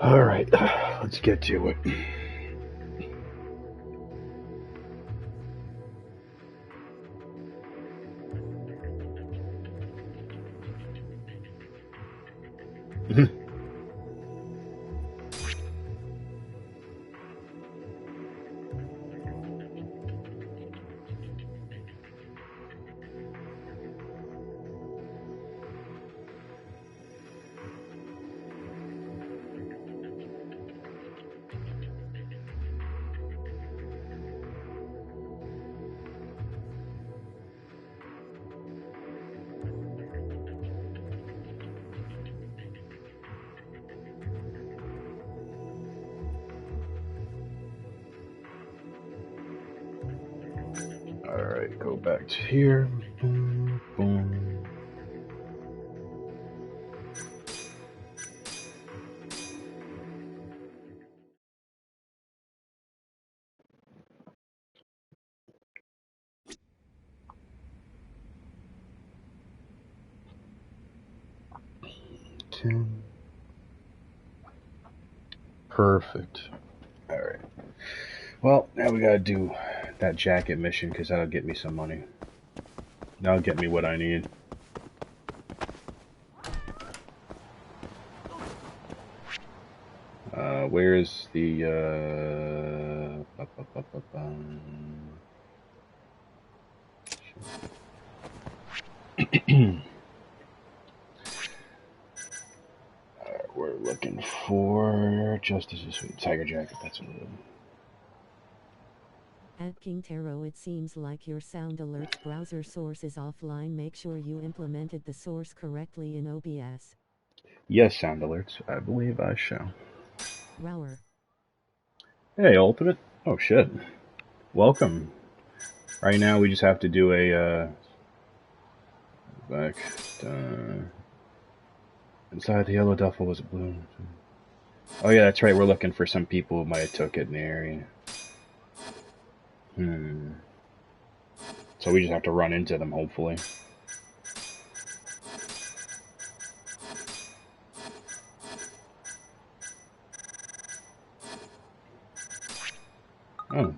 Alright, let's get to it. Alright, go back to here. Boom, boom. Perfect. Alright. Well, now we gotta do that jacket mission, because that'll get me some money. That'll get me what I need. Where is the, we're looking for Justice is Sweet. Tiger Jacket, that's what it is. At King Tarot, it seems like your sound alerts browser source is offline. Make sure you implemented the source correctly in OBS. Yes, sound alerts. I believe I shall. Rower. Hey, Ultimate. Oh, shit. Welcome. Right now, we just have to do a, back, inside the yellow duffel was a blue. Oh, yeah, that's right. We're looking for some people who might have took it in the area. So we just have to run into them, hopefully. Oh,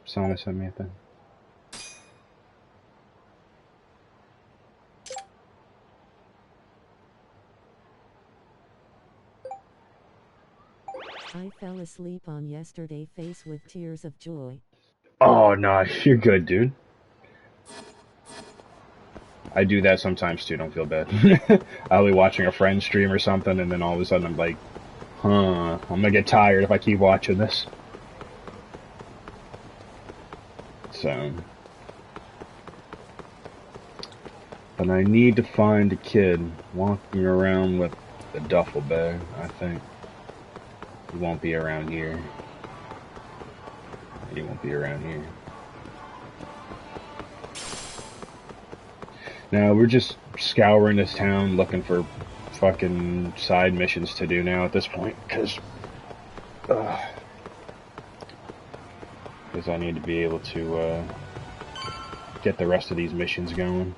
Sana sent me a thing. I fell asleep on yesterday, face with tears of joy. Oh, no, you're good, dude. I do that sometimes, too. Don't feel bad. I'll be watching a friend stream or something, and then all of a sudden I'm like, I'm gonna get tired if I keep watching this. So... But I need to find a kid walking around with a duffel bag, I think. He won't be around here. He won't be around here. Now, we're just scouring this town looking for fucking side missions to do now at this point, because I need to be able to get the rest of these missions going.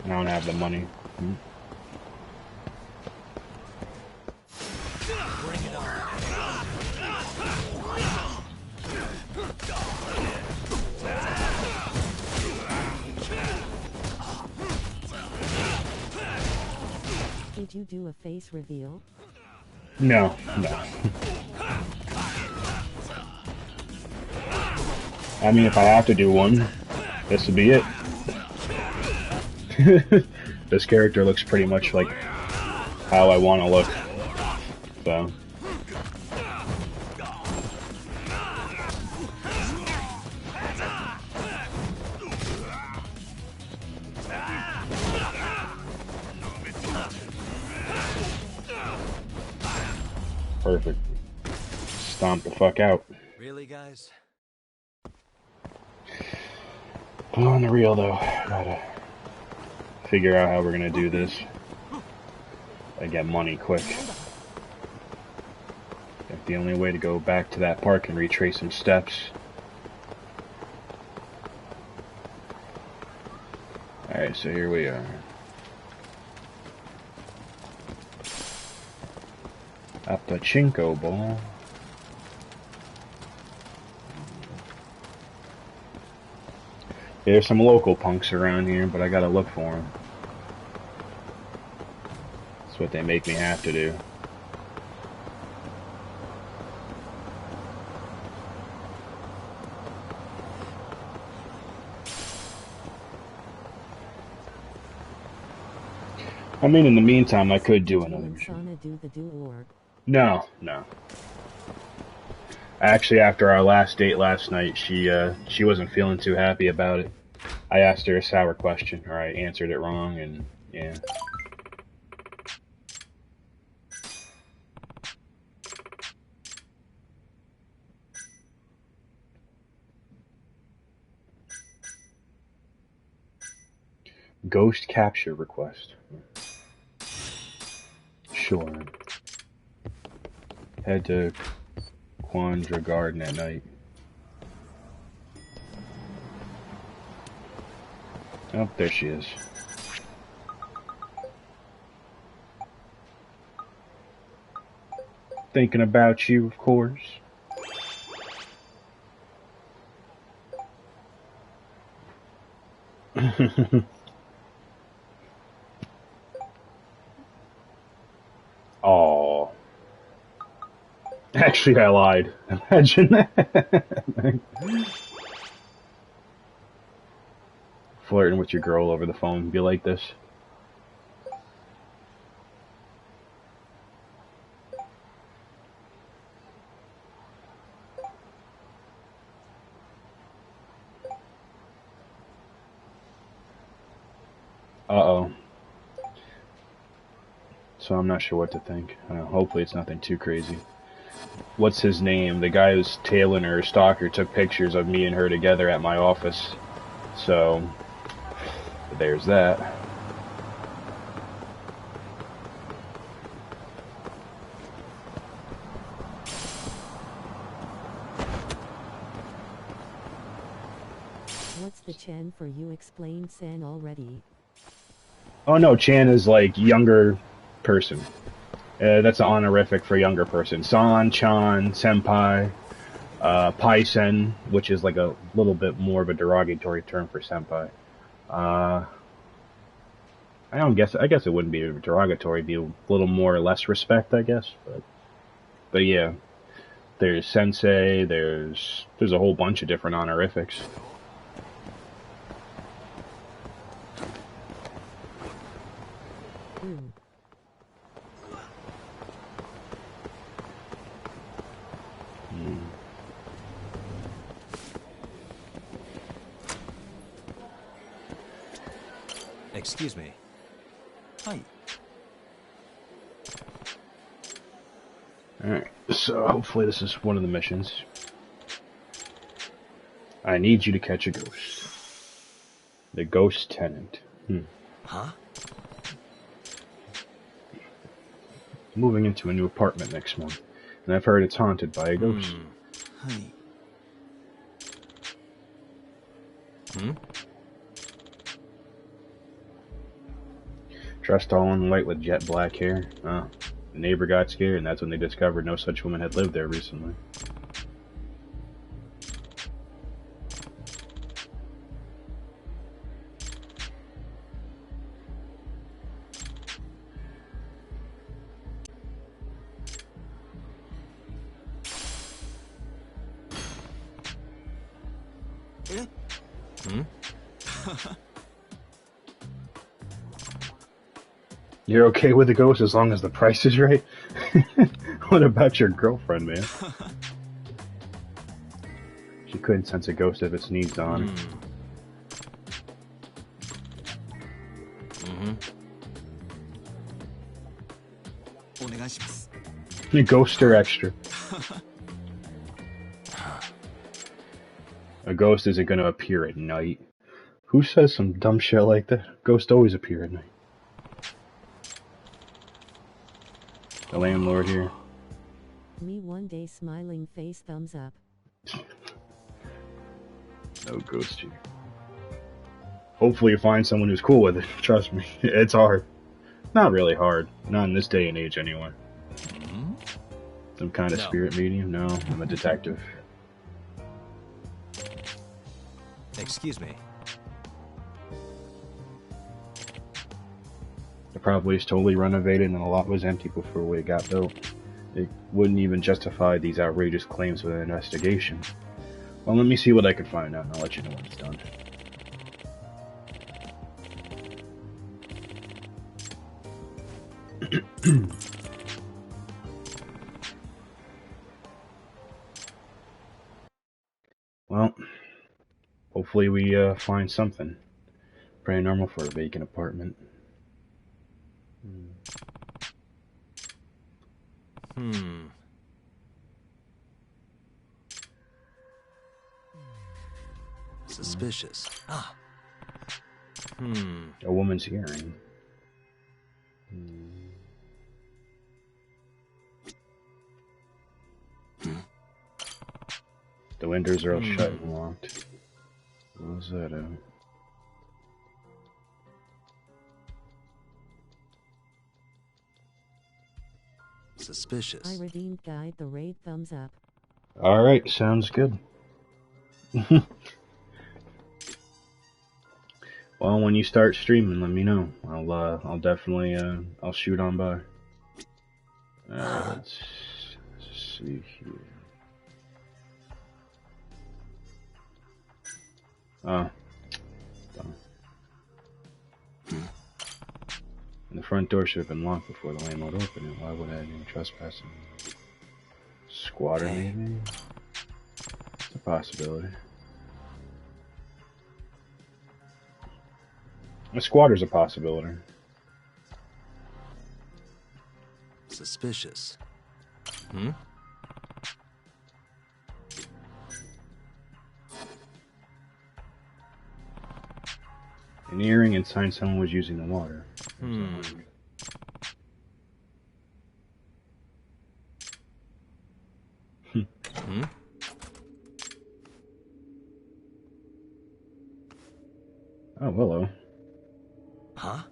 I don't have the money. Bring it on. Did you do a face reveal? No. I mean, if I have to do one, this would be it. This character looks pretty much like how I want to look. So. Perfect. Stomp the fuck out. Really, guys? But on the real though, gotta figure out how we're gonna do this. I get money quick. If the only way to go back to that park and retrace some steps. Alright, so here we are. A pachinko ball. There's some local punks around here, but I gotta look for them. That's what they make me have to do. I mean, in the meantime, I could do another mission. No. Actually, after our last date last night, she wasn't feeling too happy about it. I asked her a sour question, or I answered it wrong, and yeah. Ghost capture request. Sure. Head to Quandra Garden at night. Oh, there she is. Thinking about you, of course. Oh. Actually, I lied. Imagine that. Flirting with your girl over the phone be like this. Uh-oh. So I'm not sure what to think. Hopefully it's nothing too crazy. What's his name? The guy who's tailing her stalker took pictures of me and her together at my office. So, there's that. What's the Chan for? You explained San already. Oh no, Chan is like younger person. That's an honorific for younger person. San, Chan, Senpai, Paisen, which is like a little bit more of a derogatory term for Senpai. I guess it wouldn't be derogatory, it'd be a little more or less respect, I guess. But yeah, there's Sensei, there's a whole bunch of different honorifics. Excuse me. Hi. Alright, so hopefully this is one of the missions. I need you to catch a ghost. The ghost tenant. Huh? Moving into a new apartment next month, and I've heard it's haunted by a ghost. Hi. Dressed all in white with jet black hair. The neighbor got scared, and that's when they discovered no such woman had lived there recently. You're okay with the ghost as long as the price is right? What about your girlfriend, man? She couldn't sense a ghost if it sneezed on her. Ghost or extra? A ghost isn't gonna appear at night. Who says some dumb shit like that? Ghosts always appear at night. The landlord here. Me one day smiling face thumbs up. No ghost here. Hopefully you find someone who's cool with it. Trust me, it's hard. Not really hard. Not in this day and age, anyway. Some kind of spirit medium? No, I'm a detective. Excuse me. The property is totally renovated and a lot was empty before it got built. It wouldn't even justify these outrageous claims with an investigation. Well, let me see what I can find out and I'll let you know when it's done. Well, hopefully we find something. Pretty normal for a vacant apartment. Suspicious. Ah. A woman's hearing. The windows are all shut and locked. What was that? Suspicious. I redeemed guide the raid thumbs up. Alright, sounds good. Well, when you start streaming, let me know. I'll definitely, I'll shoot on by. Let's see here. Oh. And the front door should have been locked before the landlord opened it. Why would I have any trespassing? Squatter, maybe? It's a possibility. A squatter's a possibility. Suspicious. An earring and sign someone was using the water. Oh, hello. Huh?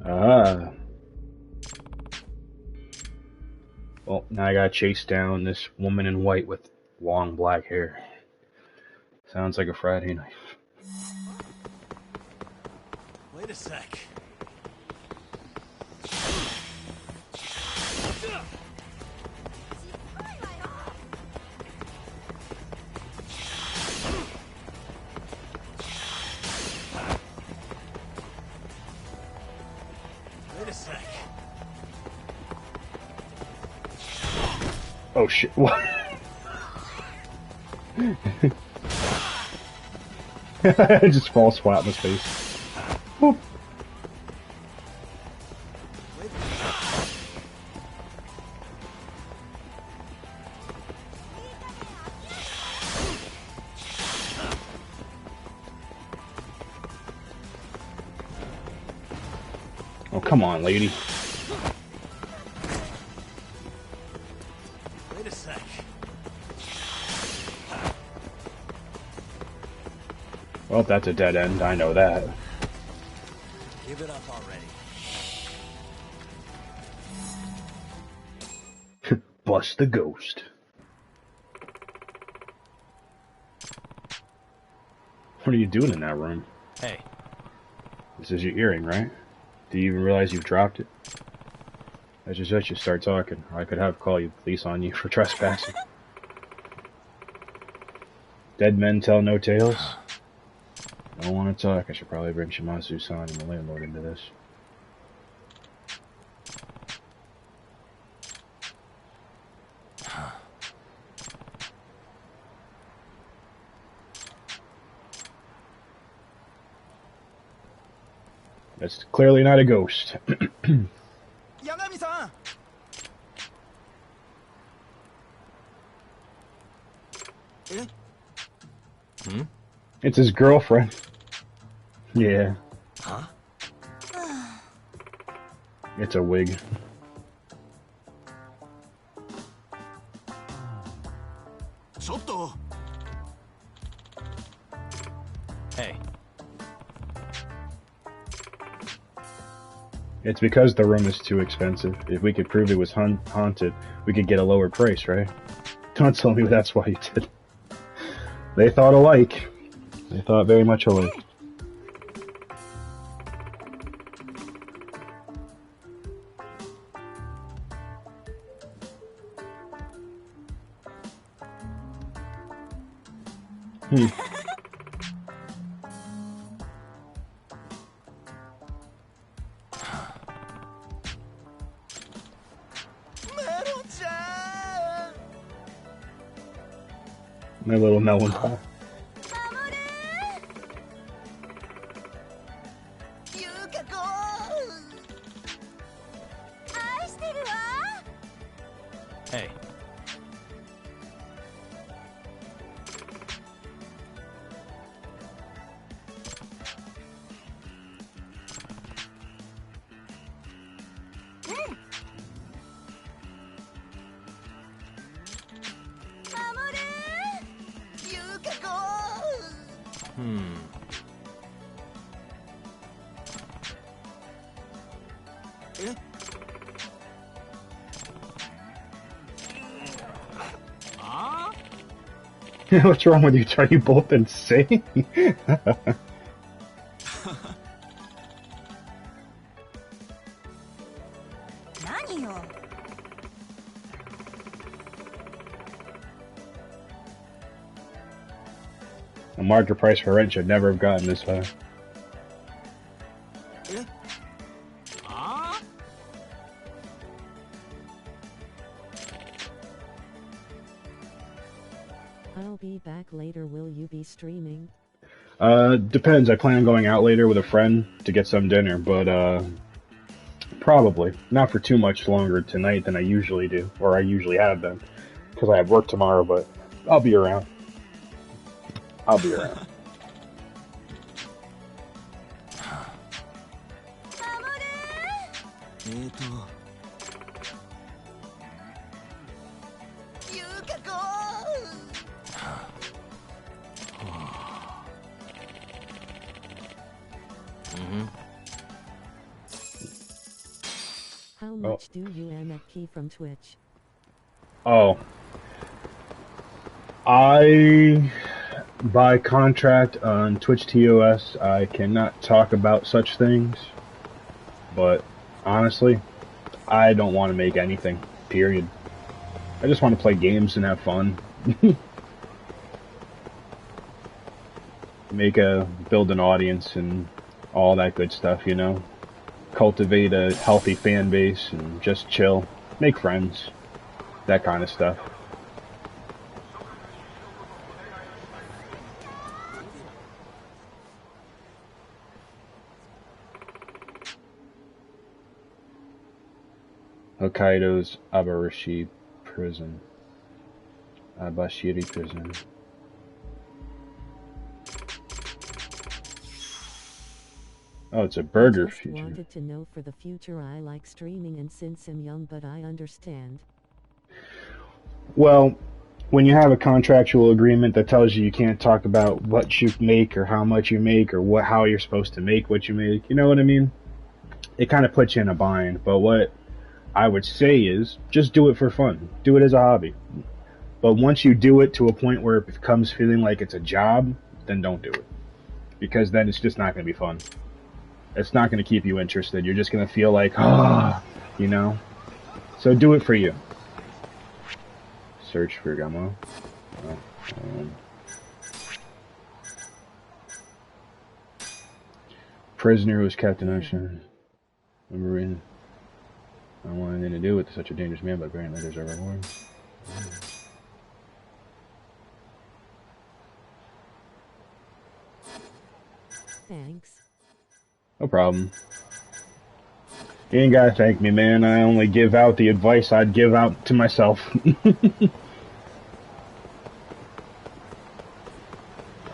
Ah. Well, now I gotta chase down this woman in white with long black hair. Sounds like a Friday night. Wait a sec. Wait a sec. Oh shit, what? I just fall flat in his face. Whoop. Oh, come on, lady. Wait a sec. Well, that's a dead end, I know that. Give it up already. Bust the ghost. What are you doing in that room? Hey. This is your earring, right? Do you even realize you've dropped it? I just let you start talking, or I could have call you police on you for trespassing. Dead men tell no tales? I don't want to talk. I should probably bring Shimazu-san and the landlord into this. That's clearly not a ghost. Yagami-san! Eh? It's his girlfriend. Yeah. Huh? It's a wig. Chotto! Hey. It's because the room is too expensive. If we could prove it was haunted, we could get a lower price, right? Don't tell me that's why you did. They thought alike. They thought very much alike. Meron-chan! My little melon pie. Hey. Eh? Huh? What's wrong with you? Are you both insane? The market price for rent should never have gotten this high. Eh? Huh? I'll be back later. Will you be streaming? Depends. I plan on going out later with a friend to get some dinner, but probably not for too much longer tonight than I usually do, or I usually have been, because I have work tomorrow. But I'll be around. I'll be around. How much do you earn at Key from Twitch? Oh. By contract on Twitch TOS, I cannot talk about such things. But honestly, I don't want to make anything. Period. I just want to play games and have fun. Build an audience and all that good stuff, you know. Cultivate a healthy fan base and just chill. Make friends. That kind of stuff. Hokkaido's Abashiri prison. Oh, it's a burger I just feature. wanted to know for the future. I like streaming, and since I'm young, but I understand. Well, when you have a contractual agreement that tells you can't talk about what you make or how much you make or how you're supposed to make what you make, you know what I mean? It kind of puts you in a bind. But what I would say is just do it for fun. Do it as a hobby. But once you do it to a point where it becomes feeling like it's a job, then don't do it. Because then it's just not going to be fun. It's not going to keep you interested. You're just going to feel like, you know? So do it for you. Search for Gamo. Prisoner who was kept in ocean. Remember, I don't want anything to do with such a dangerous man, but apparently there's a reward. Thanks. No problem. You ain't gotta thank me, man. I only give out the advice I'd give out to myself.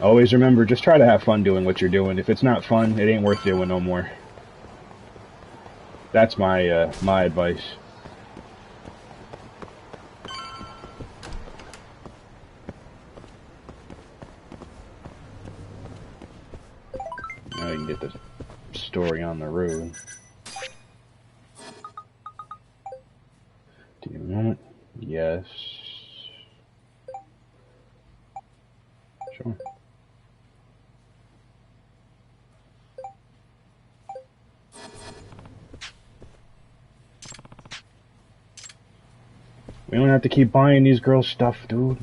Always remember, just try to have fun doing what you're doing. If it's not fun, it ain't worth doing no more. That's my my advice. Now you can get the story on the road. Do you want it? Yes. Sure. We don't have to keep buying these girls stuff, dude.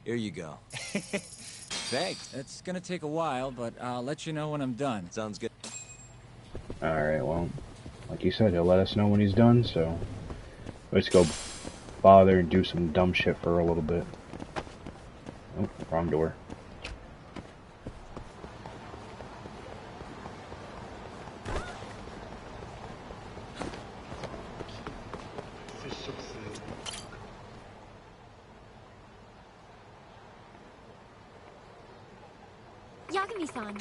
Here you go. Thanks. It's gonna take a while, but I'll let you know when I'm done. Sounds good. Alright, well, like you said, he'll let us know when he's done, so let's go bother and do some dumb shit for a little bit. Oh, wrong door. Yagami-san.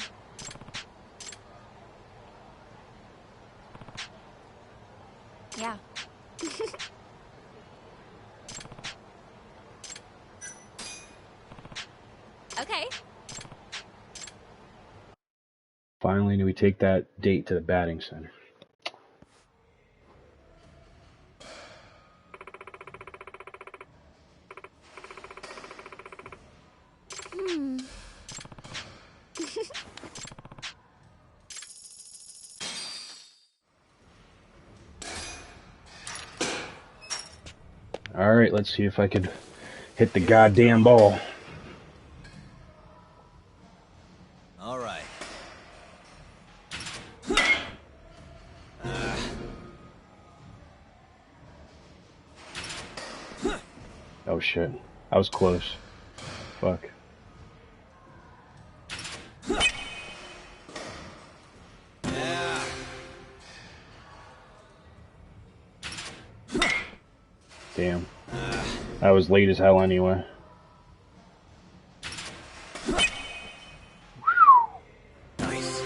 Yeah. Okay. Finally, do we take that date to the batting center? Alright, let's see if I could hit the goddamn ball. All right. Oh shit. I was close. Fuck. Yeah. Damn. I was late as hell anyway. Nice.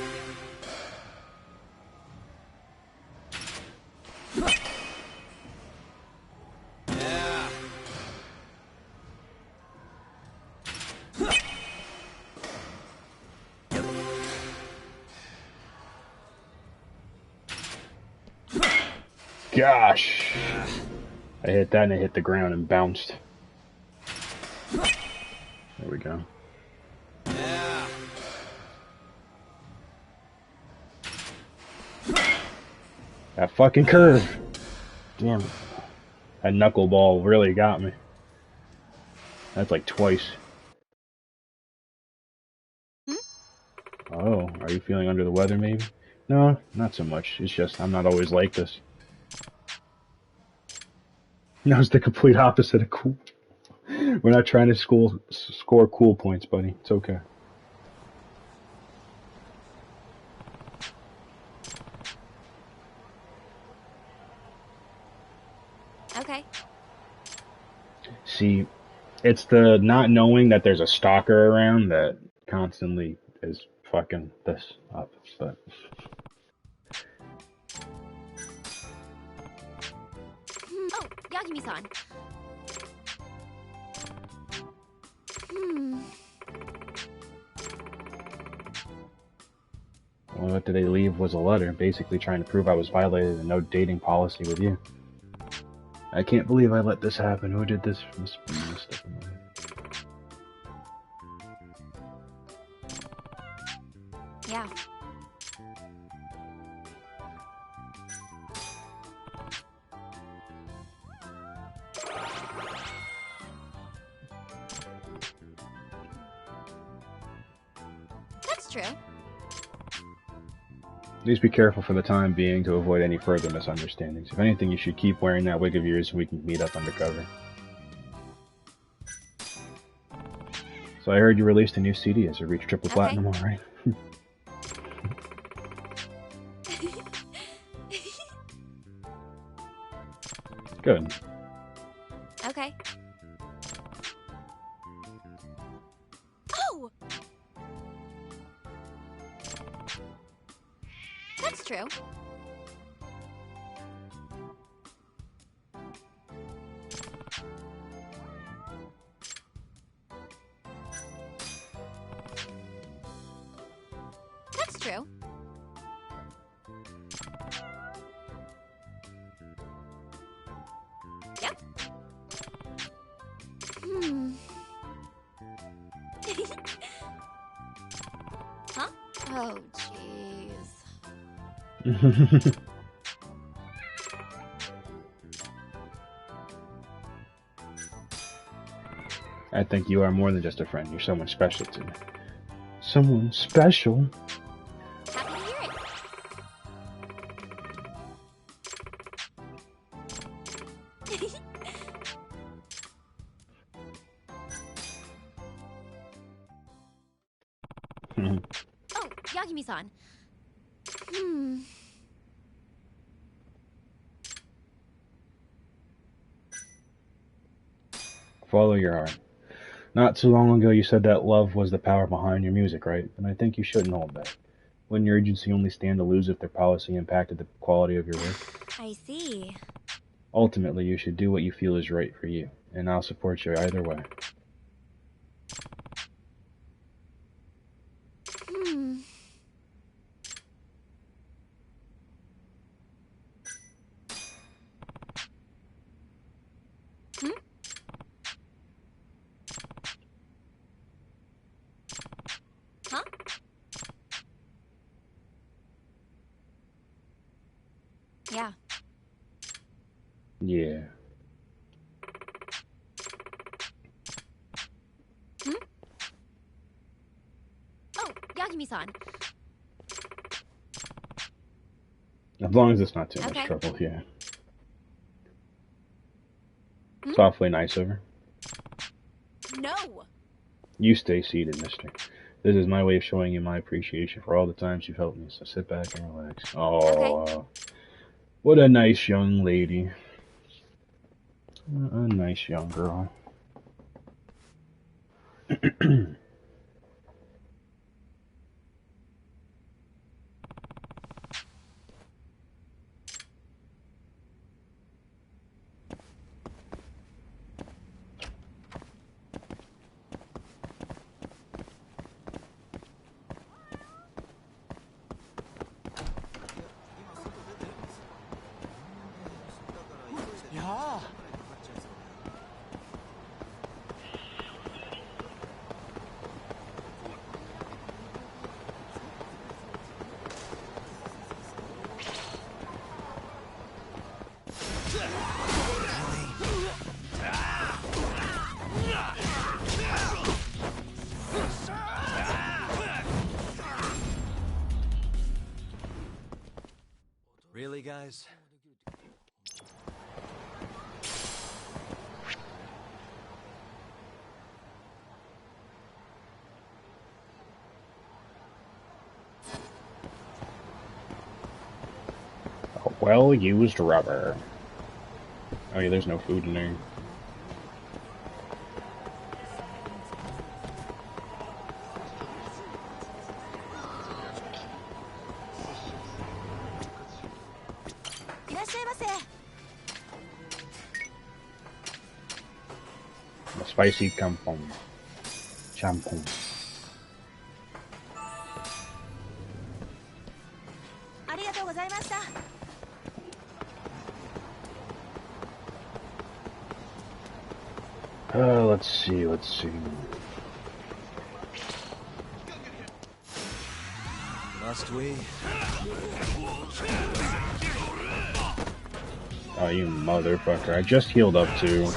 Yeah. Gosh. I hit that and it hit the ground and bounced. There we go. Yeah. That fucking curve. Damn it. That knuckleball really got me. That's like twice. Oh, are you feeling under the weather maybe? No, not so much. It's just I'm not always like this. That was the complete opposite of cool. We're not trying to score cool points, buddy. It's okay. Okay. See, it's the not knowing that there's a stalker around that constantly is fucking this up, but... Oh, Yagami-san. Well, what did they leave was a letter, basically trying to prove I was violated a no dating policy with you. I can't believe I let this happen. Who did this? Must be messed up in my head. Yeah. That's true. Please be careful for the time being to avoid any further misunderstandings. If anything, you should keep wearing that wig of yours so we can meet up undercover. So I heard you released a new CD. Has it reached triple platinum alright? Good. Okay. Oh! That's true. That's true. Yep. Huh? Oh, jeez. I think you are more than just a friend. You're someone special to me. Someone special? Happy to hear it. Oh, Yagami-san. Follow your heart. Not too long ago you said that love was the power behind your music, right? And I think you shouldn't hold back. Wouldn't your agency only stand to lose if their policy impacted the quality of your work? I see. Ultimately, you should do what you feel is right for you, and I'll support you either way. Huh? Yeah. Yeah. Oh, Yagami-san. As long as it's not too much trouble, yeah. It's awfully nice of her. No! You stay seated, mister. This is my way of showing you my appreciation for all the times you've helped me, so sit back and relax. Oh, what a nice young lady. A nice young girl. Really, guys? Well-used rubber. Oh yeah, there's no food in there. A spicy champon. Champon. Let's see. Must we? Oh, you motherfucker. I just healed up too.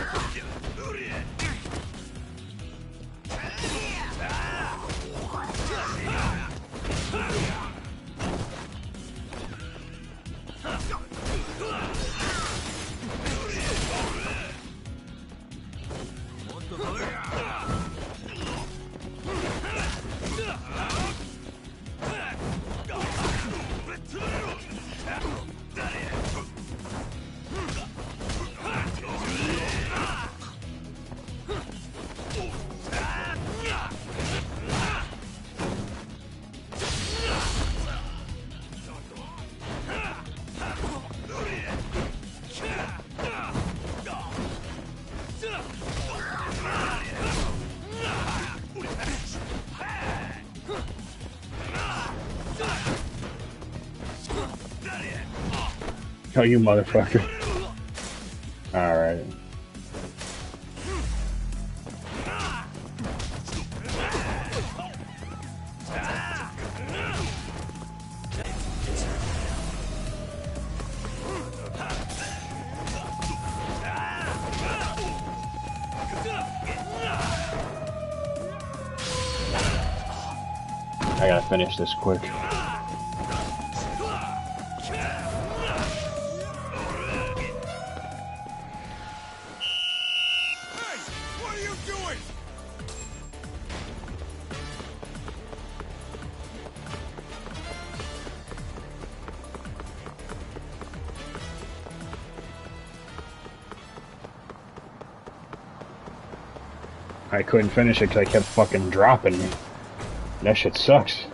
Oh, you motherfucker. Alright. I gotta finish this quick. Hey, what are you doing? I couldn't finish it because I kept fucking dropping me. That shit sucks.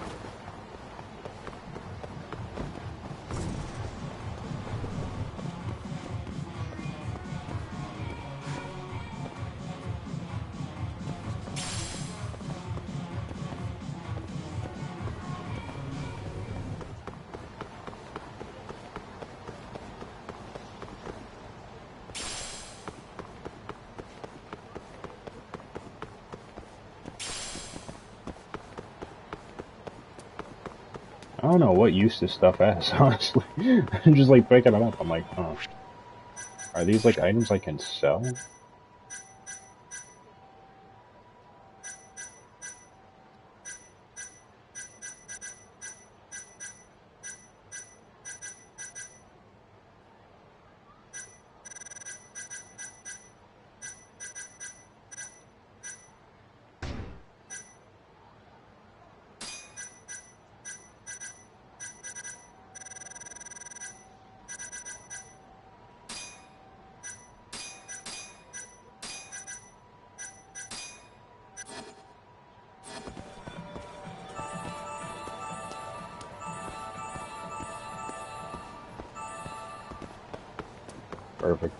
I don't know what use this stuff has, honestly. I'm just like picking them up. I'm like, oh. Are these like items I can sell? Perfect.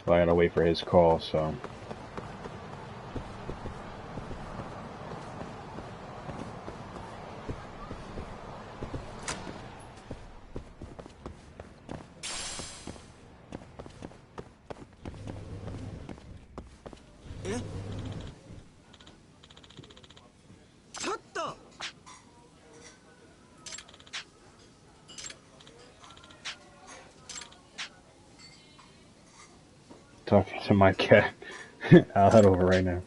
Well, I gotta wait for his call, so... Talking to my cat. I'll head over right now.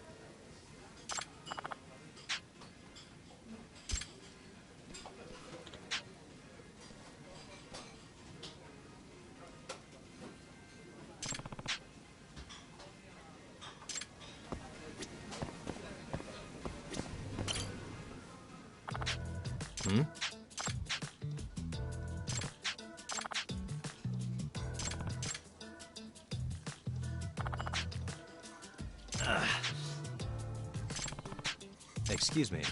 Hmm? Excuse me.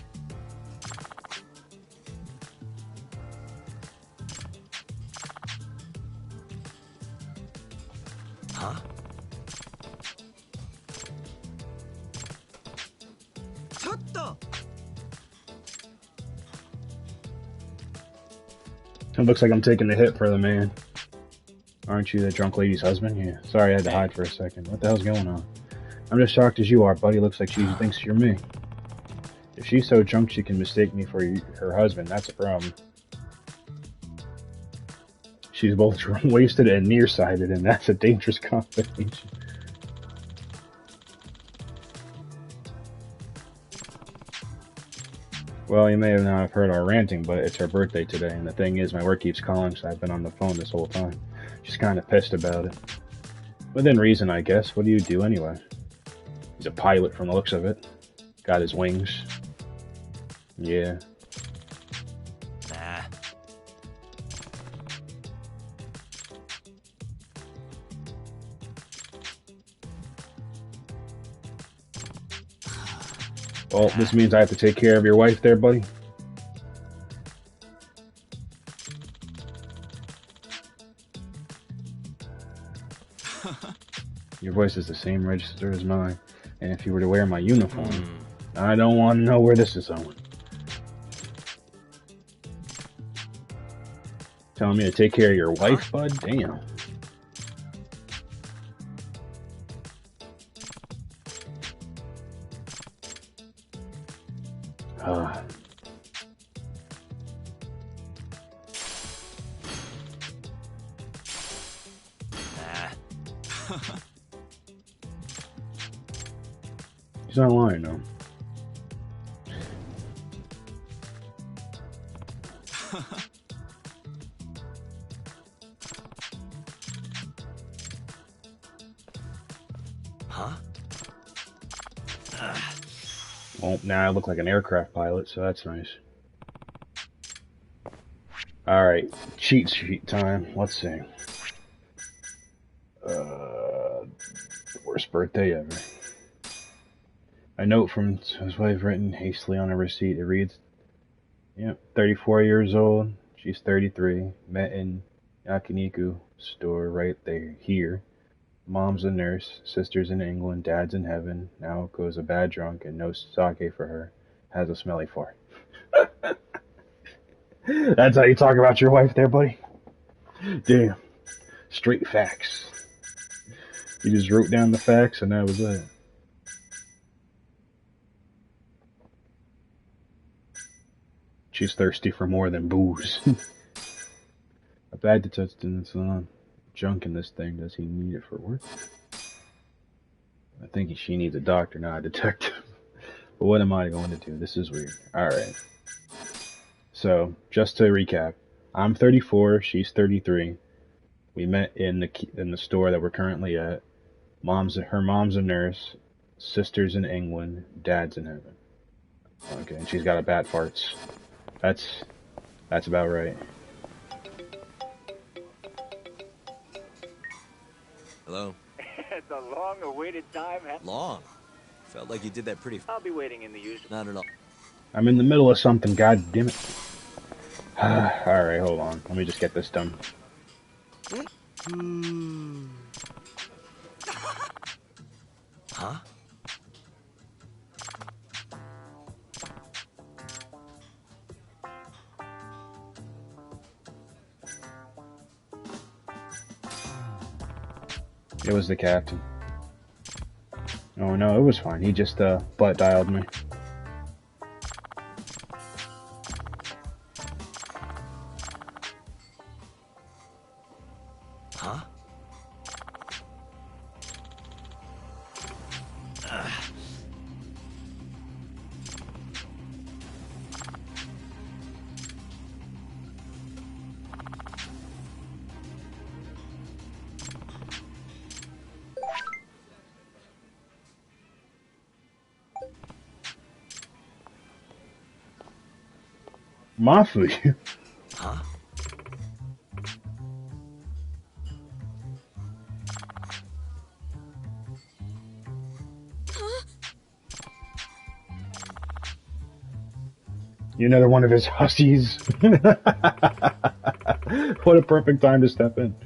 Huh? It looks like I'm taking the hit for the man. Aren't you that drunk lady's husband? Yeah. Sorry I had to hide for a second. What the hell's going on? I'm just shocked as you are, buddy. Looks like she thinks you're me. If she's so drunk she can mistake me for her husband, that's a problem. She's both wasted and nearsighted, and that's a dangerous combination. Well, you may have not have heard our ranting, but it's her birthday today, and the thing is, my work keeps calling, so I've been on the phone this whole time. She's kind of pissed about it. Within reason, I guess. What do you do anyway? He's a pilot from the looks of it. Got his wings. Yeah. Nah. Well, this means I have to take care of your wife there, buddy. Your voice is the same register as mine, and if you were to wear my uniform, I don't want to know where this is going. Telling me to take care of your wife, bud? Damn. He's not lying, though. Huh? Well, now I look like an aircraft pilot, so that's nice. Alright, cheat sheet time. Let's see. Worst birthday ever. A note from his wife written hastily on a receipt. It reads, yep, 34 years old. She's 33. Met in Yakiniku store right there. Here. Mom's a nurse. Sister's in England. Dad's in heaven. Now goes a bad drunk and no sake for her. Has a smelly fart. That's how you talk about your wife there, buddy? Damn. Straight facts. You just wrote down the facts and that was it. She's thirsty for more than booze. A bad detective junk in this thing. Does he need it for work? I think she needs a doctor, not a detective. But what am I going to do? This is weird. Alright. So, just to recap. I'm 34, she's 33. We met in the store that we're currently at. Her mom's a nurse. Sister's in England. Dad's in heaven. Okay, and she's got a bad farts. That's about right. Hello? It's a long-awaited time. Long? Felt like you did that pretty... I'll be waiting in the usual... Not at all. I'm in the middle of something, god damn it. Alright, hold on. Let me just get this done. Huh? It was the captain. Oh no, it was fine. He just butt dialed me. Huh? Mafu. Huh? You're another one of his hussies. What a perfect time to step in.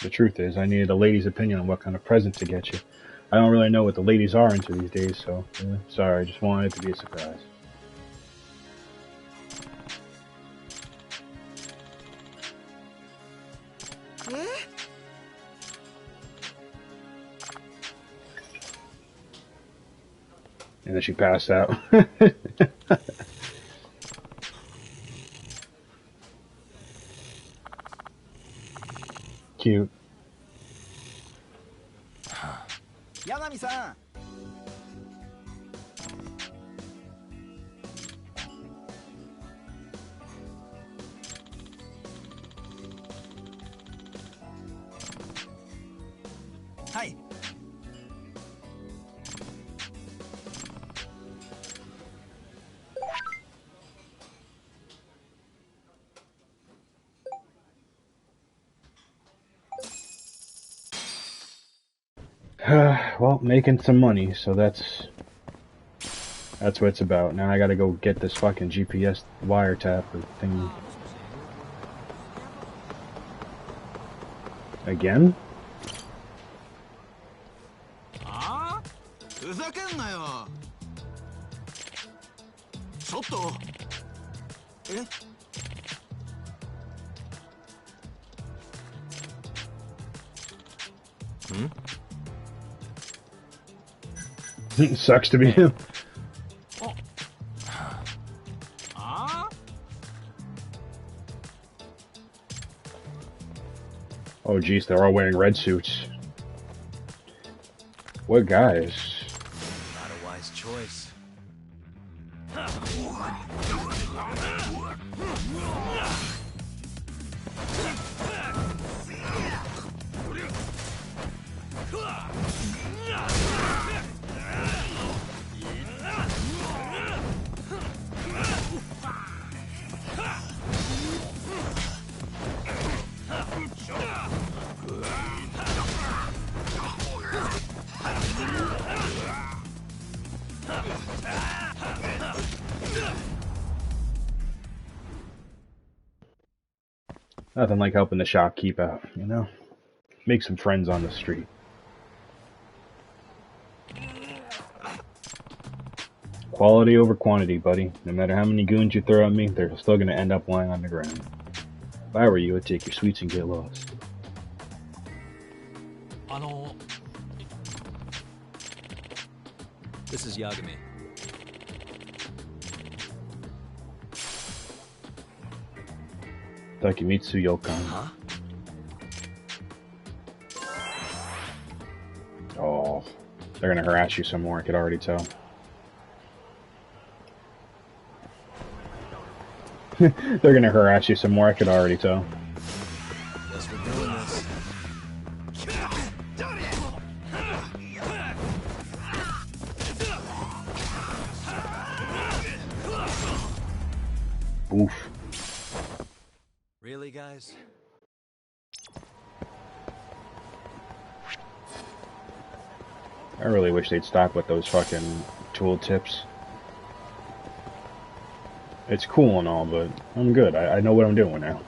The truth is, I needed a lady's opinion on what kind of present to get you. I don't really know what the ladies are into these days, so sorry, I just wanted it to be a surprise. And then she passed out. Cute. 八神さん。はい。Well, making some money, so that's what it's about. Now I gotta go get this fucking GPS wiretap thing. Again? ああ、ふざけんなよ。ちょっと。え？ Sucks to be him. Oh geez, they're all wearing red suits. What guys? Not a wise choice. Nothing like helping the shopkeep out, you know? Make some friends on the street. Quality over quantity, buddy. No matter how many goons you throw at me, they're still gonna end up lying on the ground. If I were you, I'd take your sweets and get lost. This is Yagami. Takemitsu Yokan. Huh? Oh, they're gonna harass you some more, I could already tell. They're gonna harass you some more, I could already tell. Guess we're doing this. Oof. Really, guys? I really wish they'd stop with those fucking tool tips. It's cool and all, but I'm good. I know what I'm doing now.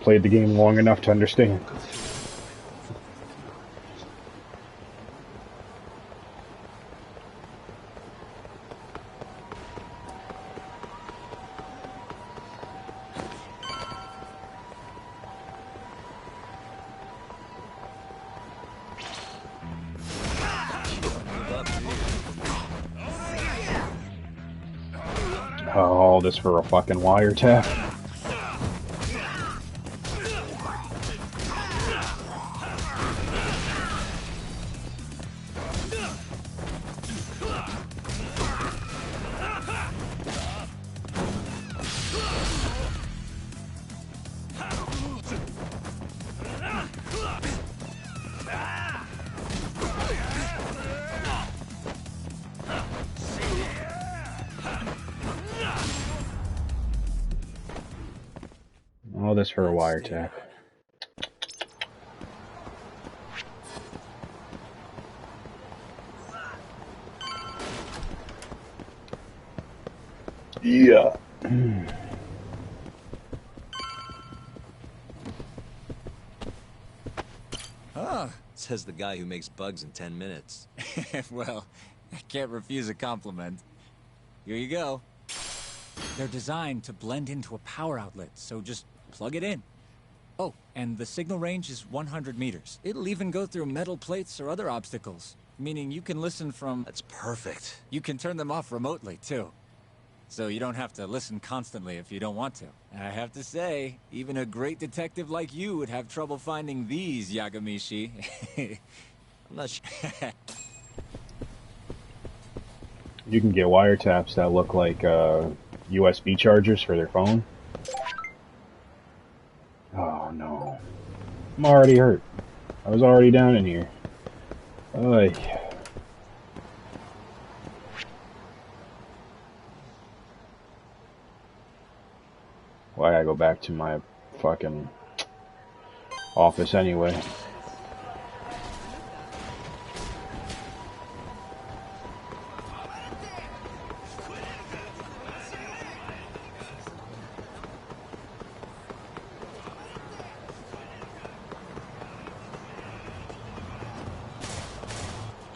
Played the game long enough to understand. Oh, this for a fucking wiretap. All this for a wiretap. Yeah. Huh. Says the guy who makes bugs in 10 minutes. Well, I can't refuse a compliment. Here you go. They're designed to blend into a power outlet, so just plug it in. Oh, and the signal range is 100 meters. It'll even go through metal plates or other obstacles, meaning you can listen from... That's perfect. You can turn them off remotely, too. So you don't have to listen constantly if you don't want to. I have to say, even a great detective like you would have trouble finding these, Yagamishi. I'm not sure. You can get wiretaps that look like USB chargers for their phone. Oh no. I'm already hurt. I was already down in here. Oy. Why I gotta go back to my fucking office anyway.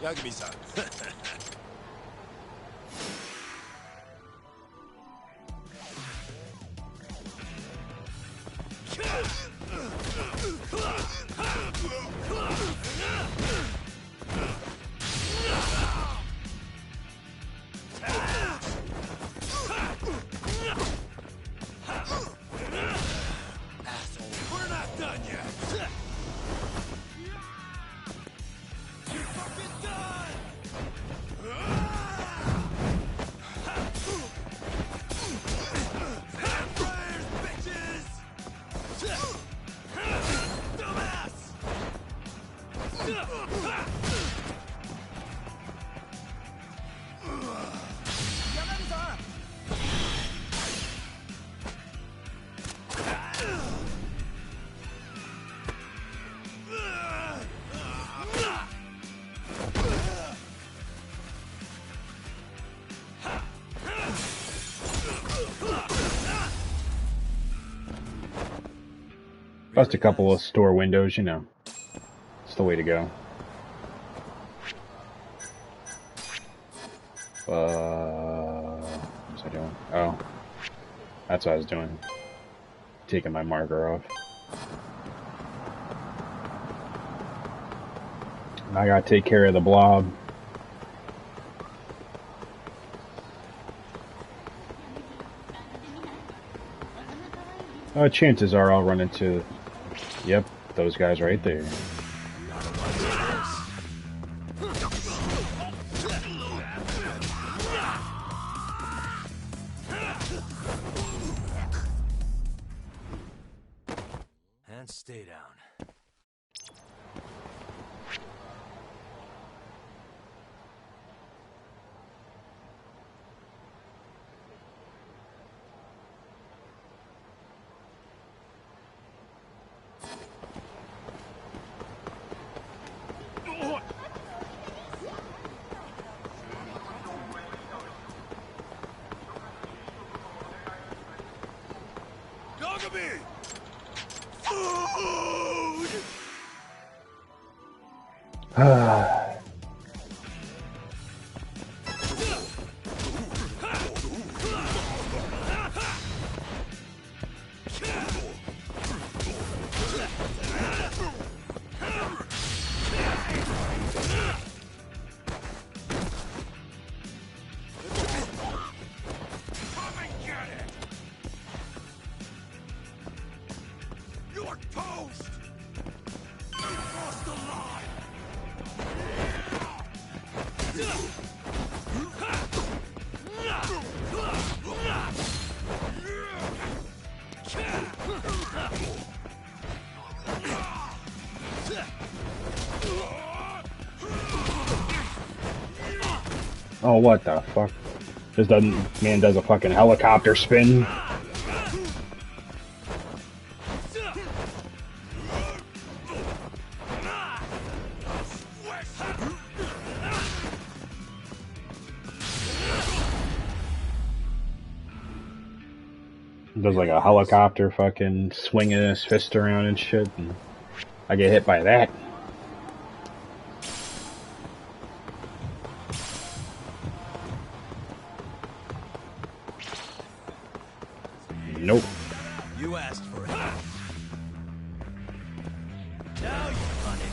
Yagami-san. We're not done yet. You're fucking done. Fires, bitches. Dumbass. Yagami-san. Bust a couple of store windows, you know. It's the way to go. What was I doing? Oh. That's what I was doing. Taking my marker off. I gotta take care of the blob. Chances are I'll run into, yep, those guys right there. And stay down. Yagami! Food! Come and get it! You're toast! You crossed the line! Oh, what the fuck? This doesn't, man does a fucking helicopter spin. Does like a helicopter fucking swinging his fist around and shit, and I get hit by that. Nope. You asked for it. Now you run it.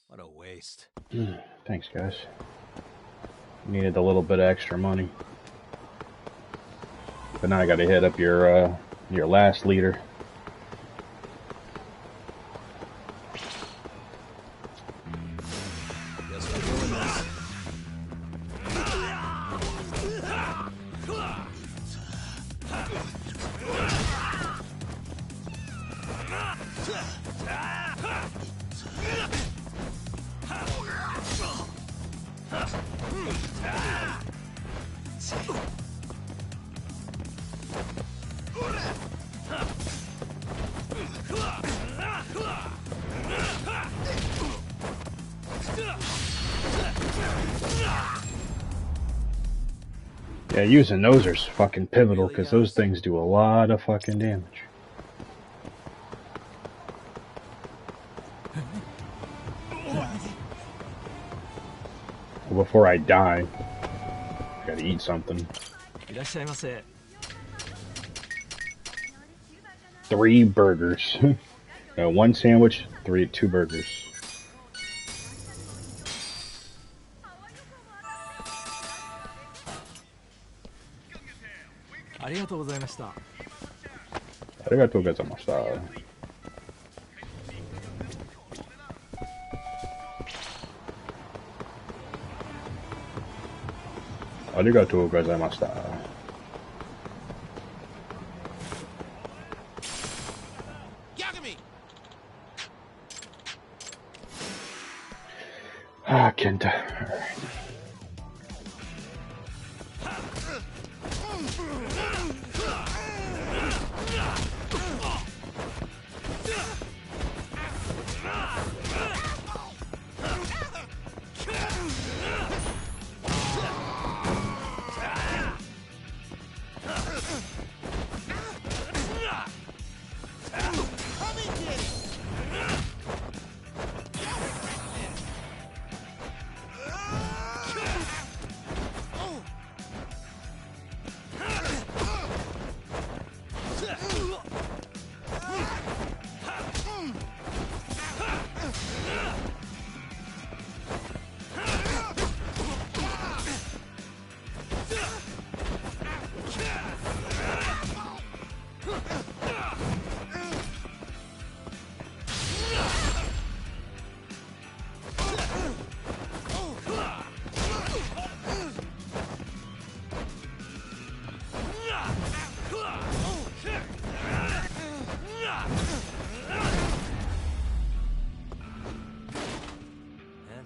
What a waste. Thanks, guys. Needed a little bit of extra money. But now I gotta hit up your last leader. Guess we're doing this. Yeah, using those are fucking pivotal because those things do a lot of fucking damage. Well, before I die, I gotta eat something. いらっしゃいませ。 3 burgers. One sandwich, 2 burgers. ありがとうございました。ありがとうございました。ありがとうございました。Ah, Kenta. Alright.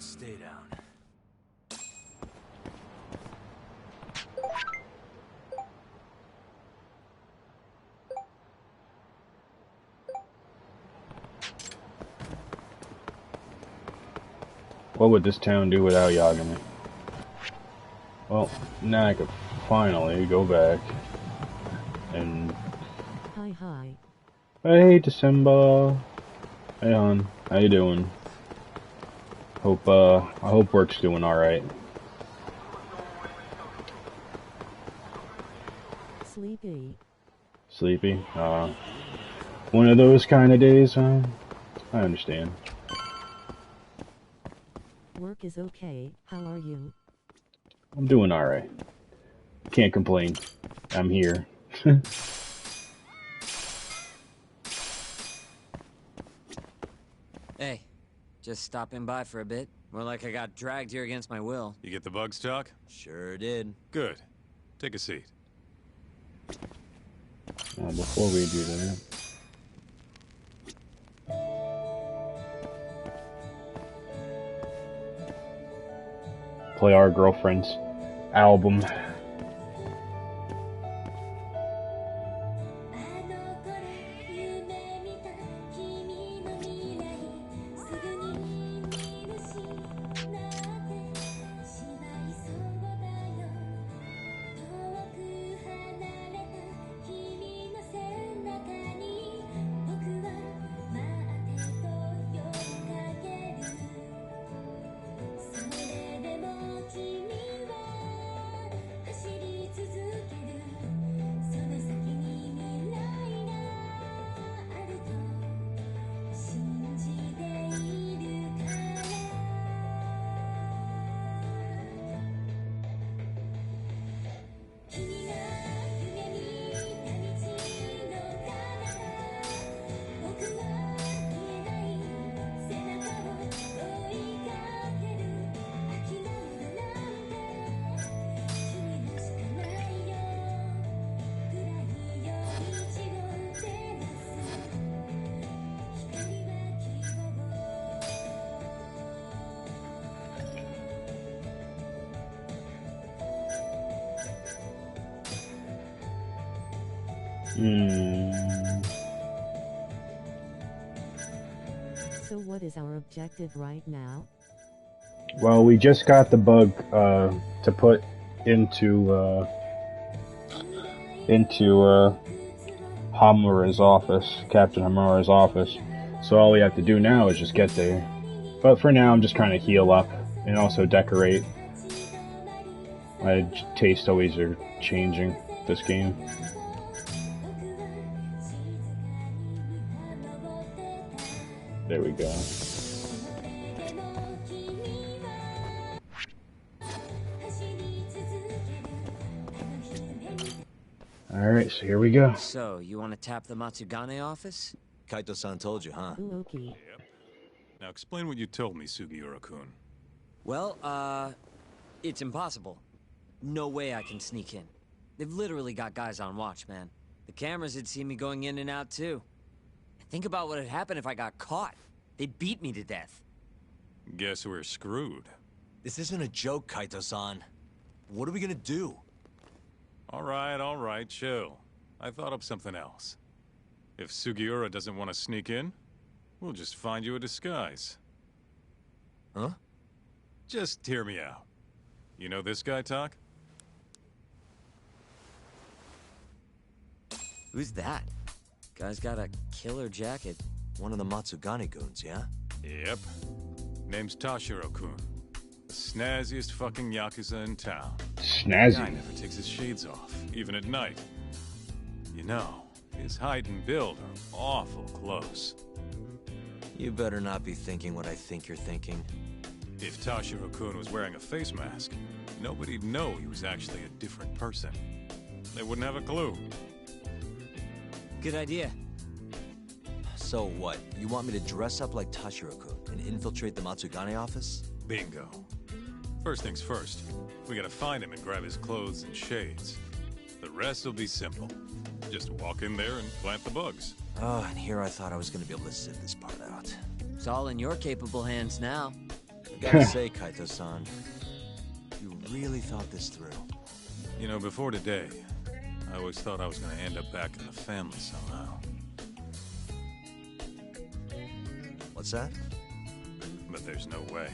Stay down. What would this town do without Yagami? Well, now I could finally go back and... Hi. Hey, December. Hey, hon. How you doing? I hope work's doing alright. Sleepy? One of those kind of days, huh? I understand. Work is okay. How are you? I'm doing alright. Can't complain. I'm here. Hey, just stopping by for a bit. More like I got dragged here against my will. You get the bugs talk? Sure did. Good. Take a seat. Well, before we do that... play our girlfriend's album. So what is our objective right now? Well, we just got the bug to put into Hamura's office, Captain Hamura's office. So all we have to do now is just get there. But for now, I'm just trying to heal up and also decorate. My tastes always are changing this game. There we go. Alright, so here we go. So, you want to tap the Matsugane office? Kaito-san told you, huh? Ooh, okay. Yep. Now explain what you told me, Sugiura-kun. Well, it's impossible. No way I can sneak in. They've literally got guys on watch, man. The cameras had seen me going in and out, too. Think about what had happened if I got caught. They'd beat me to death. Guess we're screwed. This isn't a joke, Kaito-san. What are we gonna do? All right, chill. I thought up something else. If Sugiura doesn't want to sneak in, we'll just find you a disguise. Huh? Just hear me out. You know this guy, Tak? Who's that? Guy's got a killer jacket. One of the Matsugane goons, yeah? Yep. Name's Tashiro-kun. The snazziest fucking Yakuza in town. Guy Snazzy. never takes his shades off, even at night. You know, his height and build are awful close. You better not be thinking what I think you're thinking. If Tashiro-kun was wearing a face mask, nobody'd know he was actually a different person. They wouldn't have a clue. Good idea. So what? You want me to dress up like Tashiro-kun and infiltrate the Matsugane office? Bingo. First things first, we gotta find him and grab his clothes and shades. The rest will be simple. Just walk in there and plant the bugs. Oh, and here I thought I was gonna be able to sit this part out. It's all in your capable hands now. I gotta say, Kaito-san, you really thought this through. You know, before today, I always thought I was gonna end up back in the family somehow. What's that? But there's no way.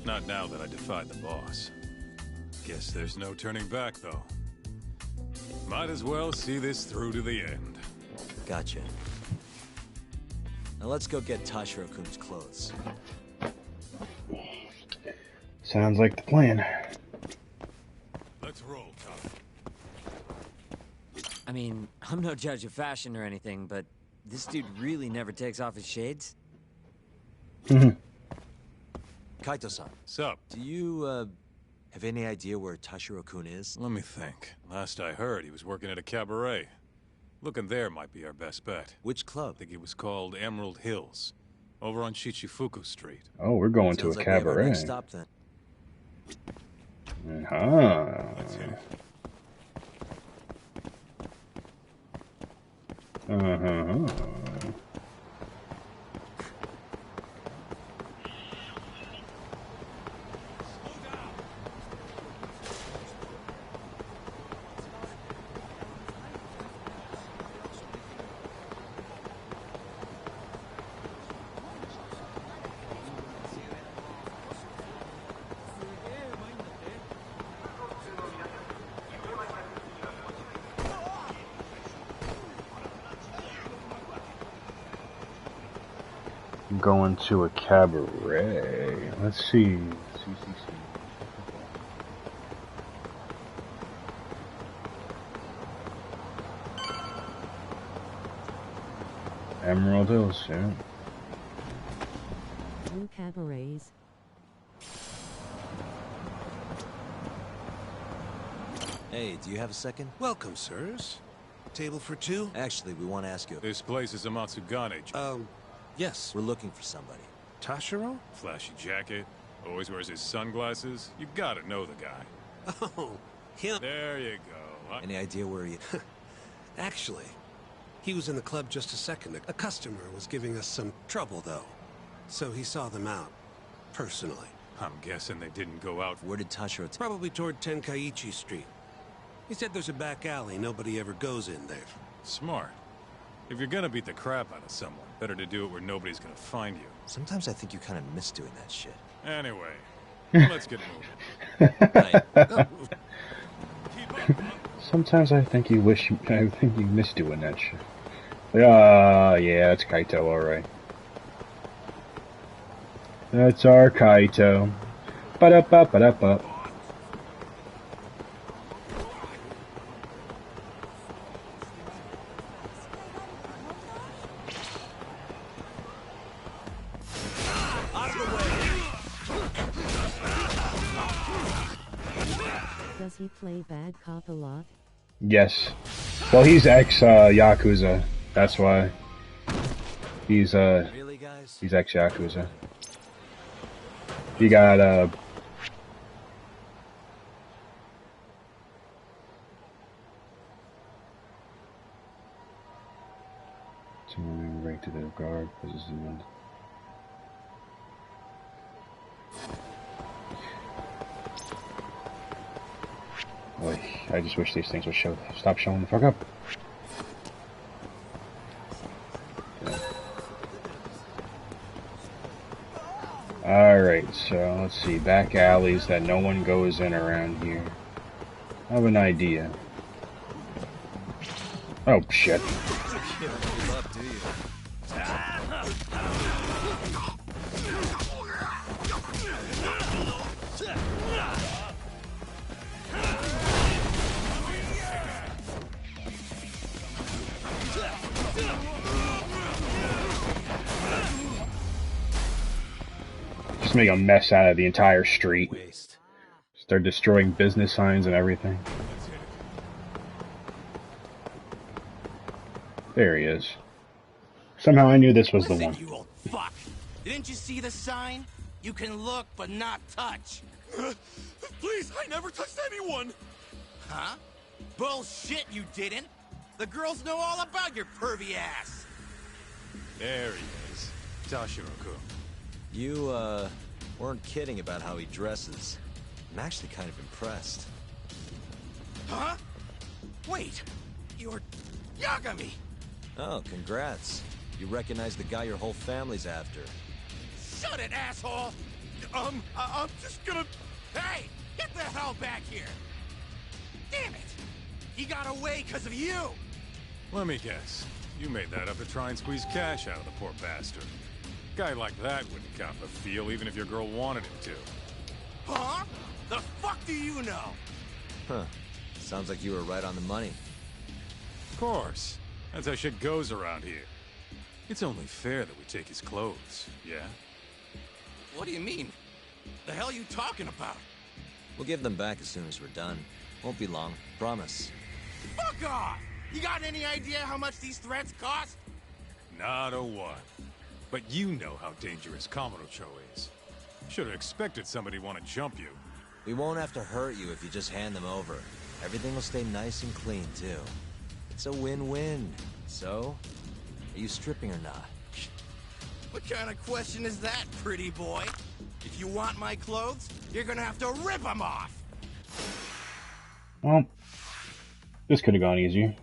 Not now that I defied the boss. Guess there's no turning back, though. Might as well see this through to the end. Gotcha. Now let's go get Tashiro-kun's clothes. Sounds like the plan. Let's roll, Tom. I mean, I'm no judge of fashion or anything, but this dude really never takes off his shades. Kaito-san, Sup? do you, have any idea where Tashiro-kun is? Let me think. Last I heard, he was working at a cabaret. Looking there might be our best bet. Which club? I think it was called Emerald Hills, over on Shichifuku Street. Oh, we're going to Sounds a like we have our cabaret. next stop then. Let's hit it. Going to a cabaret. Let's see. Emerald Hills, yeah. Blue cabarets. Hey, do you have a second? Welcome, sirs. Table for two? Actually, we want to ask you. This place is a Matsugane. Yes. We're looking for somebody. Tashiro? Flashy jacket, always wears his sunglasses. You gotta know the guy. Oh, him. There you go. Any idea where he... Actually, he was in the club just a second ago. A customer was giving us some trouble, though. So he saw them out. Personally. I'm guessing they didn't go out. Where did Tashiro... Probably toward Tenkaichi Street. He said there's a back alley nobody ever goes in there. Smart. If you're gonna beat the crap out of someone, better to do it where nobody's gonna find you. Sometimes I think you kind of miss doing that shit. Anyway, let's get moving. Right. Sometimes I think you miss doing that shit. Yeah, that's Kaito, alright. That's our Kaito. Ba-da-ba-ba-da-ba. Does he play bad cop a lot? Yes. Well, he's ex-Yakuza. That's why. He's Really, guys? he's ex-Yakuza. He got, someone right to the guard, position. Boy, I just wish these things would stop showing the fuck up. Alright, so let's see. Back alleys that no one goes in around here. I have an idea. Oh, shit. Just make a mess out of the entire street. Start destroying business signs and everything. There he is. Somehow I knew this was the one. You old fuck! Didn't you see the sign? You can look, but not touch. Please, I never touched anyone! Huh? Bullshit, you didn't! The girls know all about your pervy ass! There he is. Tashiro-kun. You, weren't kidding about how he dresses. I'm actually kind of impressed. Huh? Wait, you're Yagami! Oh, congrats. You recognize the guy your whole family's after. Shut it, asshole! I'm just gonna... Hey! Get the hell back here! Damn it! He got away because of you! Let me guess. You made that up to try and squeeze cash out of the poor bastard. Guy like that wouldn't cop a feel even if your girl wanted him to. Huh? The fuck do you know? Huh. Sounds like you were right on the money. Of course. That's how shit goes around here. It's only fair that we take his clothes, yeah? What do you mean? The hell are you talking about? We'll give them back as soon as we're done. Won't be long, promise. Fuck off! You got any idea how much these threats cost? Not a one. But you know how dangerous Kamurocho is. Should have expected somebody to want to jump you. We won't have to hurt you if you just hand them over. Everything will stay nice and clean, too. It's a win-win. So, are you stripping or not? What kind of question is that, pretty boy? If you want my clothes, you're gonna have to rip them off! Well, this could have gone easier.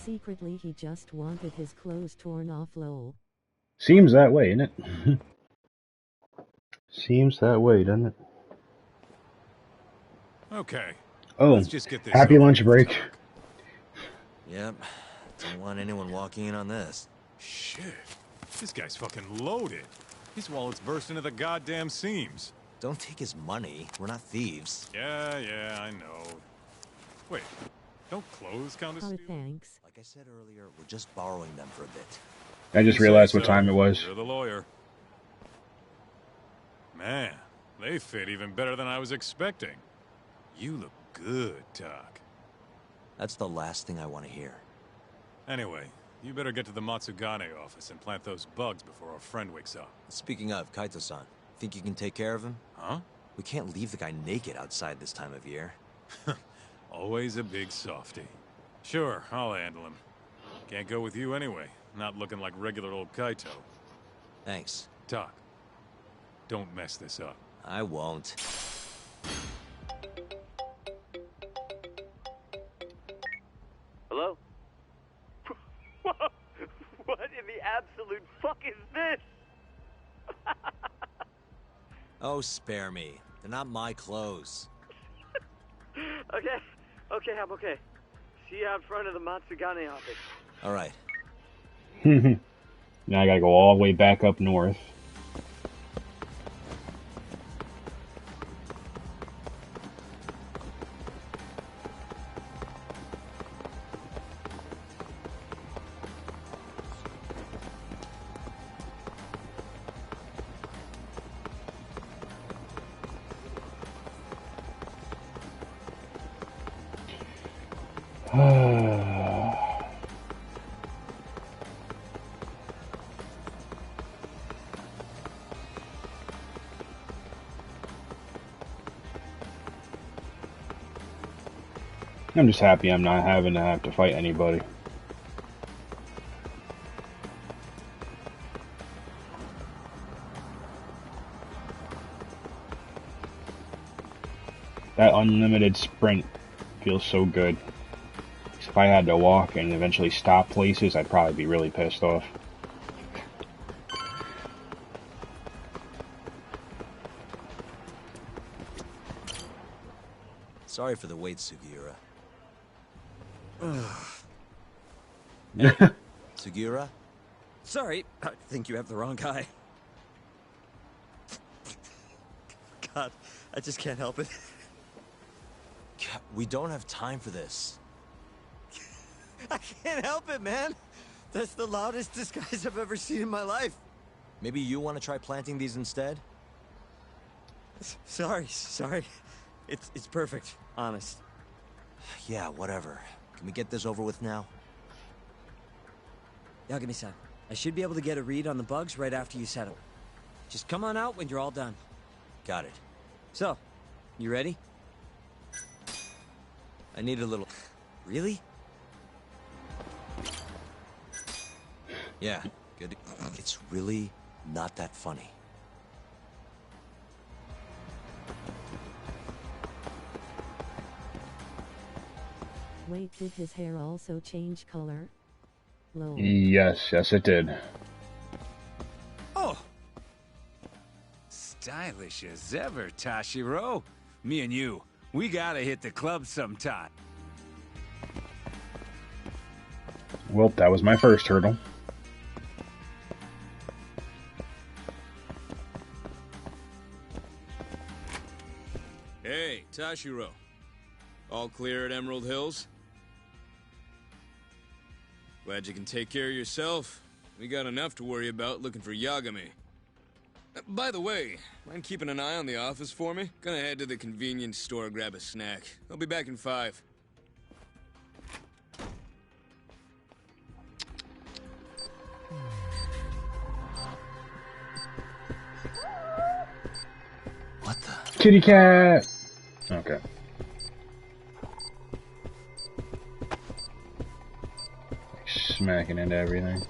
Secretly he just wanted his clothes torn off, lol. Seems that way, isn't it? Seems that way, doesn't it? Okay. Oh, let's just get this happy over lunch with. break. Yep. Don't want anyone walking in on this. Shit. This guy's fucking loaded. His wallet's burst into the goddamn seams. Don't take his money. We're not thieves. Yeah, I know. Wait, don't clothes count as Oh, stealing? thanks. Like I said earlier, we're just borrowing them for a bit. I just You say realized what so. time it was. You're the lawyer. Man, they fit even better than I was expecting. You look good, Doc. That's the last thing I want to hear. Anyway, you better get to the Matsugane office and plant those bugs before our friend wakes up. Speaking of, Kaito-san, think you can take care of him? Huh? We can't leave the guy naked outside this time of year. Always a big softy. Sure, I'll handle him. Can't go with you anyway. Not looking like regular old Kaito. Thanks. Talk. Don't mess this up. I won't. Hello? What in the absolute fuck is this? Oh, spare me. They're not my clothes. Okay, I'm okay. See you out front of the Matsugane office. All right. Now I gotta go all the way back up north. I'm just happy I'm not having to have to fight anybody. That unlimited sprint feels so good. If I had to walk and eventually stop places, I'd probably be really pissed off. Sorry for the wait, Sugiura. Sugiura? Sorry, I think you have the wrong guy. God, I just can't help it. We don't have time for this. I can't help it, man. That's the loudest disguise I've ever seen in my life. Maybe you want to try planting these instead? Sorry. It's perfect, honest. Yeah, whatever. Can we get this over with now? Yagami-san, I should be able to get a read on the bugs right after you set them. Just come on out when you're all done. Got it. So, you ready? I need a little... Really? Yeah, good. It's really not that funny. Wait, did his hair also change color? Lol. Yes, it did. Oh! Stylish as ever, Tashiro. Me and you, we gotta hit the club sometime. Well, that was my first hurdle. Hey, Tashiro. All clear at Emerald Hills? Glad you can take care of yourself. We got enough to worry about looking for Yagami. By the way, mind keeping an eye on the office for me? Gonna head to the convenience store, grab a snack. I'll be back in 5. What the? Kitty cat! Okay. Smacking into everything.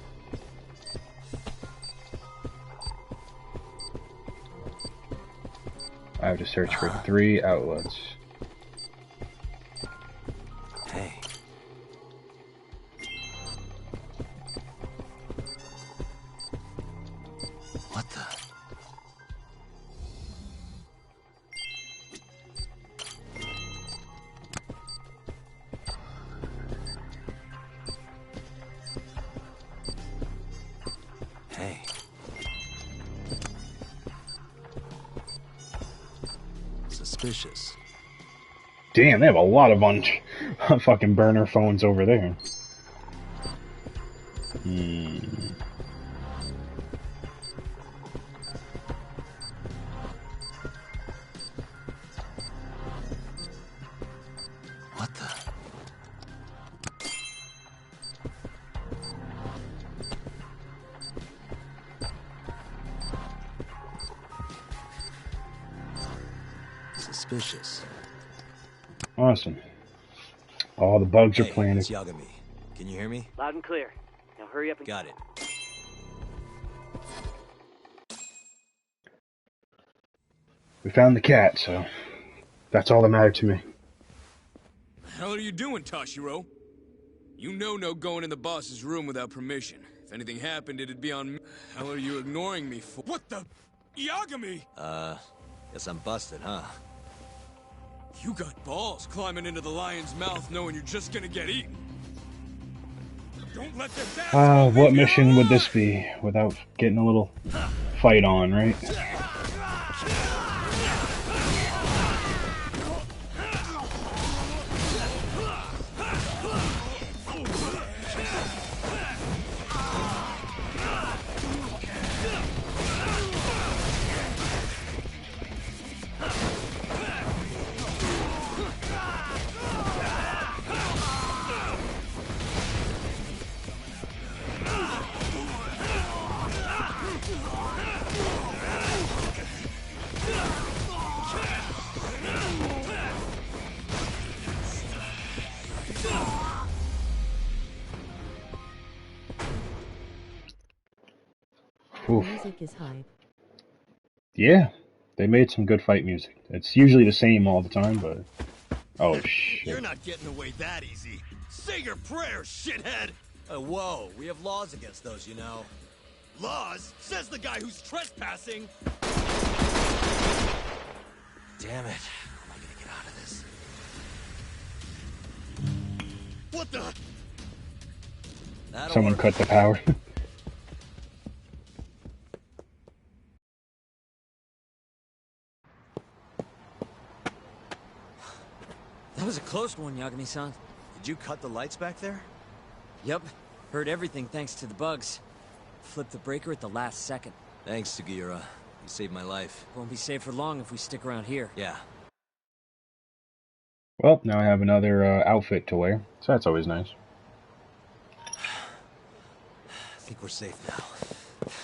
I have to search for 3 outlets. Hey. What the? Hey. Suspicious. Damn, they have a lot of fucking burner phones over there. What the? Suspicious. Awesome. All the bugs are Hey, planted. it's Yagami. Can you hear me? Loud and clear. Now hurry up and... Got it. We found the cat, so that's all that mattered to me. The hell are you doing, Toshiro? You know no going in the boss's room without permission. If anything happened, it'd be on me. Hell are you ignoring me for? What the? Yagami! Guess I'm busted, huh? You got balls climbing into the lion's mouth knowing you're just gonna get eaten. Don't let this asshole What leave you mission would this alive! be without getting a little fight on, right? Oof. Music is hype. Yeah, they made some good fight music. It's usually the same all the time, but... Oh, shit. You're not getting away that easy. Say your prayers, shithead! Whoa, we have laws against those, you know. Laws? Says the guy who's trespassing! Damn it. How am I gonna get out of this? What the? That'll Someone work. cut the power. That was a close one, Yagami-san. Did you cut the lights back there? Yep. Heard everything thanks to the bugs. Flipped the breaker at the last second. Thanks, Sugiura. You saved my life. Won't be safe for long if we stick around here. Yeah. Well, now I have another outfit to wear, so that's always nice. I think we're safe now.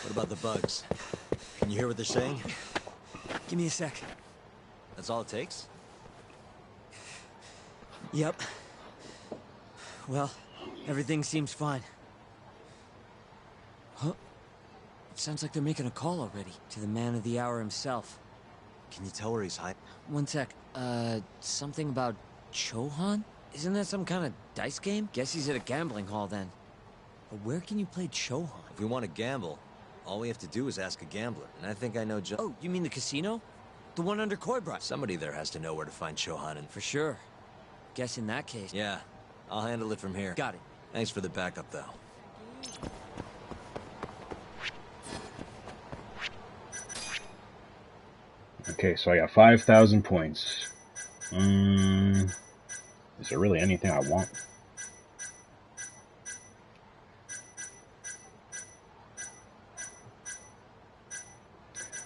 What about the bugs? Can you hear what they're saying? Give me a sec. That's all it takes? Yep. Well, everything seems fine. Huh? It sounds like they're making a call already. To the man of the hour himself. Can you tell where he's hiding? One sec. Something about Chohan? Isn't that some kind of dice game? Guess he's at a gambling hall then. But where can you play Chohan? If we want to gamble, all we have to do is ask a gambler. And I think I know just... Oh, you mean the casino? The one under Koibra? Somebody there has to know where to find Chohanen. For sure. Guess in that case... Yeah, I'll handle it from here. Got it. Thanks for the backup, though. Okay, so I got 5,000 points. Is there really anything I want?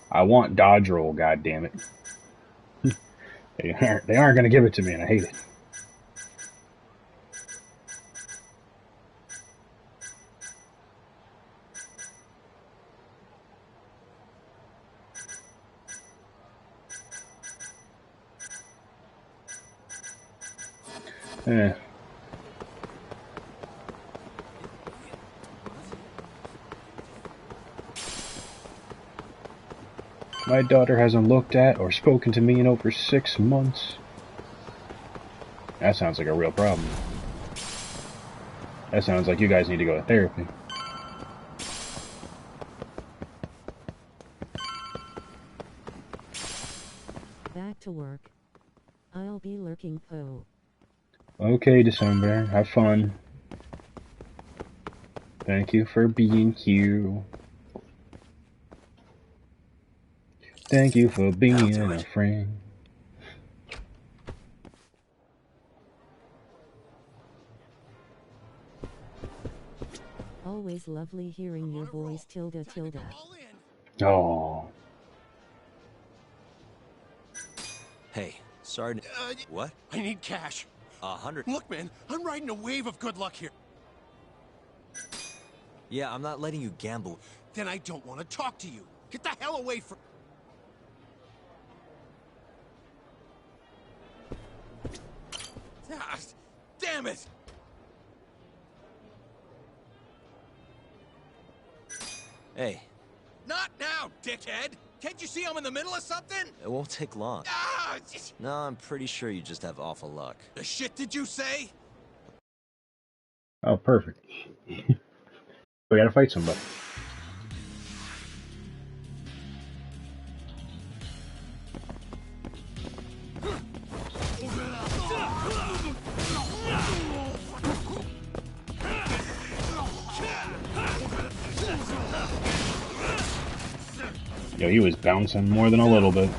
I want dodge roll, goddammit. They aren't gonna give it to me, and I hate it. Eh. My daughter hasn't looked at or spoken to me in over 6 months. That sounds like a real problem. That sounds like you guys need to go to therapy. Back to work. I'll be lurking po. Okay, December. Have fun. Thank you for being here. Thank you for being a friend. Always lovely hearing your voice, tilde tilde. Oh. Hey, sorry to... What? I need cash. 100. Look, man, I'm riding a wave of good luck here. Yeah, I'm not letting you gamble. Then I don't want to talk to you. Get the hell away from... Ah, damn it! Hey, Not now, dickhead! Can't you see I'm in the middle of something? it won't take long. Ah! No, I'm pretty sure you just have awful luck. The shit did you say? Oh, perfect. We gotta fight somebody. Yo, he was bouncing more than a little bit.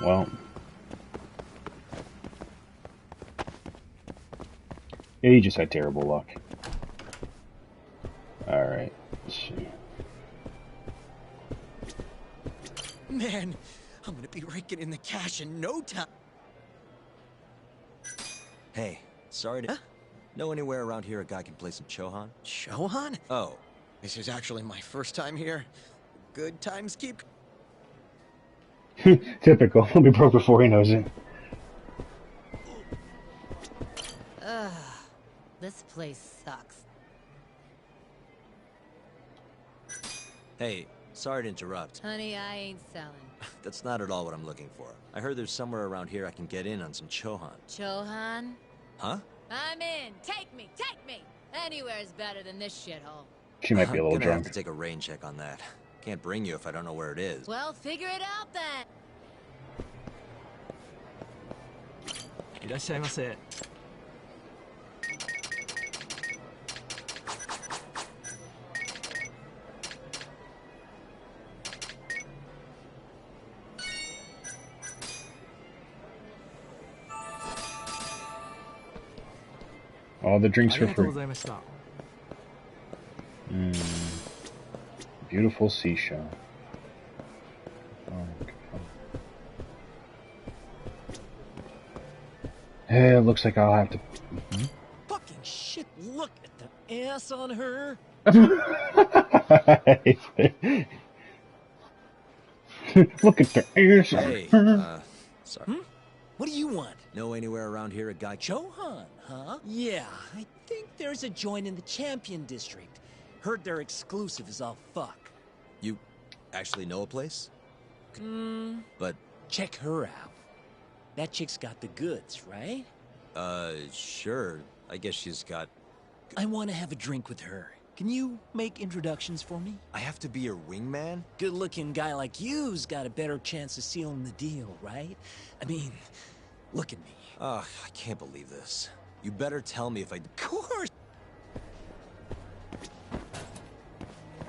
Well. Yeah, he just had terrible luck. Alright, let's see. Man, I'm gonna be raking in the cash in no time. Hey, sorry to... Know anywhere around here a guy can play some Chohan? Chohan? Oh. This is actually my first time here. Good times keep... Typical. He'll be broke before he knows it. Ugh, this place sucks. Hey, sorry to interrupt. Honey, I ain't selling. That's not at all what I'm looking for. I heard there's somewhere around here I can get in on some Chohan. Chohan? Huh? I'm in. Take me, take me. Anywhere's better than this shithole. She might be a little I'm gonna have drunk. to take a rain check on that. Can't bring you if I don't know where it is. Well, figure it out then. いらっしゃいませ。All the drinks あ for りがとう free. ございました。Beautiful seashell. Hey, it looks like I'll have to... Fucking shit, look at the ass on her. Look at the ass. Hey, sorry. Hmm? What do you want? Know anywhere around here a guy... Chohan, huh? Yeah, I think there's a joint in the Champion District. Heard their exclusive is all fuck. You actually know a place? But... Check her out. That chick's got the goods, right? Sure. I guess she's got... I want to have a drink with her. Can you make introductions for me? I have to be your wingman? Good-looking guy like you's got a better chance of sealing the deal, right? I mean, look at me. Ugh, I can't believe this. You better tell me if I... Of course!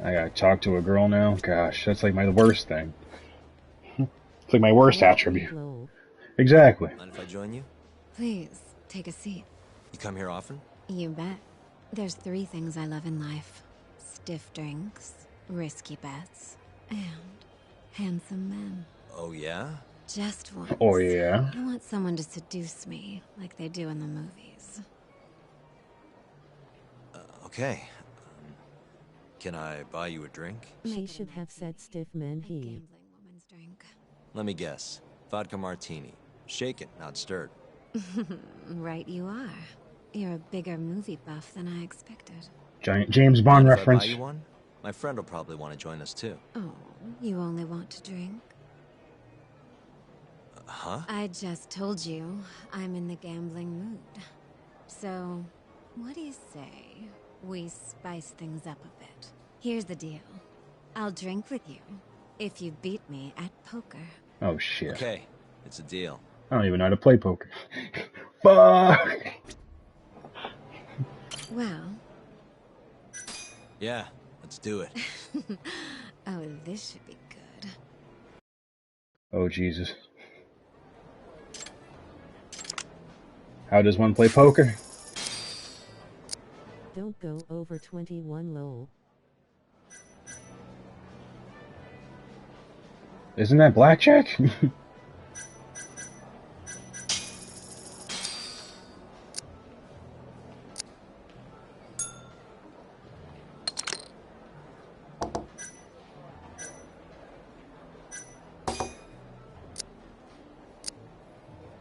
I gotta talk to a girl now? Gosh, that's like my worst thing. It's like my worst attribute. Exactly. Mind if I join you? Please, take a seat. You come here often? You bet. There's 3 things I love in life. Stiff drinks, risky bets, and handsome men. Oh, yeah? Just once. Oh, yeah? I want someone to seduce me, like they do in the movies. Okay. Can I buy you a drink? She should have said stiff men he. Gambling woman's drink. Let me guess. Vodka martini. Shaken, not stirred. Right you are. You're a bigger movie buff than I expected. Giant James Bond Mind if reference. I buy you one? My friend will probably want to join us too. Oh, you only want to drink? Huh? I just told you I'm in the gambling mood. So, what do you say we spice things up a bit? Here's the deal. I'll drink with you if you beat me at poker. Oh, shit. Okay, it's a deal. I don't even know how to play poker. Fuck! Well. Yeah, let's do it. Oh, this should be good. Oh, Jesus. How does one play poker? Don't go over 21 lol. Isn't that blackjack?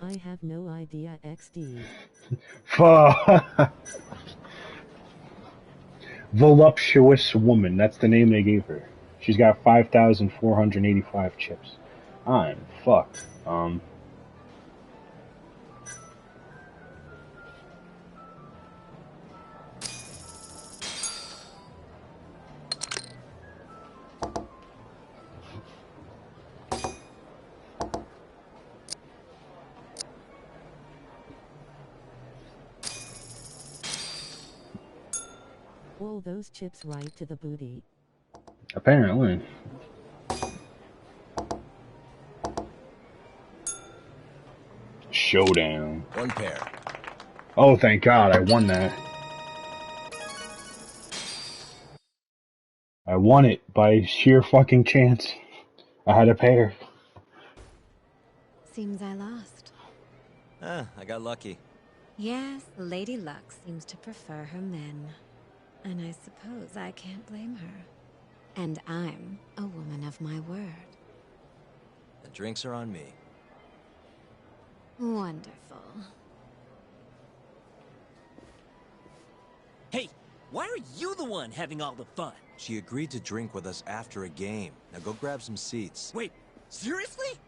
I have no idea. XD. Voluptuous woman. That's the name they gave her. She's got 5,485 chips. I'm fucked. All those chips right to the booty. Apparently. Showdown. One pair. Oh, thank God, I won that. I won it by sheer fucking chance. I had a pair. Seems I lost. I got lucky. Yes, Lady Luck seems to prefer her men. And I suppose I can't blame her. And I'm a woman of my word. The drinks are on me. Wonderful. Hey, why are you the one having all the fun? She agreed to drink with us after a game. Now go grab some seats. Wait, seriously?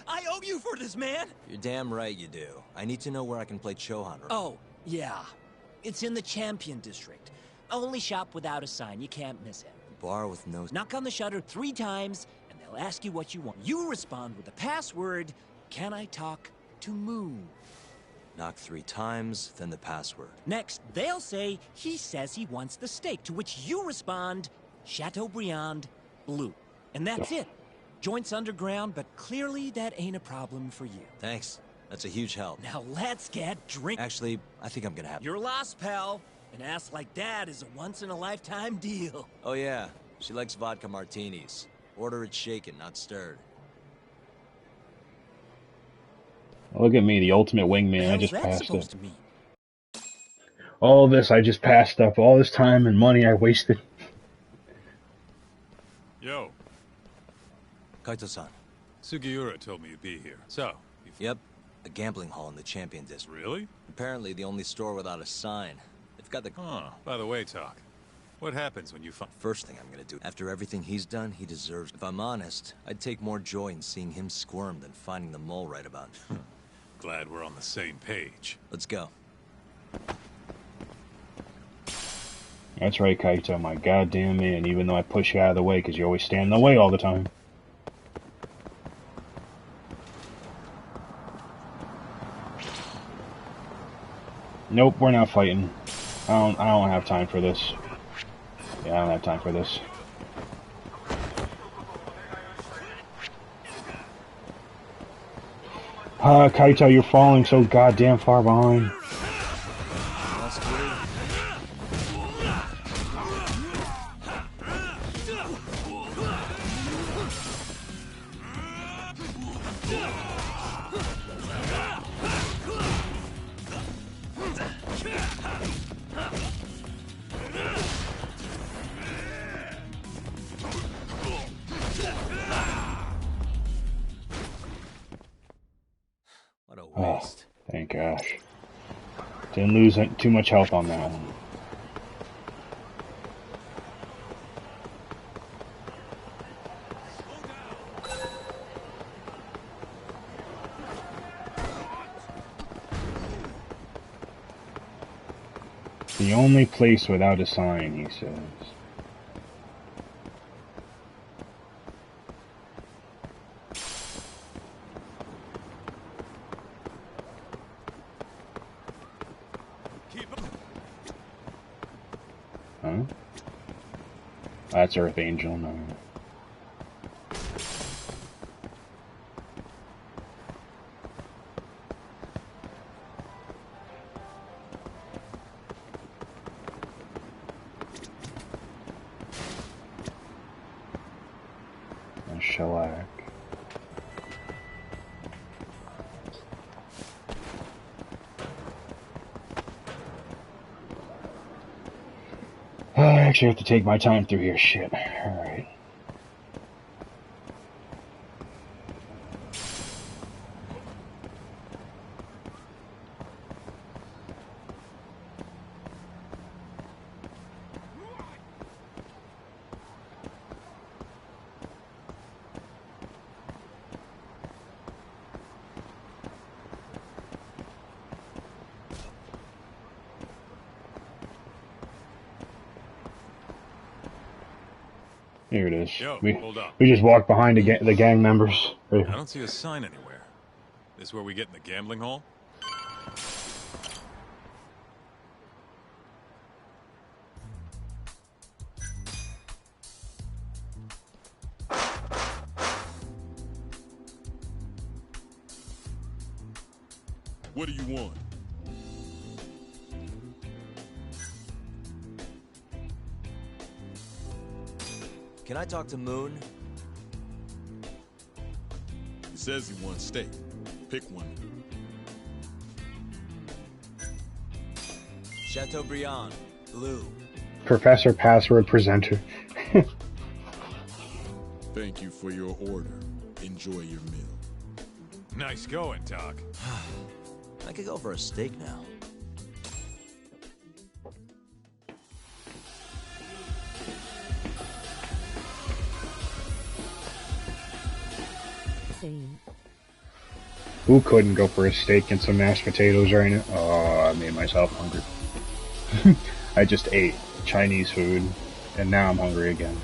I owe you for this, man! You're damn right you do. I need to know where I can play Chohan. Oh, yeah. It's in the Champion District. Only shop without a sign. You can't miss it. Bar with no... Knock on the shutter 3 times, and they'll ask you what you want. You respond with the password, "Can I talk to Moo?" Knock 3 times, then the password. Next, they'll say, "He says he wants the steak," to which you respond, "Chateaubriand Blue." And that's it. Joint's underground, but clearly that ain't a problem for you. Thanks. That's a huge help. Now let's get drink. Actually, I think I'm gonna have... You're lost, pal. An ass like that is a once-in-a-lifetime deal. Oh yeah, she likes vodka martinis. Order it shaken, not stirred. Look at me, the ultimate wingman. I just How's that passed supposed up. to mean? All this I just passed up. All this time and money I wasted. Yo. Kaito-san. Sugiura told me you'd be here. So, Yep, a gambling hall in the Champion District. Really? Apparently the only store without a sign. They've got the... By the way, Talk, what happens when you find... First thing I'm gonna do. After everything he's done, he deserves... If I'm honest, I'd take more joy in seeing him squirm than finding the mole right about. Glad we're on the same page. Let's go. That's right, Kaito, my goddamn man, even though I push you out of the way because you always stand in the way all the time. Nope, we're not fighting. I don't have time for this. Yeah, I don't have time for this. Kaito, you're falling so goddamn far behind. Thank gosh. Didn't lose too much health on that one. The only place without a sign, he says. Huh? That's Earth Angel, no. And shellac. I actually have to take my time through here. Shit. Alright. Here it is. Yo, we hold up. we just walked behind the gang members. I don't see a sign anywhere. This where we get in the gambling hall? What do you want? Can I talk to Moon? He says he wants steak. Pick one. Chateaubriand, blue. Professor Password Presenter. Thank you for your order. Enjoy your meal. Nice going, Doc. I could go for a steak now. Same. Who couldn't go for a steak and some mashed potatoes right now? Oh, I made myself hungry. I just ate Chinese food, and now I'm hungry again.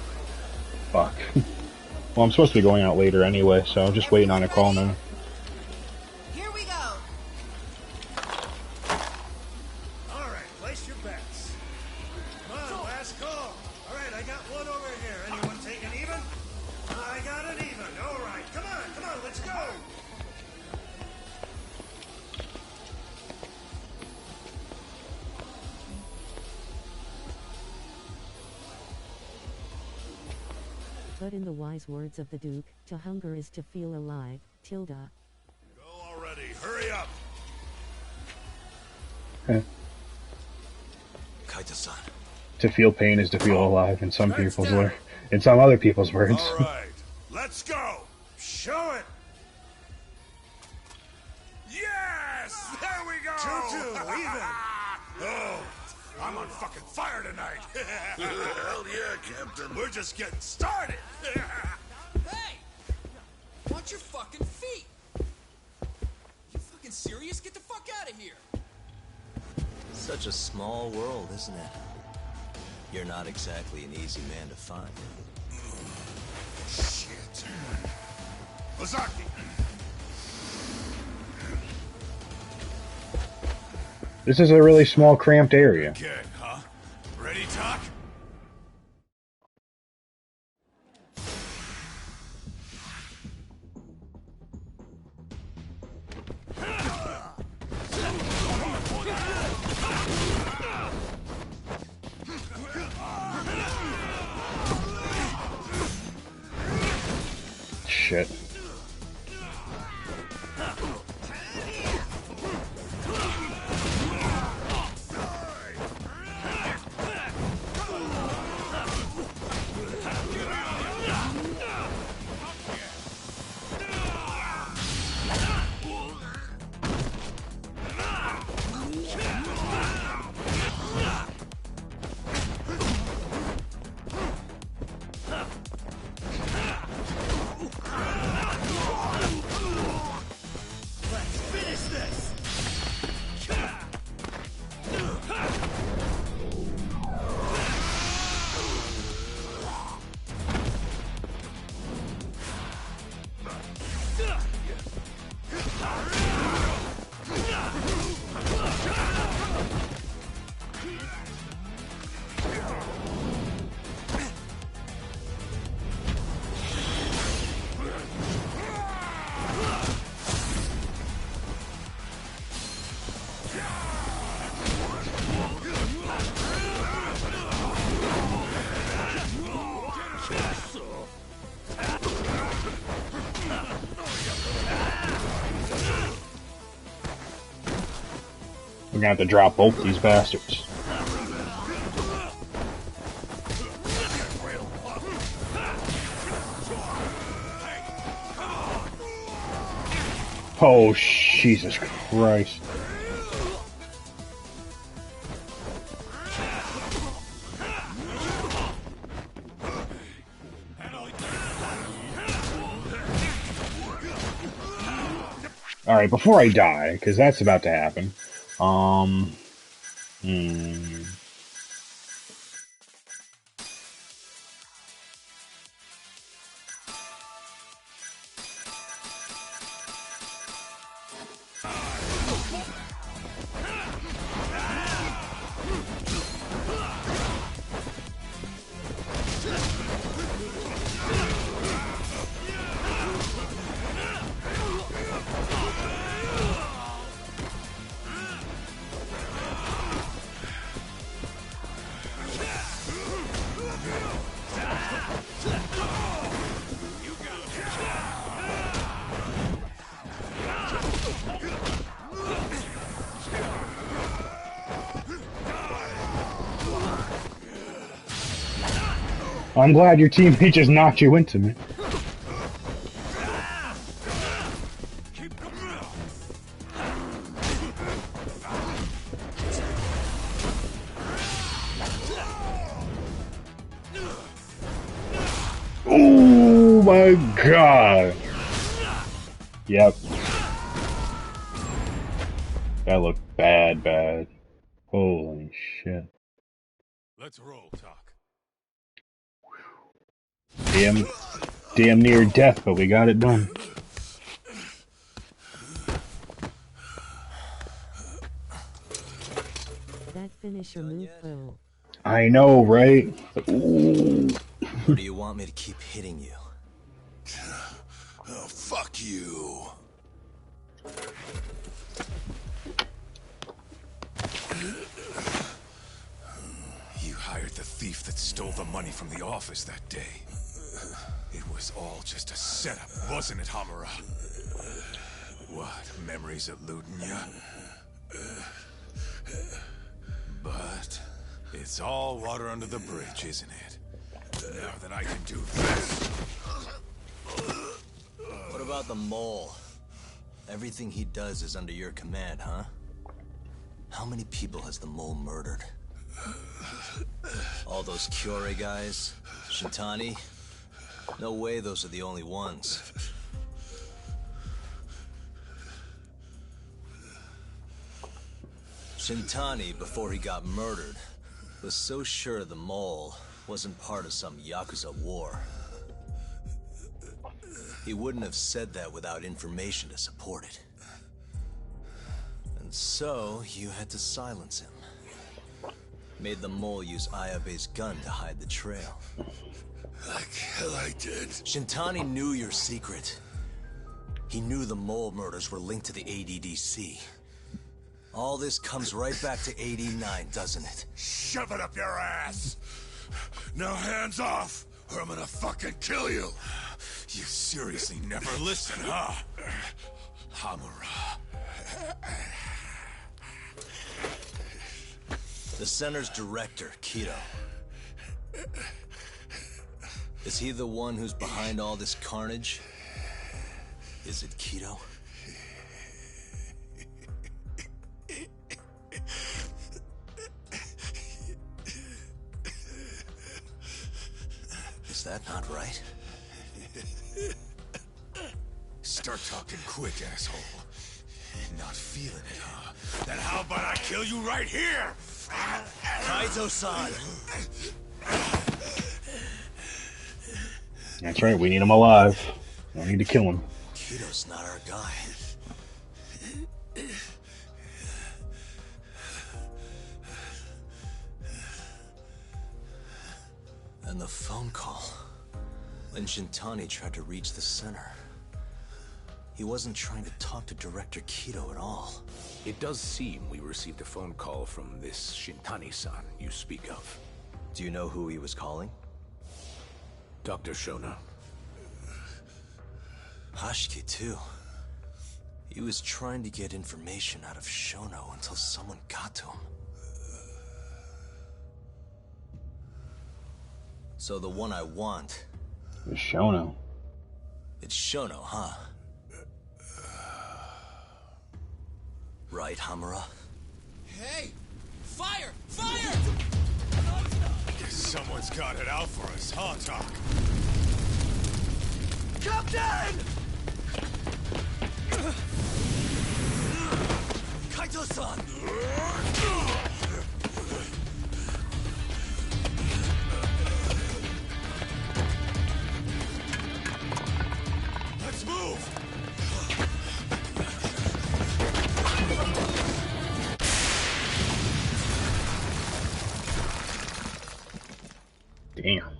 Fuck. Well, I'm supposed to be going out later anyway, so I'm just waiting on a call now. Here we go. All right, place your bets. Come on, last call. All right, I got one over here. Anyone take an even? I got an even. All right, come on, let's go. But in the wise words of the Duke, to hunger is to feel alive, tilde. Go already, hurry up. Kaita-san. To feel pain is to feel alive in some people's words. In some other people's words. All right, let's go. Show it. Yes! There we go! 2-2, even. Oh, I'm on fucking fire tonight. Hell yeah, Captain. We're just getting started. Hey! Watch your fucking feet! You fucking serious? Get the fuck out of here! Such a small world, isn't it? You're not exactly an easy man to find. Shit. Ozaki. This is a really small, cramped area. Okay, huh? Ready, Doc? Shit. We're gonna have to drop both these bastards. Oh, Jesus Christ. Alright, before I die, because that's about to happen. I'm glad your teammate just knocked you into me. Oh my god. Yep. That looked bad. Holy shit. Let's roll, Talk. Damn near death, but we got it done. That finisher move, though. I know, right? Ooh. Or do you want me to keep hitting you? Oh, fuck you. You hired the thief that stole the money from the office that day. It was all just a setup, wasn't it, Hamura? What, memories eluding ya? But it's all water under the bridge, isn't it? Now that I can do this. What about the mole? Everything he does is under your command, huh? How many people has the mole murdered? All those Kyorei guys? Shintani? No way those are the only ones. Shintani, before he got murdered, was so sure the mole wasn't part of some Yakuza war. He wouldn't have said that without information to support it. And so, you had to silence him. Made the mole use Ayabe's gun to hide the trail. Like hell I did. Shintani knew your secret. He knew the mole murders were linked to the ADDC. All this comes right back to 89, doesn't it? Shove it up your ass! Now hands off, or I'm gonna fucking kill you! You seriously never listen, huh? Hamura. The center's director, Kido. Is he the one who's behind all this carnage? Is it Kido? Is that not right? Start talking quick, asshole. Not feeling it, huh? Then how about I kill you right here? Kaizo-san! That's right, we need him alive. We don't need to kill him. Kido's not our guy. And the phone call. When Shintani tried to reach the center. He wasn't trying to talk to Director Kido at all. It does seem we received a phone call from this Shintani-san you speak of. Do you know who he was calling? Dr. Shona. Hashiki, too. He was trying to get information out of Shono until someone got to him. So the one I want... It's Shono. It's Shono, huh? Right, Hamura? Hey! Fire! Fire! Guess someone's got it out for us, huh, Talk? Captain! Kaito-san! Let's move! Damn.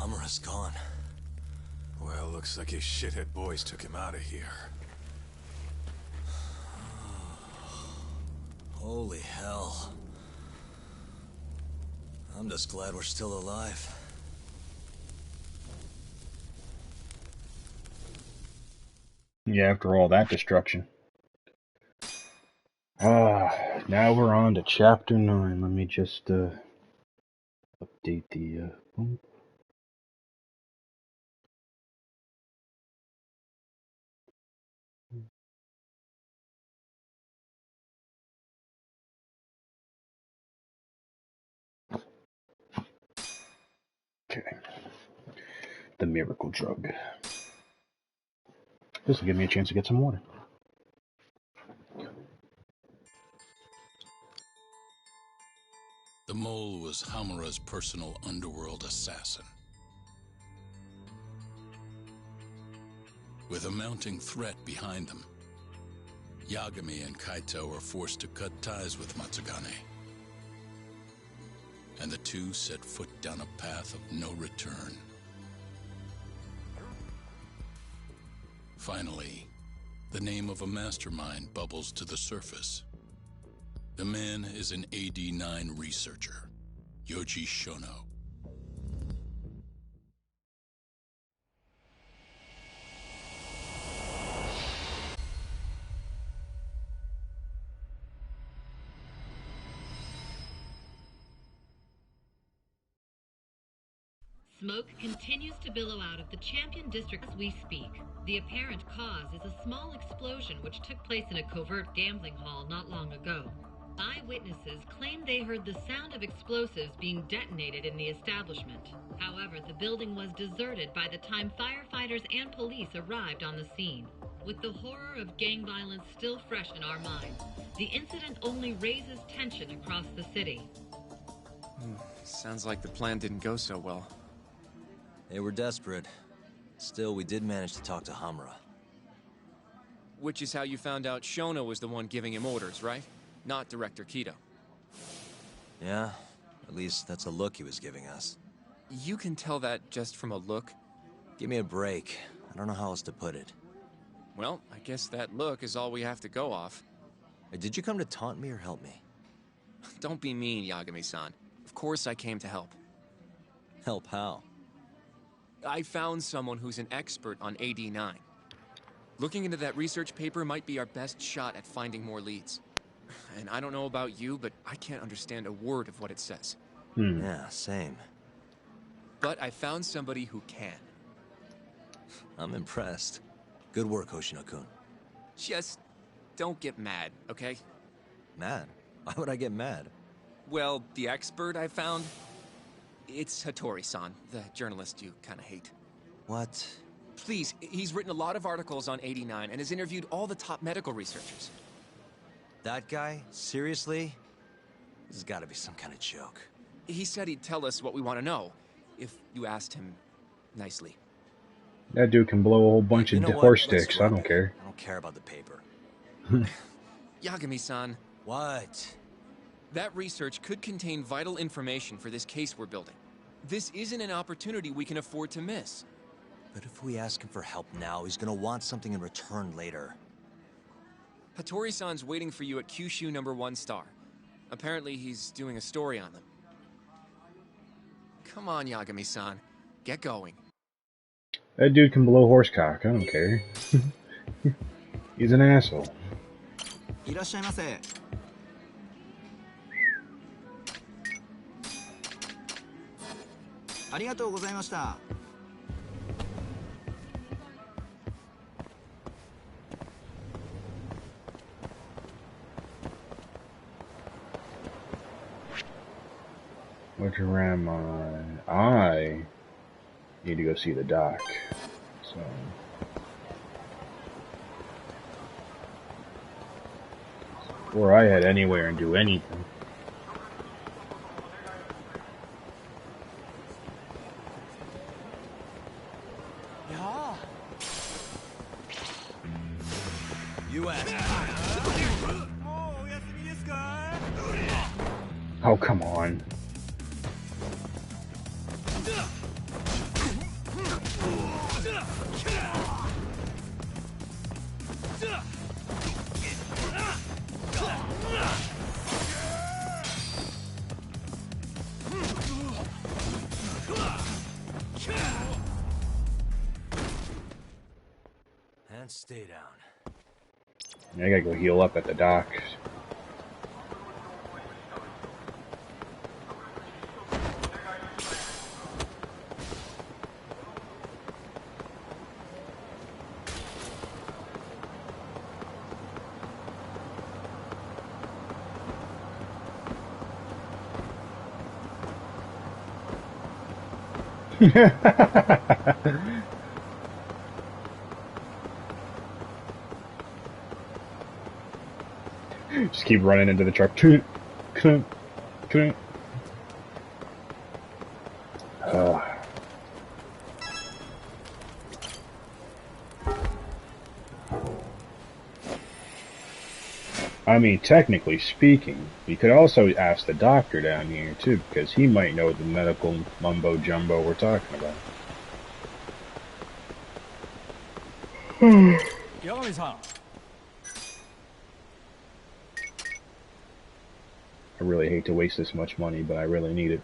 Hamura's gone. Well, looks like his shithead boys took him out of here. Holy hell. I'm just glad we're still alive. Yeah, after all that destruction. Now we're on to chapter 9. Let me just update the boom. Okay. The miracle drug. This will give me a chance to get some water. The mole was Hamura's personal underworld assassin. With a mounting threat behind them, Yagami and Kaito were forced to cut ties with Matsugane. And the two set foot down a path of no return. Finally, the name of a mastermind bubbles to the surface. The man is an AD9 researcher, Yoji Shono. Smoke continues to billow out of the Champion District as we speak. The apparent cause is a small explosion which took place in a covert gambling hall not long ago. Eyewitnesses claim they heard the sound of explosives being detonated in the establishment. However, the building was deserted by the time firefighters and police arrived on the scene. With the horror of gang violence still fresh in our minds, the incident only raises tension across the city. Sounds like the plan didn't go so well. They were desperate. Still, we did manage to talk to Hamura. Which is how you found out Shono was the one giving him orders, right? Not Director Kido. Yeah, at least that's a look he was giving us. You can tell that just from a look? Give me a break. I don't know how else to put it. Well, I guess that look is all we have to go off. Did you come to taunt me or help me? Don't be mean, Yagami-san. Of course I came to help. Help how? I found someone who's an expert on AD9. Looking into that research paper might be our best shot at finding more leads. And I don't know about you, but I can't understand a word of what it says. Yeah, same. But I found somebody who can. I'm impressed. Good work, Hoshino-kun. Just don't get mad, okay? Mad? Why would I get mad? Well, the expert I found, it's Hattori-san, the journalist you kind of hate. What? Please, he's written a lot of articles on AD9 and has interviewed all the top medical researchers. That guy? Seriously? This has got to be some kind of joke. He said he'd tell us what we want to know, if you asked him nicely. That dude can blow a whole bunch of horse sticks. I don't care. I don't care about the paper. Yagami-san. What? That research could contain vital information for this case we're building. This isn't an opportunity we can afford to miss. But if we ask him for help now, he's gonna want something in return later. Hattori-san's waiting for you at Kyushu #1 star. Apparently he's doing a story on them. Come on, Yagami-san. Get going. That dude can blow horse cock. I don't care. He's an asshole. いらっしゃいませ。ありがとうございました。Which am I need to go see the doc. So before I head anywhere and do anything. Yeah. Oh, come on. And stay down. I gotta go heal up at the docks. Just keep running into the truck. I mean, technically speaking, we could also ask the doctor down here, too, because he might know the medical mumbo-jumbo we're talking about. I really hate to waste this much money, but I really need it.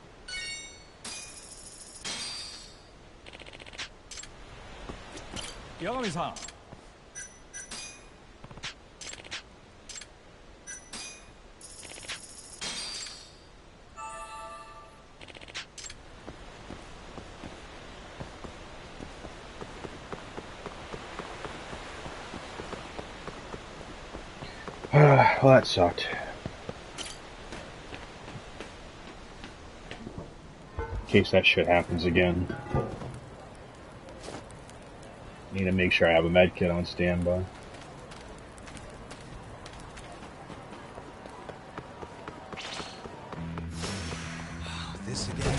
Yagami-san. Well, that sucked. In case that shit happens again. Need to make sure I have a med kit on standby. This again.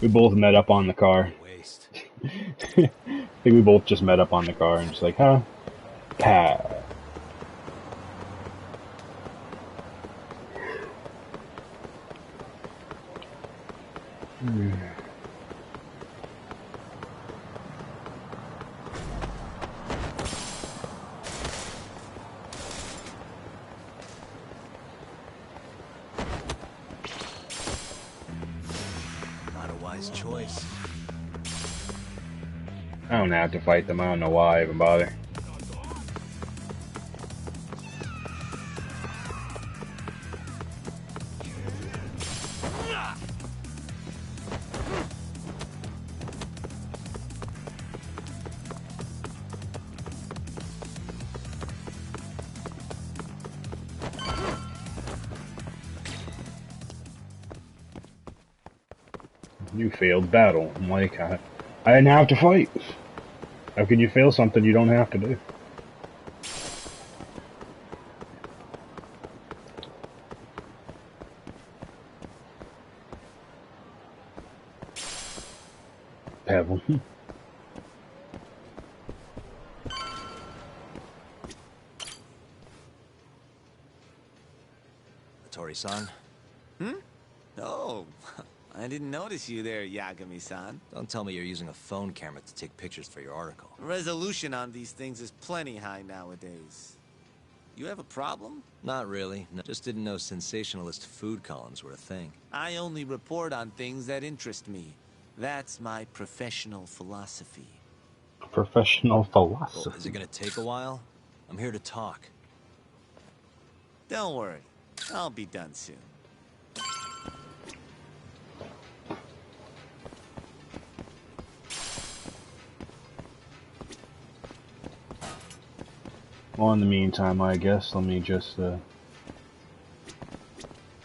We both met up on the car. I think we both just met up on the car and just like, huh? Pa. Choice. I don't have to fight them. I don't know why I even bother. You failed battle. I'm like, I didn't have to fight. How can you fail something you don't have to do? Pebble. Tori-san? Oh, I didn't notice you there, Yagami-san. Don't tell me you're using a phone camera to take pictures for your article. Resolution on these things is plenty high nowadays. You have a problem? Not really. No, just didn't know sensationalist food columns were a thing. I only report on things that interest me. That's my professional philosophy. Professional philosophy. Well, is it gonna take a while? I'm here to talk. Don't worry. I'll be done soon. Well, in the meantime, I guess, let me just,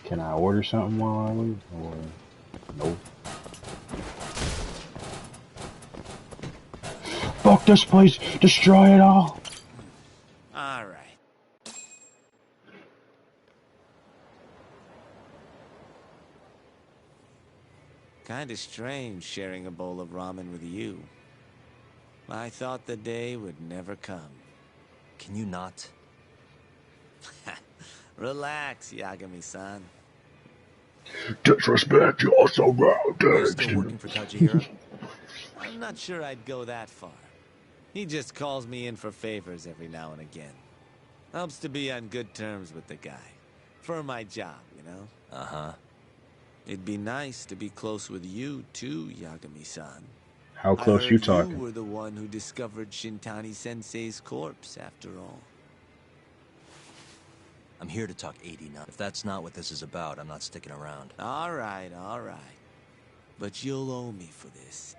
can I order something while I leave? Or, nope. Fuck this place! Destroy it all! Alright. Kinda strange sharing a bowl of ramen with you. I thought the day would never come. Can you not? Relax, Yagami-san. Disrespect, you're so Are you still working for Tajihiro? I'm not sure I'd go that far. He just calls me in for favors every now and again. Helps to be on good terms with the guy. For my job, you know? Uh-huh. It'd be nice to be close with you, too, Yagami-san. How close you You talking? were the one who discovered Shintani-sensei's corpse, after all. I'm here to talk 89. If that's not what this is about, I'm not sticking around. All right. But you'll owe me for this.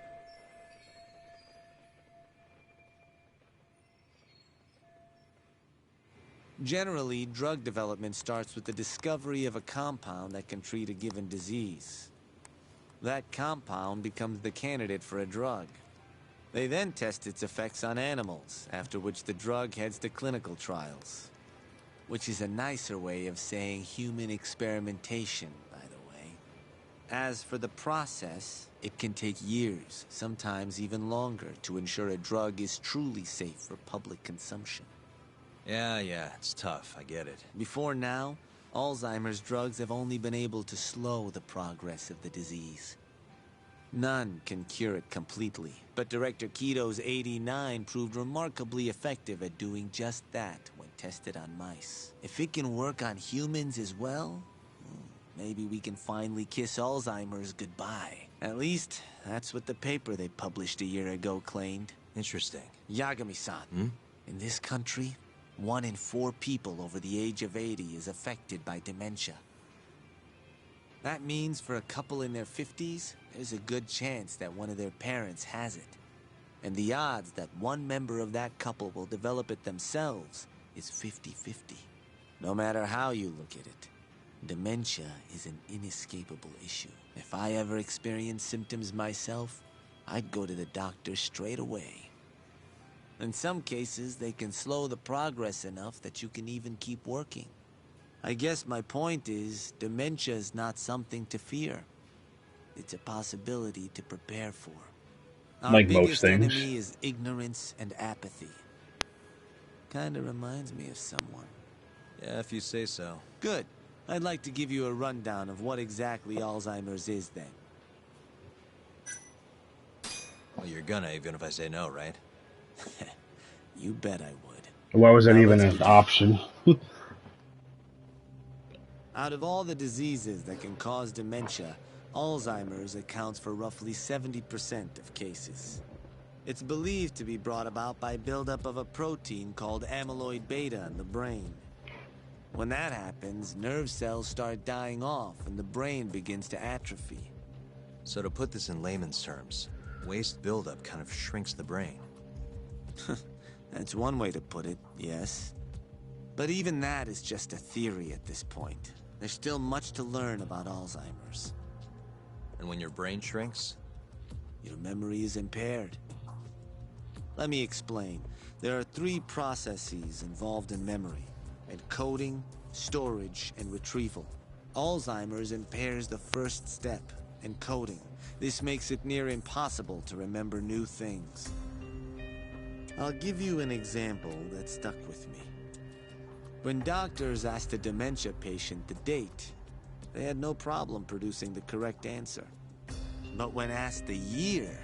Generally, drug development starts with the discovery of a compound that can treat a given disease. That compound becomes the candidate for a drug. They then test its effects on animals, after which the drug heads to clinical trials. Which is a nicer way of saying human experimentation, by the way. As for the process, it can take years, sometimes even longer, to ensure a drug is truly safe for public consumption. Yeah, it's tough, I get it. Before now, Alzheimer's drugs have only been able to slow the progress of the disease. None can cure it completely, but Director Keto's 89 proved remarkably effective at doing just that when tested on mice. If it can work on humans as well, maybe we can finally kiss Alzheimer's goodbye. At least, that's what the paper they published a year ago claimed. Interesting. Yagami-san, in this country, 1 in 4 people over the age of 80 is affected by dementia. That means for a couple in their 50s, there's a good chance that one of their parents has it. And the odds that one member of that couple will develop it themselves is 50-50. No matter how you look at it, dementia is an inescapable issue. If I ever experienced symptoms myself, I'd go to the doctor straight away. In some cases, they can slow the progress enough that you can even keep working. I guess my point is, dementia is not something to fear. It's a possibility to prepare for. Our Like most biggest things. enemy is ignorance and apathy. Kinda reminds me of someone. Yeah, if you say so. Good. I'd like to give you a rundown of what exactly Alzheimer's is then. Well, you're gonna, even if I say no, right? You bet I would. Why was that Now even let's an get- option? Out of all the diseases that can cause dementia, Alzheimer's accounts for roughly 70% of cases. It's believed to be brought about by buildup of a protein called amyloid beta in the brain. When that happens, nerve cells start dying off and the brain begins to atrophy. So to put this in layman's terms, waste buildup kind of shrinks the brain. That's one way to put it, yes. But even that is just a theory at this point. There's still much to learn about Alzheimer's. And when your brain shrinks? Your memory is impaired. Let me explain. There are 3 processes involved in memory: encoding, storage, and retrieval. Alzheimer's impairs the first step, encoding. This makes it near impossible to remember new things. I'll give you an example that stuck with me. When doctors asked a dementia patient the date, they had no problem producing the correct answer. But when asked the year,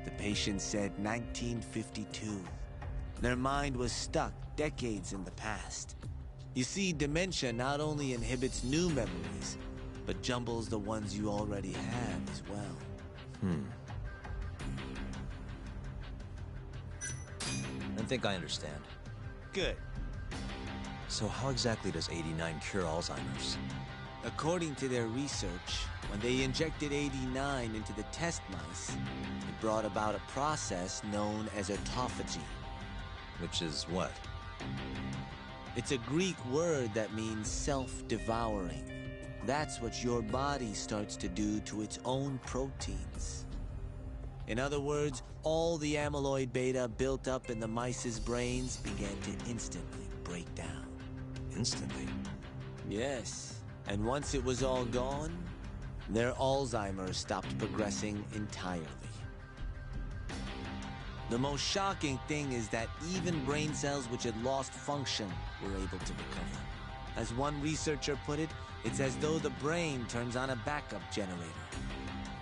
the patient said 1952. Their mind was stuck decades in the past. You see, dementia not only inhibits new memories, but jumbles the ones you already have as well. I think I understand. Good. So how exactly does 89 cure Alzheimer's? According to their research, when they injected 89 into the test mice, it brought about a process known as autophagy. Which is what? It's a Greek word that means self-devouring. That's what your body starts to do to its own proteins. In other words, all the amyloid beta built up in the mice's brains began to instantly break down. Instantly? Yes. And once it was all gone, Their Alzheimer's stopped progressing entirely. The most shocking thing is that even brain cells which had lost function were able to recover. As one researcher put it, it's as though the brain turns on a backup generator.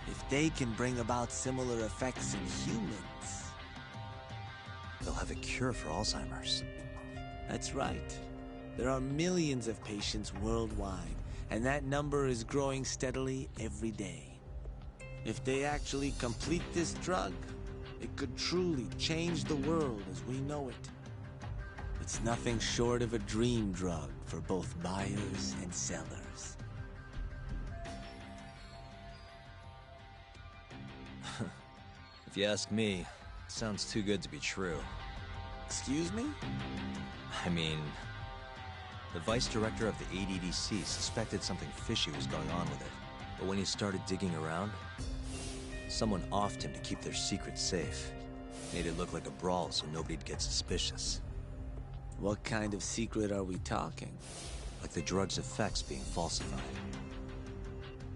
If they can bring about similar effects in humans... They'll have a cure for Alzheimer's. That's right. There are millions of patients worldwide, and that number is growing steadily every day. If they actually complete this drug, it could truly change the world as we know it. It's nothing short of a dream drug for both buyers and sellers. If you ask me, it sounds too good to be true. Excuse me? I mean, the vice director of the ADDC suspected something fishy was going on with it. But when he started digging around, someone offed him to keep their secret safe. Made it look like a brawl so nobody'd get suspicious. What kind of secret are we talking? Like the drug's effects being falsified.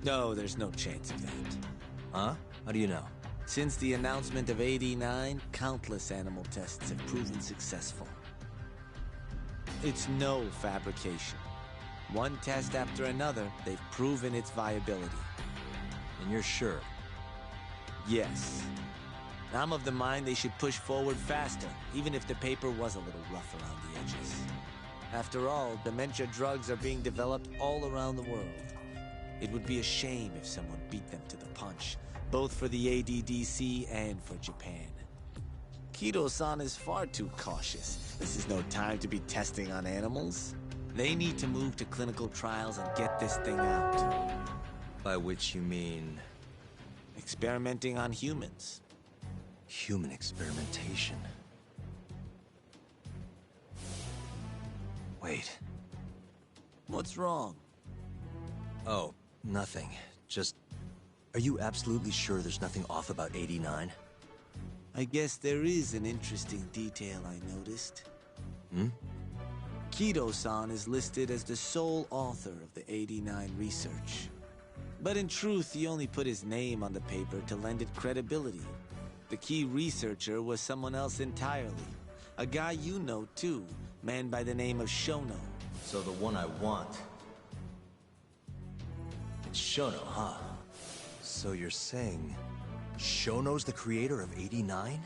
No, there's no chance of that. Huh? How do you know? Since the announcement of AD9, countless animal tests have proven successful. It's no fabrication. One test after another, they've proven its viability. And you're sure? Yes. I'm of the mind they should push forward faster, even if the paper was a little rough around the edges. After all, dementia drugs are being developed all around the world. It would be a shame if someone beat them to the punch, both for the ADDC and for Japan. Kido-san is far too cautious. This is no time to be testing on animals. They need to move to clinical trials and get this thing out. By which you mean... experimenting on humans. Human experimentation. Wait. What's wrong? Oh, nothing. Just... Are you absolutely sure there's nothing off about 89? I guess there is an interesting detail I noticed. Hmm? Kido-san is listed as the sole author of the 89 research. But in truth, he only put his name on the paper to lend it credibility. The key researcher was someone else entirely. A guy you know, too. Man by the name of Shono. So the one I want... It's Shono, huh? So you're saying... Shono's the creator of 89?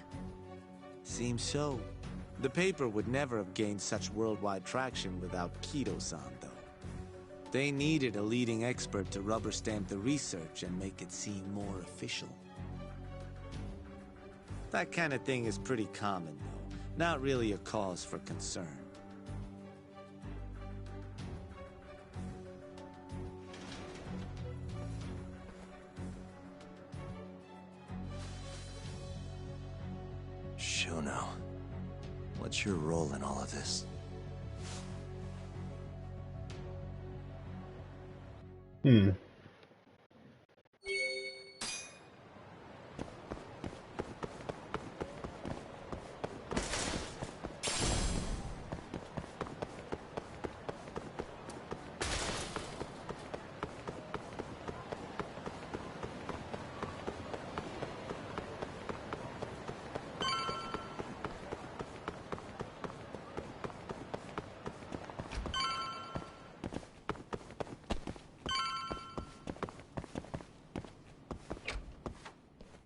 Seems so. The paper would never have gained such worldwide traction without Kido-san, though. They needed a leading expert to rubber stamp the research and make it seem more official. That kind of thing is pretty common, though. Not really a cause for concern. Shono, what's your role in all of this?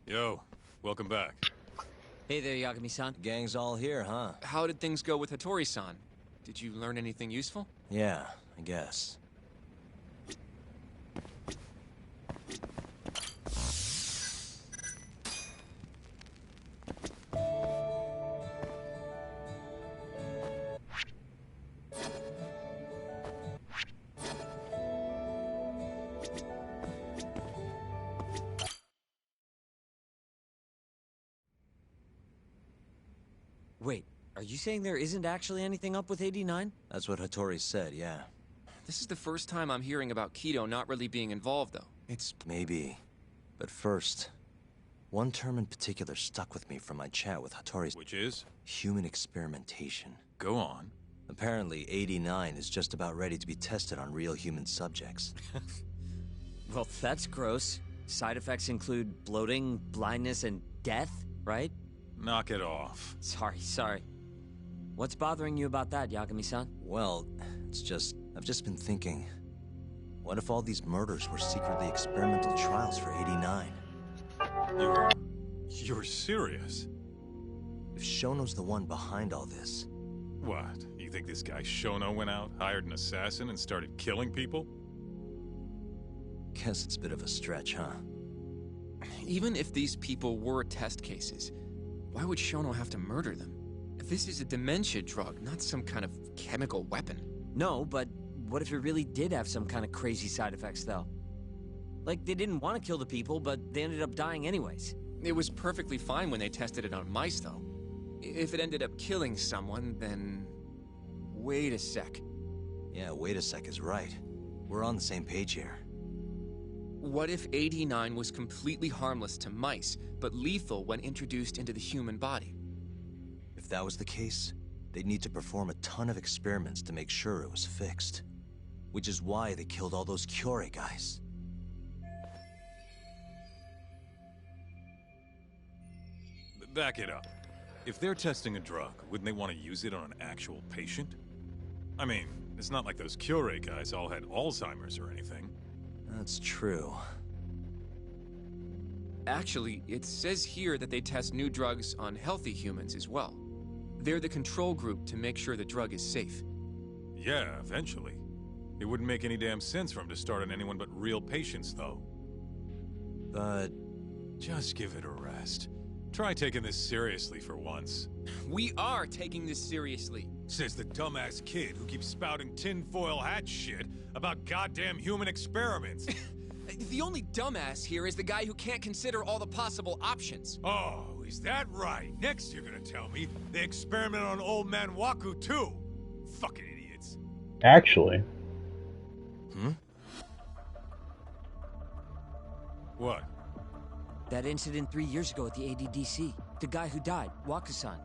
Yo, welcome back. Hey there, Yagami-san. Gang's all here, huh? How did things go with Hattori-san? Did you learn anything useful? Yeah, I guess. Wait, are you saying there isn't actually anything up with 89? That's what Hattori said, yeah. This is the first time I'm hearing about Kido not really being involved, though. It's... Maybe. But first, one term in particular stuck with me from my chat with Hattori. Which is? Human experimentation. Go on. Apparently, 89 is just about ready to be tested on real human subjects. Well, that's gross. Side effects include bloating, blindness, and death, right? Knock it off. Sorry. What's bothering you about that, Yagami-san? Well, I've just been thinking. What if all these murders were secretly experimental trials for 89? You're serious? If Shono's the one behind all this... What? You think this guy Shono went out, hired an assassin, and started killing people? Guess it's a bit of a stretch, huh? Even if these people were test cases, why would Shono have to murder them? This is a dementia drug, not some kind of chemical weapon. No, but what if it really did have some kind of crazy side effects, though? Like, they didn't want to kill the people, but they ended up dying anyways. It was perfectly fine when they tested it on mice, though. If it ended up killing someone, then... Wait a sec. Yeah, wait a sec is right. We're on the same page here. What if 89 was completely harmless to mice, but lethal when introduced into the human body? If that was the case, they'd need to perform a ton of experiments to make sure it was fixed. Which is why they killed all those Kyorei guys. Back it up. If they're testing a drug, wouldn't they want to use it on an actual patient? I mean, it's not like those Kyorei guys all had Alzheimer's or anything. That's true. Actually, it says here that they test new drugs on healthy humans as well. They're the control group to make sure the drug is safe. Yeah, eventually. It wouldn't make any damn sense for him to start on anyone but real patients, though. But... just give it a rest. Try taking this seriously for once. We are taking this seriously. Says the dumbass kid who keeps spouting tinfoil hat shit about goddamn human experiments. The only dumbass here is the guy who can't consider all the possible options. Oh, is that right? Next you're gonna tell me they experimented on old man Waku too. Fucking idiots. Actually. What? That incident 3 years ago at the ADDC. The guy who died, Waku-san.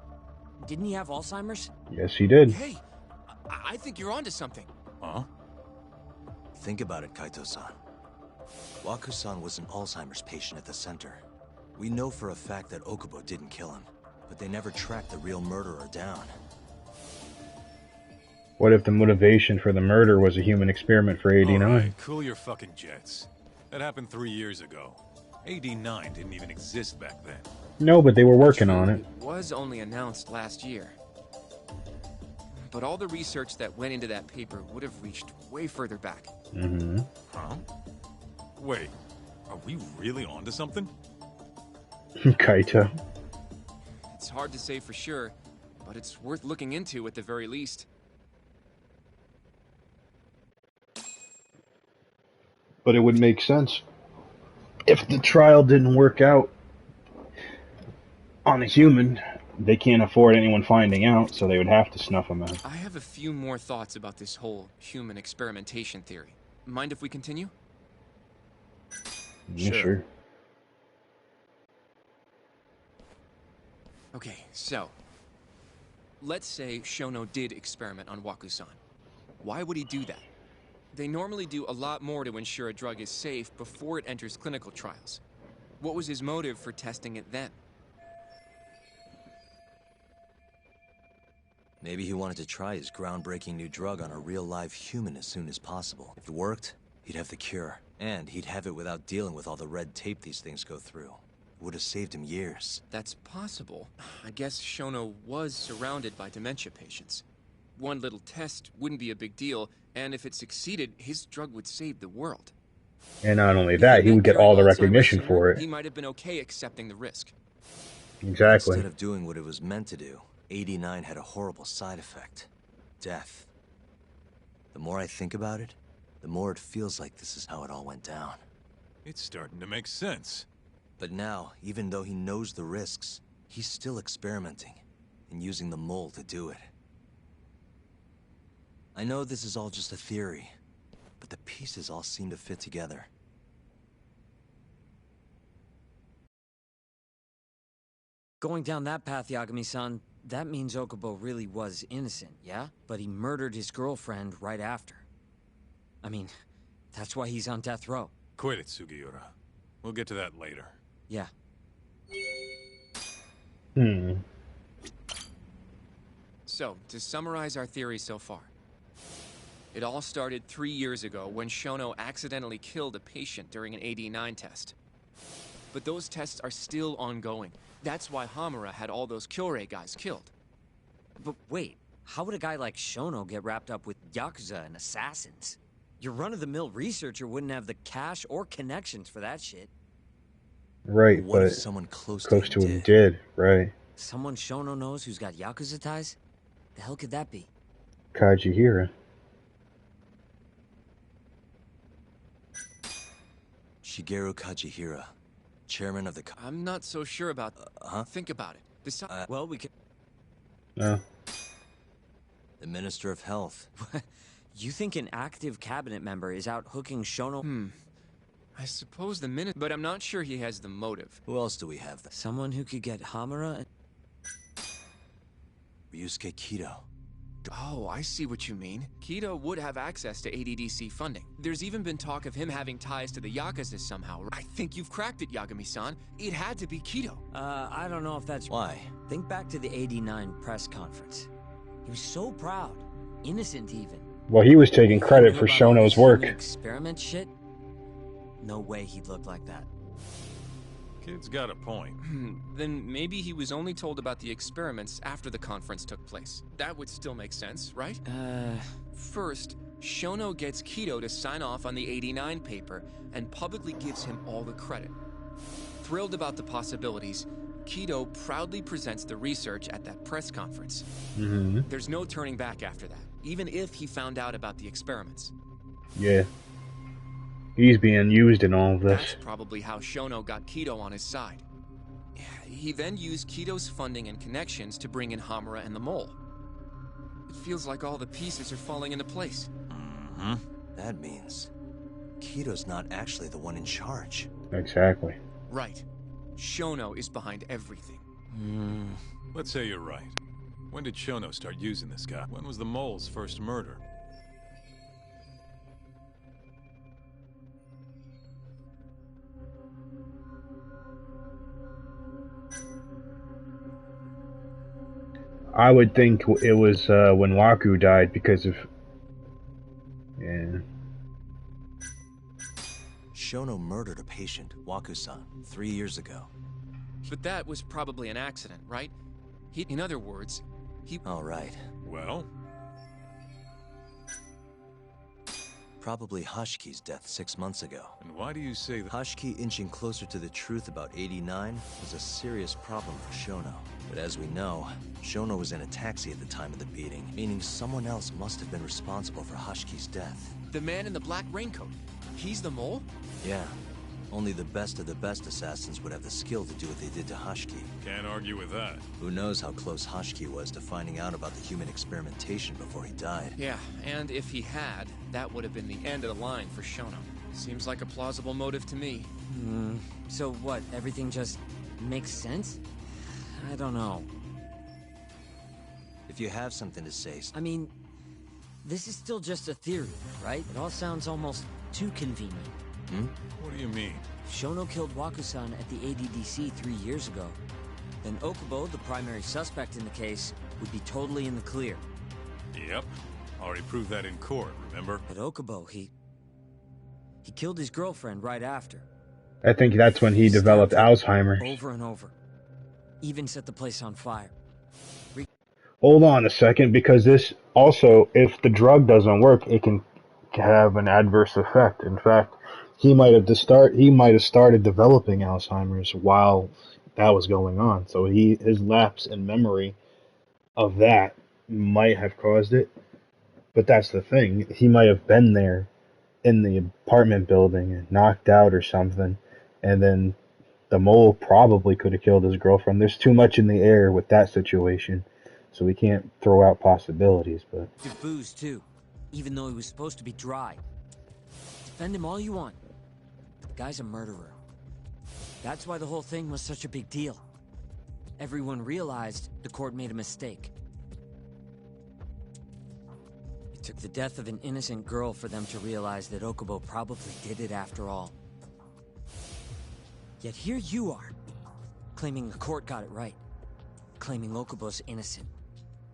Didn't he have Alzheimer's? Yes, he did. Hey, I think you're onto something. Huh? Think about it, Kaito-san. Waku-san was an Alzheimer's patient at the center. We know for a fact that Okubo didn't kill him, but they never tracked the real murderer down. What if the motivation for the murder was a human experiment for 89? All right, cool your fucking jets. That happened 3 years ago. 89 didn't even exist back then. No, but they were working on it. It was only announced last year. But all the research that went into that paper would have reached way further back. Mm-hmm. Huh? Wait, are we really onto something? Kaito. It's hard to say for sure, but it's worth looking into at the very least. But it would make sense. If the trial didn't work out on a human, they can't afford anyone finding out, so they would have to snuff him out. I have a few more thoughts about this whole human experimentation theory. Mind if we continue? Yeah, sure. Okay, so... let's say Shono did experiment on Waku-san. Why would he do that? They normally do a lot more to ensure a drug is safe before it enters clinical trials. What was his motive for testing it then? Maybe he wanted to try his groundbreaking new drug on a real live human as soon as possible. If it worked, he'd have the cure. And he'd have it without dealing with all the red tape these things go through. It would have saved him years. That's possible. I guess Shono was surrounded by dementia patients. One little test wouldn't be a big deal, and if it succeeded, his drug would save the world. And not only that, he would get all the recognition for it. He might have been okay accepting the risk. Exactly. Instead of doing what it was meant to do, 89 had a horrible side effect. Death. The more I think about it, the more it feels like this is how it all went down. It's starting to make sense. But now, even though he knows the risks, he's still experimenting and using the mole to do it. I know this is all just a theory, but the pieces all seem to fit together. Going down that path, Yagami-san, that means Okubo really was innocent, yeah? But he murdered his girlfriend right after. I mean, that's why he's on death row. quit it, Sugiura. We'll get to that later. Yeah. So, to summarize our theory so far. It all started 3 years ago when Shono accidentally killed a patient during an AD9 test. But those tests are still ongoing. That's why Hamura had all those Kyorei guys killed. But wait, how would a guy like Shono get wrapped up with Yakuza and assassins? Your run-of-the-mill researcher wouldn't have the cash or connections for that shit. Right, What but if someone close to him did, right? Someone Shono knows who's got Yakuza ties? The hell could that be? Kajihira. Shigeru Kajihira, chairman of the... I'm not so sure about... Think about it. Well, we could... No. The Minister of Health. You think an active cabinet member is out hooking Shono? I suppose the minute... But I'm not sure he has the motive. Who else do we have? Someone who could get Hamura and... Ryusuke Kido. Oh, I see what you mean. Kido would have access to ADDC funding. There's even been talk of him having ties to the Yakuza somehow. I think you've cracked it, Yagami-san. It had to be Kido. I don't know if that's... Why? Think back to the '89 press conference. He was so proud. Innocent, even. Well, he was taking credit for Shono's work. Experiment shit? No way he'd look like that. Kid's got a point. Then maybe he was only told about the experiments after the conference took place. That would still make sense, right? First, Shono gets Kido to sign off on the '89 paper and publicly gives him all the credit. Thrilled about the possibilities, Kido proudly presents the research at that press conference. There's no turning back after that, even if he found out about the experiments. Yeah. He's being used in all of this. That's probably how Shono got Kido on his side. He then used Kido's funding and connections to bring in Hamura and the Mole. It feels like all the pieces are falling into place. That means Kido's not actually the one in charge. Exactly. Right. Shono is behind everything. Let's say you're right. When did Shono start using this guy? When was the Mole's first murder? I would think it was when Waku died because of... Yeah. Shono murdered a patient, Waku-san, 3 years ago. But that was probably an accident, right? In other words, he... All right. Well? Probably Hashki's death 6 months ago. And why do you say that? Hashki inching closer to the truth about '89 was a serious problem for Shono. But as we know, Shono was in a taxi at the time of the beating, meaning someone else must have been responsible for Hashki's death. The man in the black raincoat. He's the Mole? Yeah. Only the best of the best assassins would have the skill to do what they did to Hashki. Can't argue with that. Who knows how close Hashki was to finding out about the human experimentation before he died. Yeah, and if he had, that would have been the end of the line for Shono. Seems like a plausible motive to me. So what, everything just makes sense? I don't know. If you have something to say... I mean, this is still just a theory, right? It all sounds almost too convenient. What do you mean? Shono killed Waku-san at the ADDC 3 years ago. Then Okubo, the primary suspect in the case, would be totally in the clear. Yep. Already proved that in court, remember? But Okubo, he killed his girlfriend right after. I think that's when he developed Alzheimer's. Over and over. Even set the place on fire. Hold on a second, because this also, if the drug doesn't work, it can have an adverse effect. In fact, he might have started developing Alzheimer's while that was going on. So his lapse in memory of that might have caused it. But that's the thing. He might have been there in the apartment building and knocked out or something, and then the Mole probably could have killed his girlfriend. There's too much in the air with that situation, so we can't throw out possibilities. But the booze too, even though he was supposed to be dry. Defend him all you want. The guy's a murderer. That's why the whole thing was such a big deal. Everyone realized the court made a mistake. It took the death of an innocent girl for them to realize that Okubo probably did it after all. Yet here you are, claiming the court got it right, claiming Okubo's innocent.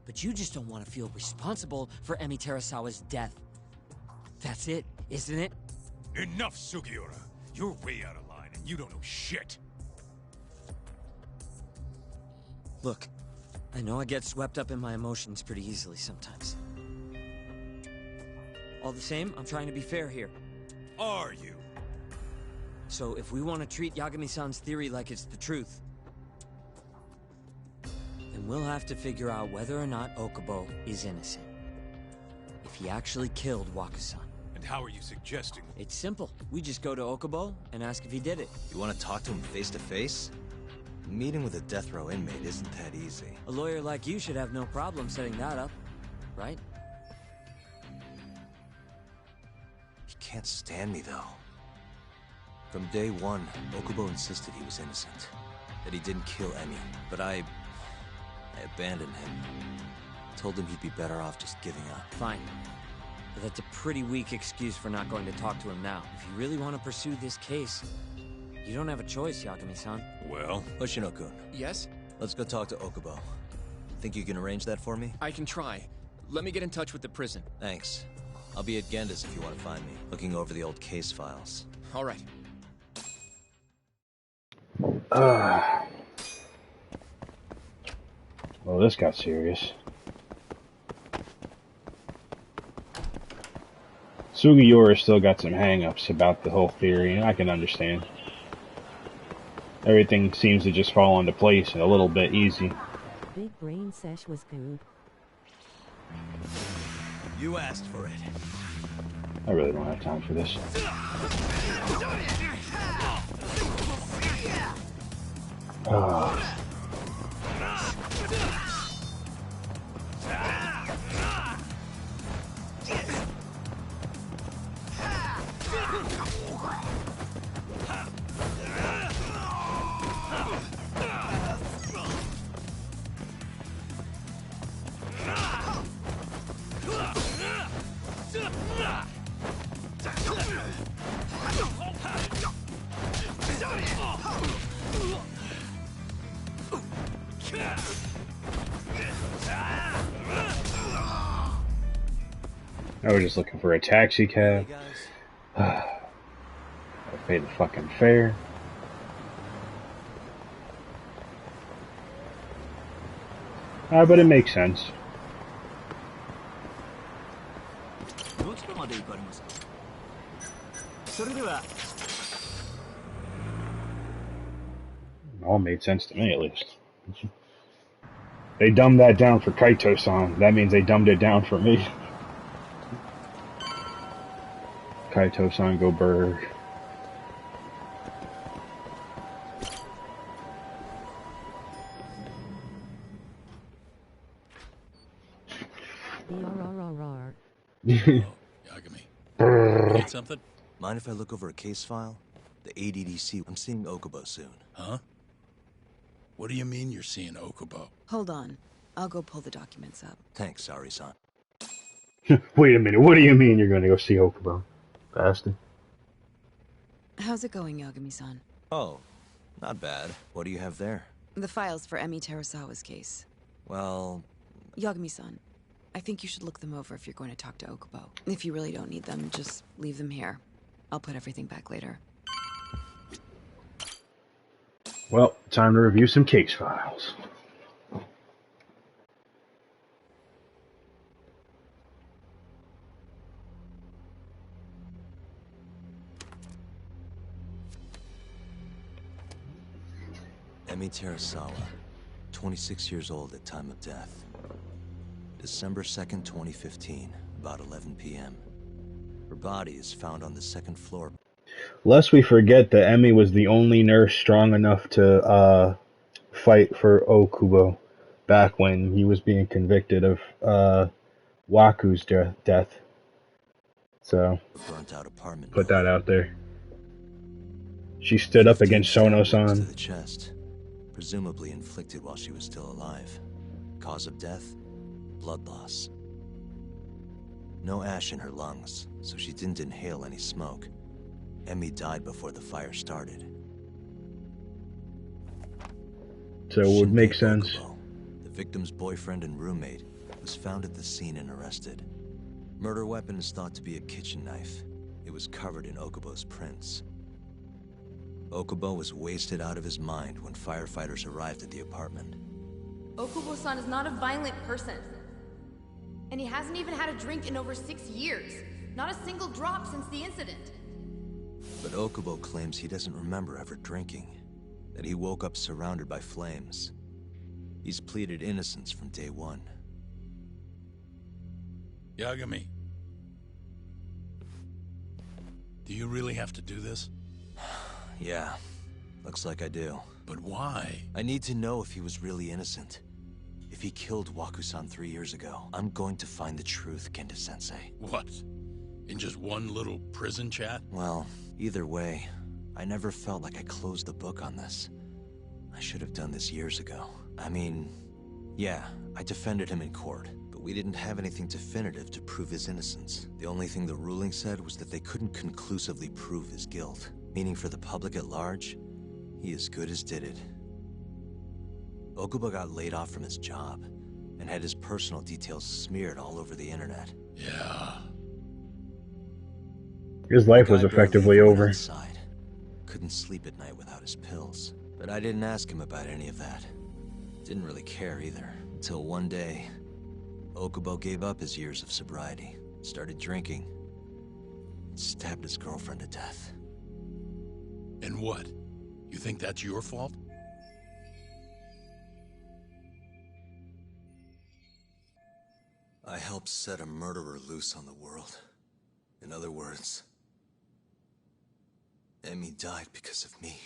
But you just don't want to feel responsible for Emi Terasawa's death. That's it, isn't it? Enough, Sugiura. You're way out of line, and you don't know shit. Look, I know I get swept up in my emotions pretty easily sometimes. All the same, I'm trying to be fair here. Are you? So if we want to treat Yagami-san's theory like it's the truth, then we'll have to figure out whether or not Okubo is innocent. If he actually killed Waka-san. And how are you suggesting? It's simple. We just go to Okubo and ask if he did it. You want to talk to him face to face? Meeting with a death row inmate isn't that easy. A lawyer like you should have no problem setting that up, right? He can't stand me, though. From day one, Okubo insisted he was innocent. That he didn't kill Emi. But I abandoned him. Told him he'd be better off just giving up. Fine. But that's a pretty weak excuse for not going to talk to him now. If you really want to pursue this case, you don't have a choice, Yagami-san. Well? Hoshino-kun. Yes? Let's go talk to Okubo. Think you can arrange that for me? I can try. Let me get in touch with the prison. Thanks. I'll be at Genda's if you want to find me. Looking over the old case files. All right. Well, this got serious. Sugiura still got some hang-ups about the whole theory, and I can understand. Everything seems to just fall into place a little bit easy. Big brain sesh was good. You asked for it. I really don't have time for this. I was just looking for a taxi cab. I pay the fucking fare. But it makes sense. It all made sense to me, at least. They dumbed that down for Kaito-san. That means they dumbed it down for me. Kaito-san go Berg. Yagami. Need something? Mind if I look over a case file? The ADDC. I'm seeing Okubo soon. Huh? What do you mean you're seeing Okubo? Hold on. I'll go pull the documents up. Thanks, Sari-san. Wait a minute. What do you mean you're going to go see Okubo? Bastard. How's it going, Yagami-san? Oh, not bad. What do you have there? The files for Emi Terasawa's case. Well... Yagami-san, I think you should look them over if you're going to talk to Okubo. If you really don't need them, just leave them here. I'll put everything back later. Well, time to review some case files. Emi Terasawa, 26 years old at time of death. December 2nd, 2015, about 11 p.m. Her body is found on the second floor. Lest we forget that Emi was the only nurse strong enough to fight for Okubo back when he was being convicted of Waku's death. So, put that out there. She stood up against Sono-san. To the chest, presumably inflicted while she was still alive. Cause of death? Blood loss. No ash in her lungs, so she didn't inhale any smoke. Emi died before the fire started. So it would make sense. Okubo, the victim's boyfriend and roommate, was found at the scene and arrested. Murder weapon is thought to be a kitchen knife. It was covered in Okubo's prints. Okubo was wasted out of his mind when firefighters arrived at the apartment. Okubo-san is not a violent person. And he hasn't even had a drink in over 6 years. Not a single drop since the incident. But Okubo claims he doesn't remember ever drinking, that he woke up surrounded by flames. He's pleaded innocence from day one. Yagami, do you really have to do this? Yeah, looks like I do. But why? I need to know if he was really innocent. If he killed Waku-san 3 years ago, I'm going to find the truth, Kenta-sensei. What? In just one little prison chat? Well, either way, I never felt like I closed the book on this. I should have done this years ago. I mean, yeah, I defended him in court, but we didn't have anything definitive to prove his innocence. The only thing the ruling said was that they couldn't conclusively prove his guilt, meaning for the public at large, he as good as did it. Okubo got laid off from his job, and had his personal details smeared all over the internet. Yeah. His life was effectively over. Outside. Couldn't sleep at night without his pills. But I didn't ask him about any of that. Didn't really care either. Until one day, Okubo gave up his years of sobriety, started drinking, and stabbed his girlfriend to death. And what? You think that's your fault? I helped set a murderer loose on the world. In other words, Emmy died because of me.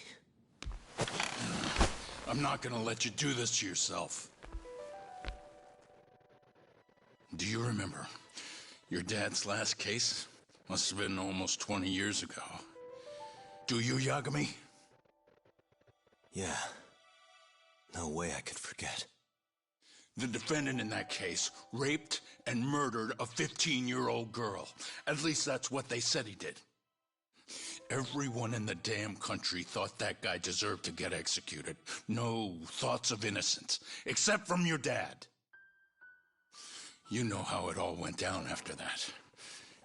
I'm not gonna let you do this to yourself. Do you remember your dad's last case? Must have been almost 20 years ago. Do you, Yagami? Yeah. No way I could forget. The defendant in that case raped and murdered a 15-year-old girl. At least that's what they said he did. Everyone in the damn country thought that guy deserved to get executed. No thoughts of innocence, except from your dad. You know how it all went down after that.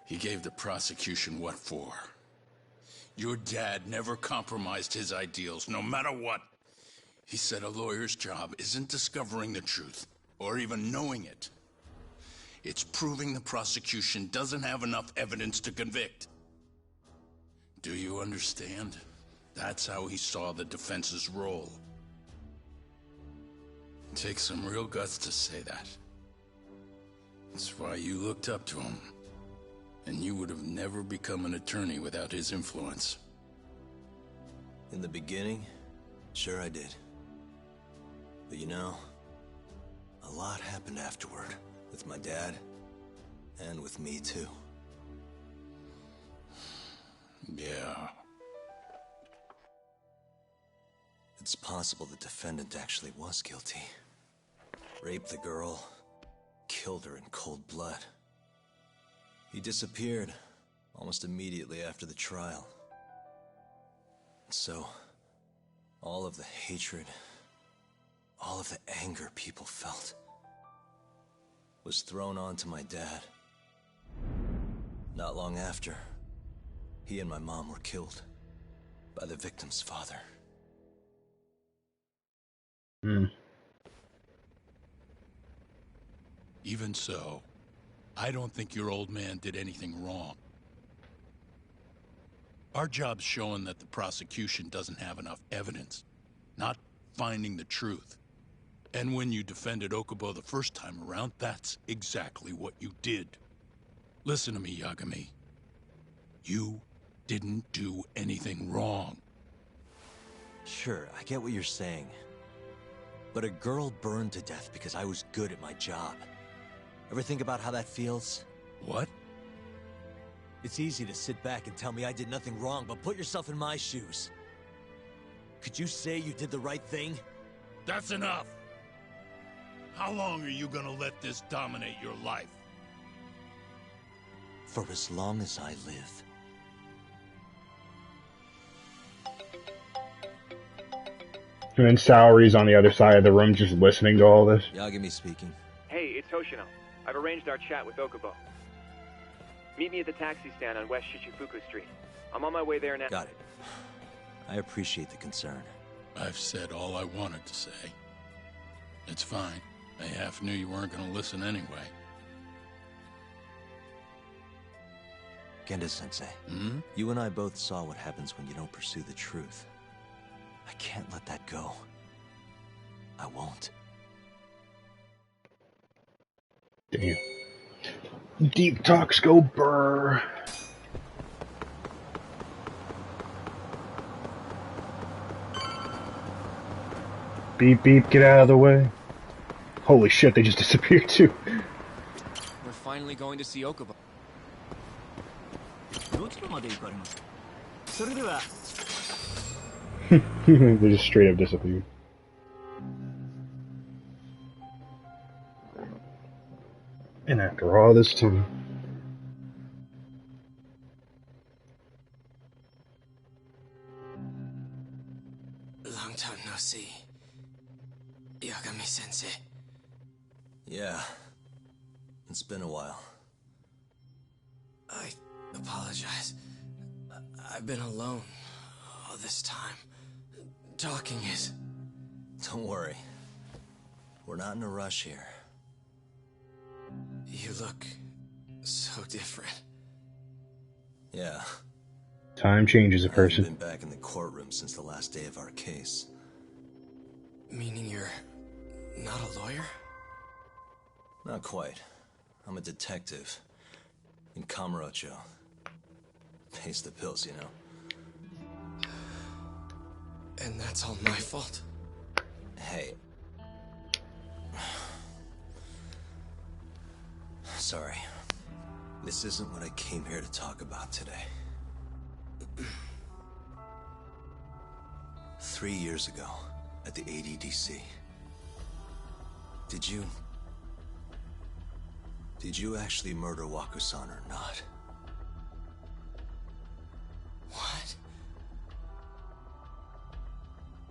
He gave the prosecution what for. Your dad never compromised his ideals, no matter what. He said a lawyer's job isn't discovering the truth, or even knowing it. It's proving the prosecution doesn't have enough evidence to convict. Do you understand? That's how he saw the defense's role. It takes some real guts to say that. That's why you looked up to him. And you would have never become an attorney without his influence. In the beginning, sure I did. But you know, a lot happened afterward. With my dad, and with me too. Yeah. It's possible the defendant actually was guilty. Raped the girl, killed her in cold blood. He disappeared almost immediately after the trial. So, all of the hatred, all of the anger people felt was thrown onto my dad. Not long after, he and my mom were killed by the victim's father. Even so, I don't think your old man did anything wrong. Our job's showing that the prosecution doesn't have enough evidence, not finding the truth. And when you defended Okubo the first time around, that's exactly what you did. Listen to me, Yagami. You didn't do anything wrong. Sure, I get what you're saying. But a girl burned to death because I was good at my job. Ever think about how that feels? What? It's easy to sit back and tell me I did nothing wrong, but put yourself in my shoes. Could you say you did the right thing? That's enough! How long are you gonna let this dominate your life? For as long as I live. And then Saori's on the other side of the room just listening to all this. Yagami speaking. Hey, it's Hoshino. I've arranged our chat with Okubo. Meet me at the taxi stand on West Shichifuku Street. I'm on my way there now. Got it. I appreciate the concern. I've said all I wanted to say. It's fine. I half knew you weren't going to listen anyway. Genda-sensei, you and I both saw what happens when you don't pursue the truth. I can't let that go. I won't. Damn. Deep talks go brr. Beep beep, get out of the way. Holy shit, they just disappeared too. We're finally going to see Okubo. They just straight up disappeared. And after all this time. Long time no see. Yagami-sensei. Yeah. It's been a while. I apologize. I've been alone all this time. Talking is... Don't worry. We're not in a rush here. You look so different. Yeah. Time changes a I person. haven't been back in the courtroom since the last day of our case. Meaning you're not a lawyer? Not quite. I'm a detective. In Kamurocho. Pays the bills, you know. And that's all my fault? Hey. Sorry. This isn't what I came here to talk about today. 3 years ago, at the ADDC. Did you actually murder Waku-san or not? What?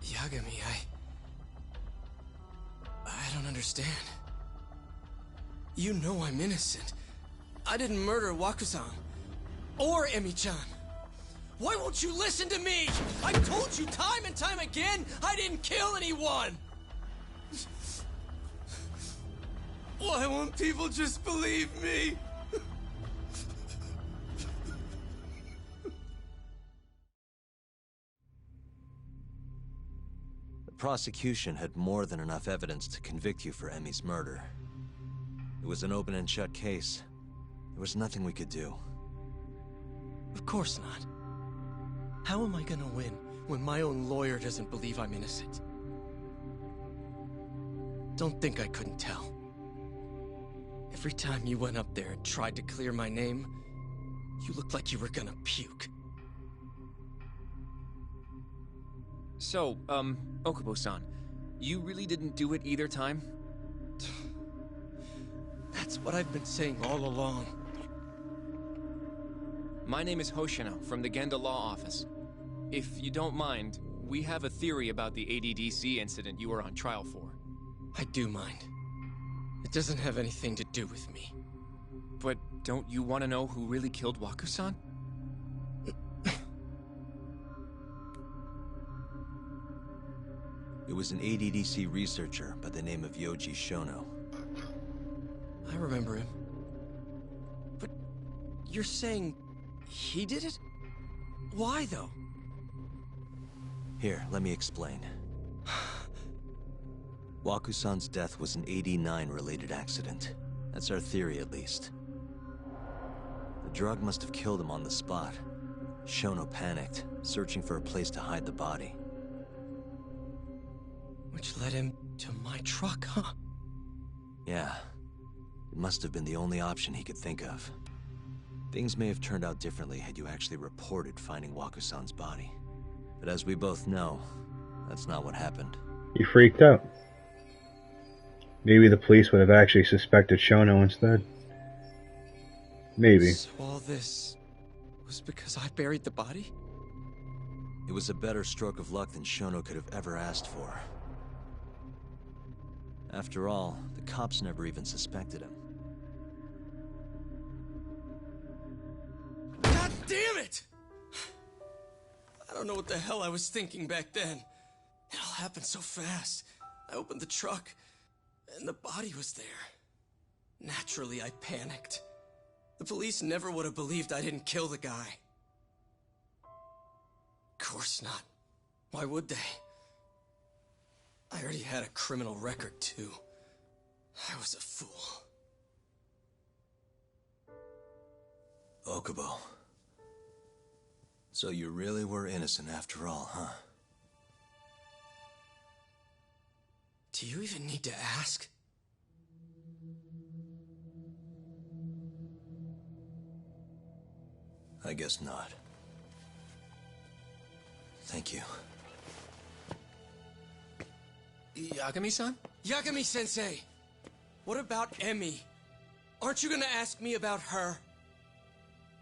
Yagami, I don't understand. You know I'm innocent. I didn't murder Waku-san. Or Emi-chan. Why won't you listen to me? I've told you time and time again, I didn't kill anyone! Why won't people just believe me? The prosecution had more than enough evidence to convict you for Emi's murder. It was an open and shut case. There was nothing we could do. Of course not. How am I gonna win when my own lawyer doesn't believe I'm innocent? Don't think I couldn't tell. Every time you went up there and tried to clear my name, you looked like you were gonna puke. So, Okubo-san, you really didn't do it either time? That's what I've been saying all along. My name is Hoshino from the Genda Law Office. If you don't mind, we have a theory about the ADDC incident you were on trial for. I do mind. It doesn't have anything to do with me. But don't you want to know who really killed Waku-san? It was an ADDC researcher by the name of Yoji Shono. I remember him. But you're saying he did it? Why, though? Here, let me explain. Waku-san's death was an 89-related accident. That's our theory, at least. The drug must have killed him on the spot. Shono panicked, searching for a place to hide the body. Which led him to my truck, huh? Yeah. It must have been the only option he could think of. Things may have turned out differently had you actually reported finding Waku-san's body. But as we both know, that's not what happened. You freaked out. Maybe the police would have actually suspected Shono instead. Maybe. So all this was because I buried the body? It was a better stroke of luck than Shono could have ever asked for. After all, the cops never even suspected him. God damn it! I don't know what the hell I was thinking back then. It all happened so fast. I opened the truck, and the body was there. Naturally, I panicked. The police never would have believed I didn't kill the guy. Of course not. Why would they? I already had a criminal record, too. I was a fool. Okubo. So you really were innocent after all, huh? Do you even need to ask? I guess not. Thank you. Yagami-san? Yagami-sensei! What about Emmy? Aren't you gonna ask me about her?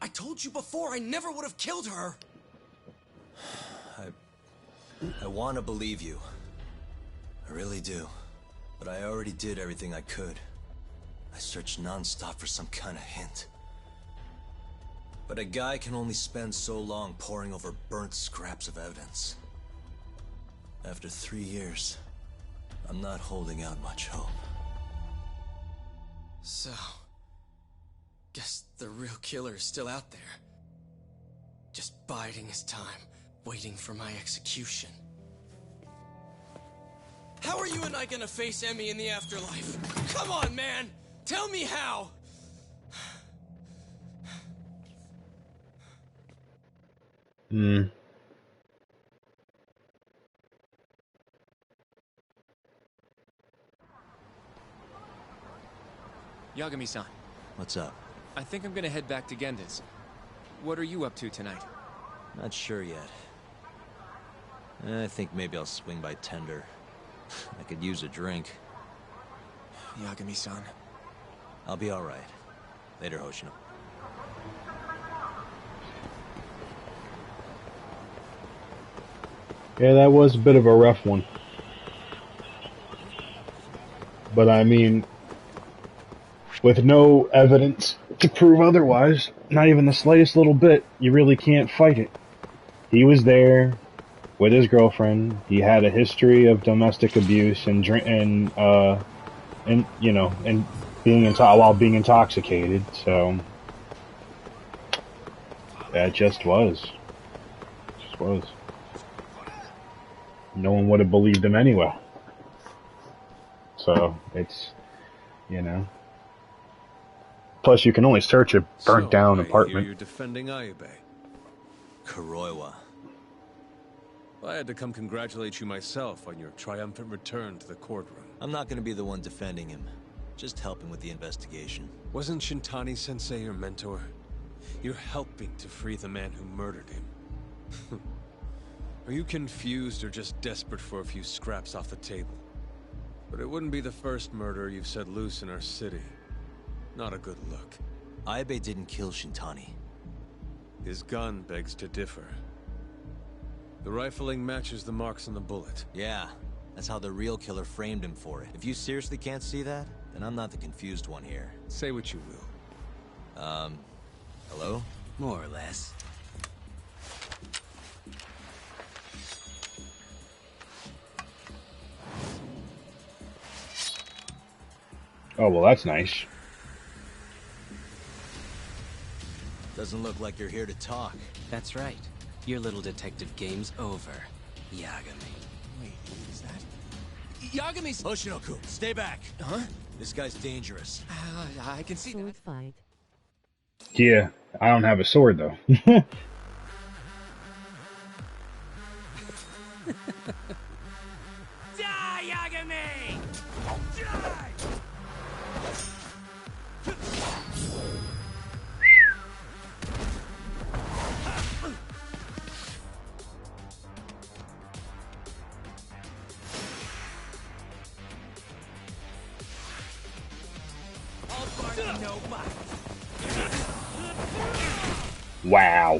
I told you before I never would have killed her! I want to believe you. I really do. But I already did everything I could. I searched non-stop for some kind of hint. But a guy can only spend so long poring over burnt scraps of evidence. After 3 years, I'm not holding out much hope. So... guess the real killer is still out there. Just biding his time, waiting for my execution. How are you and I gonna face Emmy in the afterlife? Come on, man! Tell me how! Yagami-san. What's up? I think I'm gonna head back to Genda's. What are you up to tonight? Not sure yet. I think maybe I'll swing by Tender. I could use a drink. Yagami-san. I'll be alright. Later, Hoshino. Yeah, that was a bit of a rough one. But I mean, with no evidence to prove otherwise, not even the slightest little bit, you really can't fight it. He was there with his girlfriend. He had a history of domestic abuse and being while being intoxicated. So that just was. No one would have believed him anyway. So it's, Plus, you can only search a burnt-down apartment. You're defending Ayube. Kuroiwa. I had to come congratulate you myself on your triumphant return to the courtroom. I'm not going to be the one defending him. Just helping with the investigation. Wasn't Shintani-sensei your mentor? You're helping to free the man who murdered him. Are you confused or just desperate for a few scraps off the table? But it wouldn't be the first murder you've set loose in our city. Not a good look. Ayube didn't kill Shintani. His gun begs to differ. The rifling matches the marks on the bullet. Yeah, that's how the real killer framed him for it. If you seriously can't see that, then I'm not the confused one here. Say what you will. Hello? More or less. Oh, well, that's nice. Doesn't look like you're here to talk. That's right. Your little detective game's over, Yagami. Wait, is that... Yagami's... Hoshino-kun, stay back. Huh? This guy's dangerous. I can see Sword that. fight. Yeah, I don't have a sword, though. Die, Yagami! Die! Wow.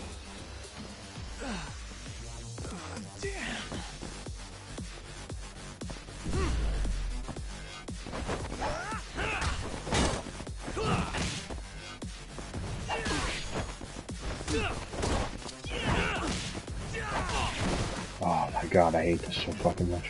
my god, I hate this so fucking much.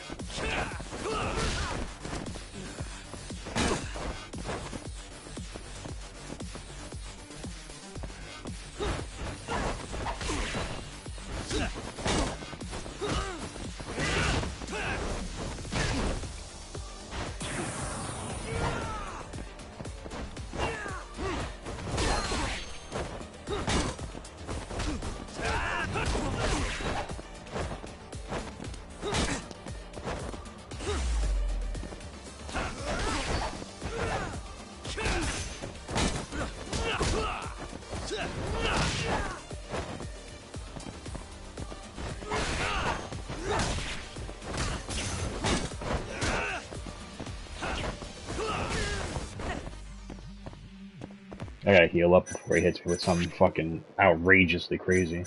I gotta heal up before he hits me with something fucking outrageously crazy.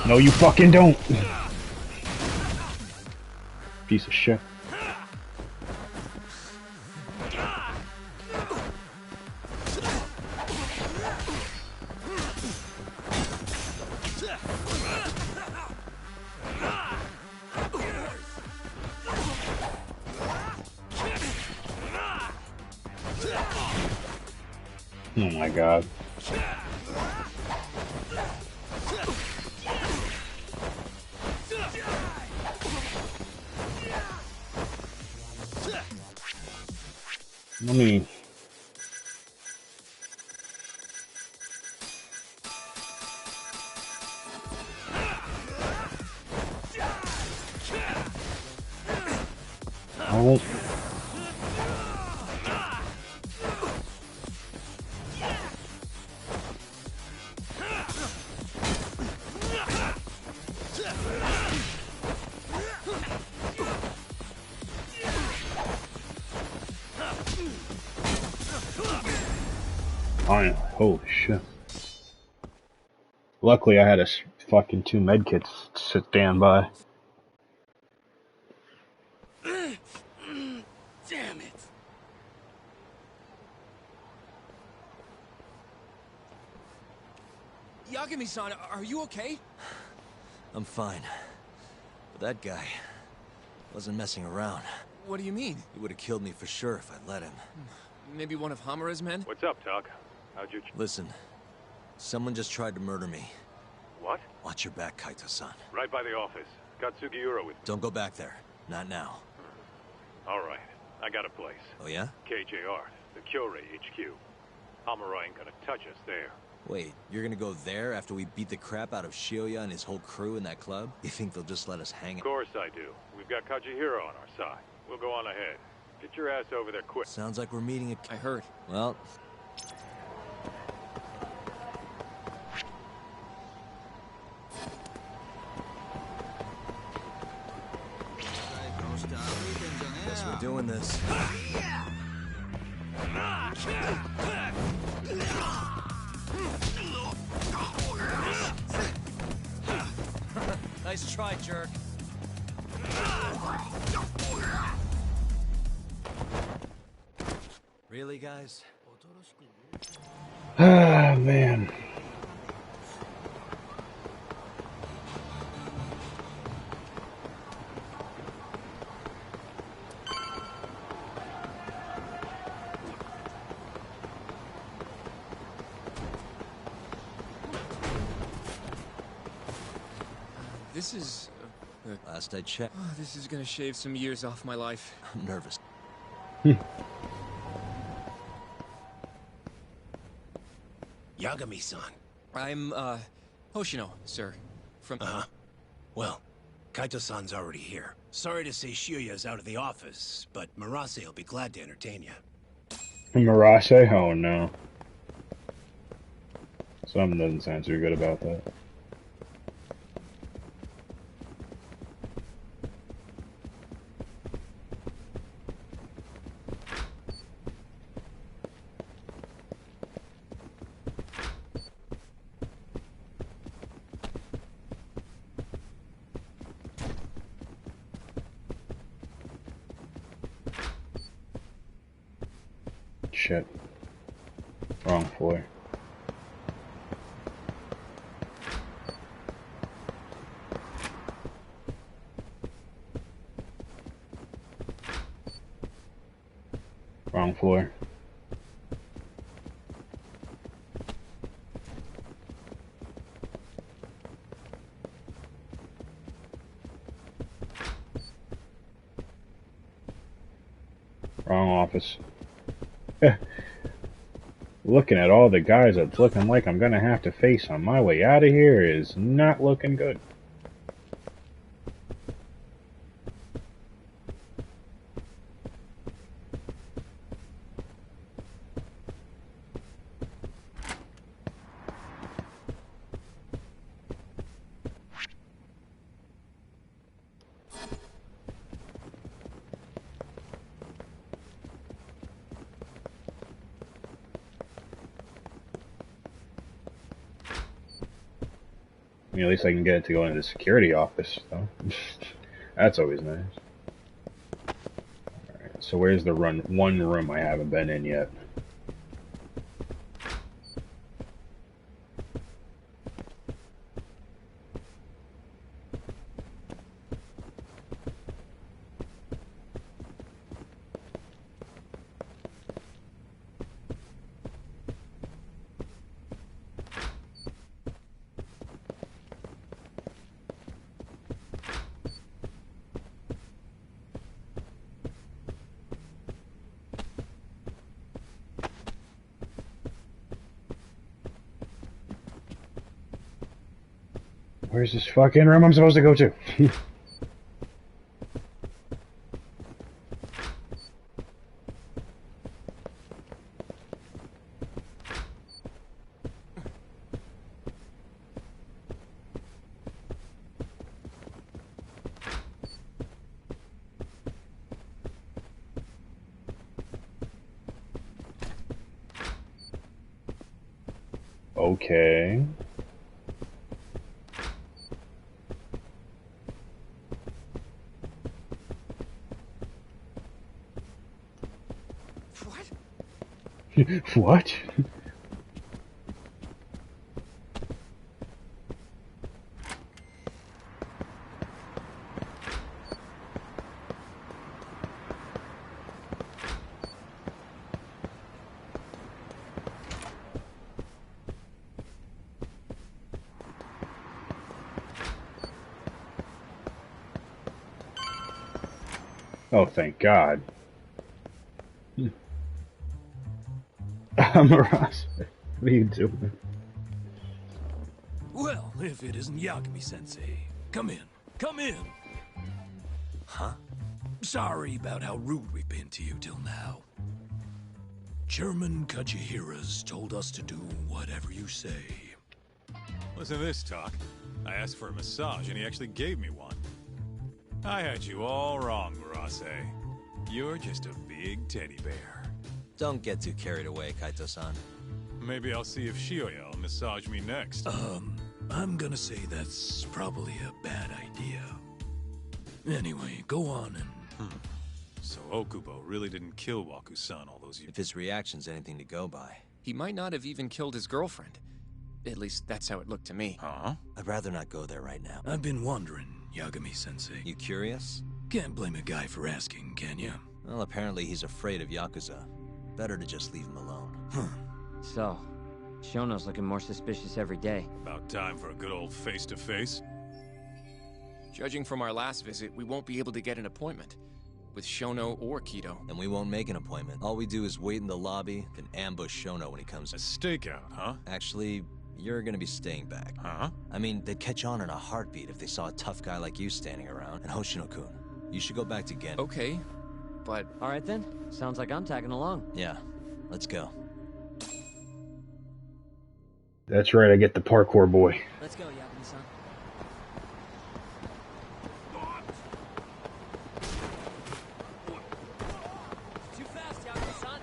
No, you fucking don't! Piece of shit. Oh my god. Let me... Oh. Holy shit. Luckily I had a fucking 2 medkits to stand by. Damn it. Yagami-san, are you okay? I'm fine. But that guy wasn't messing around. What do you mean? He would have killed me for sure if I'd let him. Maybe one of Hamura's men? What's up, Tuck? How'd you... Listen, someone just tried to murder me. What? Watch your back, Kaito-san. Right by the office. Got Sugiura with me. Don't go back there. Not now. All right. I got a place. Oh, yeah? KJR, the Kyorei HQ. Hamura ain't gonna touch us there. Wait, you're gonna go there after we beat the crap out of Shioya and his whole crew in that club? You think they'll just let us hang? Of course I do. We've got Kajihiro on our side. We'll go on ahead. Get your ass over there quick. Sounds like we're meeting at... I heard. Well... Guess we're doing this. Nice try, jerk. Really, guys? Ah, man. This is... Last I checked. this is gonna shave some years off my life. I'm nervous. Yagami-san. I'm, Hoshino, sir. From... Well, Kaito-san's already here. Sorry to say Shiuya's out of the office, but Murase will be glad to entertain you. Murase? Oh no. Something doesn't sound too good about that. Shit. Wrong floor. Wrong floor. Wrong office. Looking at all the guys it's looking like I'm gonna have to face on my way out of here is not looking good. I mean, at least I can get it to go into the security office, though. That's always nice. Alright, so where's the one room I haven't been in yet? Where's this fucking room I'm supposed to go to? Okay. What? Oh, thank God. Murase, what are you doing? Well, if it isn't Yagami-sensei. Come in. Come in. Huh? Sorry about how rude we've been to you till now. Chairman Kajihira's told us to do whatever you say. Listen to this talk. I asked for a massage and he actually gave me one. I had you all wrong, Murase. You're just a big teddy bear. Don't get too carried away, Kaito-san. Maybe I'll see if Shiuya will massage me next. I'm gonna say that's probably a bad idea. Anyway, go on and... So Okubo really didn't kill Waku-san all those years? If his reaction's anything to go by. He might not have even killed his girlfriend. At least that's how it looked to me. Huh? I'd rather not go there right now. I've been wondering, Yagami-sensei. You curious? Can't blame a guy for asking, can you? Well, apparently he's afraid of Yakuza. Better to just leave him alone. So, Shono's looking more suspicious every day. About time for a good old face-to-face. Judging from our last visit, we won't be able to get an appointment. with Shono or Kido. Then we won't make an appointment. All we do is wait in the lobby, then ambush Shono when he comes. A stakeout, huh? Actually, you're gonna be staying back. Huh? I mean, they'd catch on in a heartbeat if they saw a tough guy like you standing around. And Hoshino-kun, you should go back to Gen. Okay, but... Alright then. Sounds like I'm tagging along. Yeah, let's go. That's right, I get the parkour boy. Let's go, Yagami-san. Too fast, Yagami-san.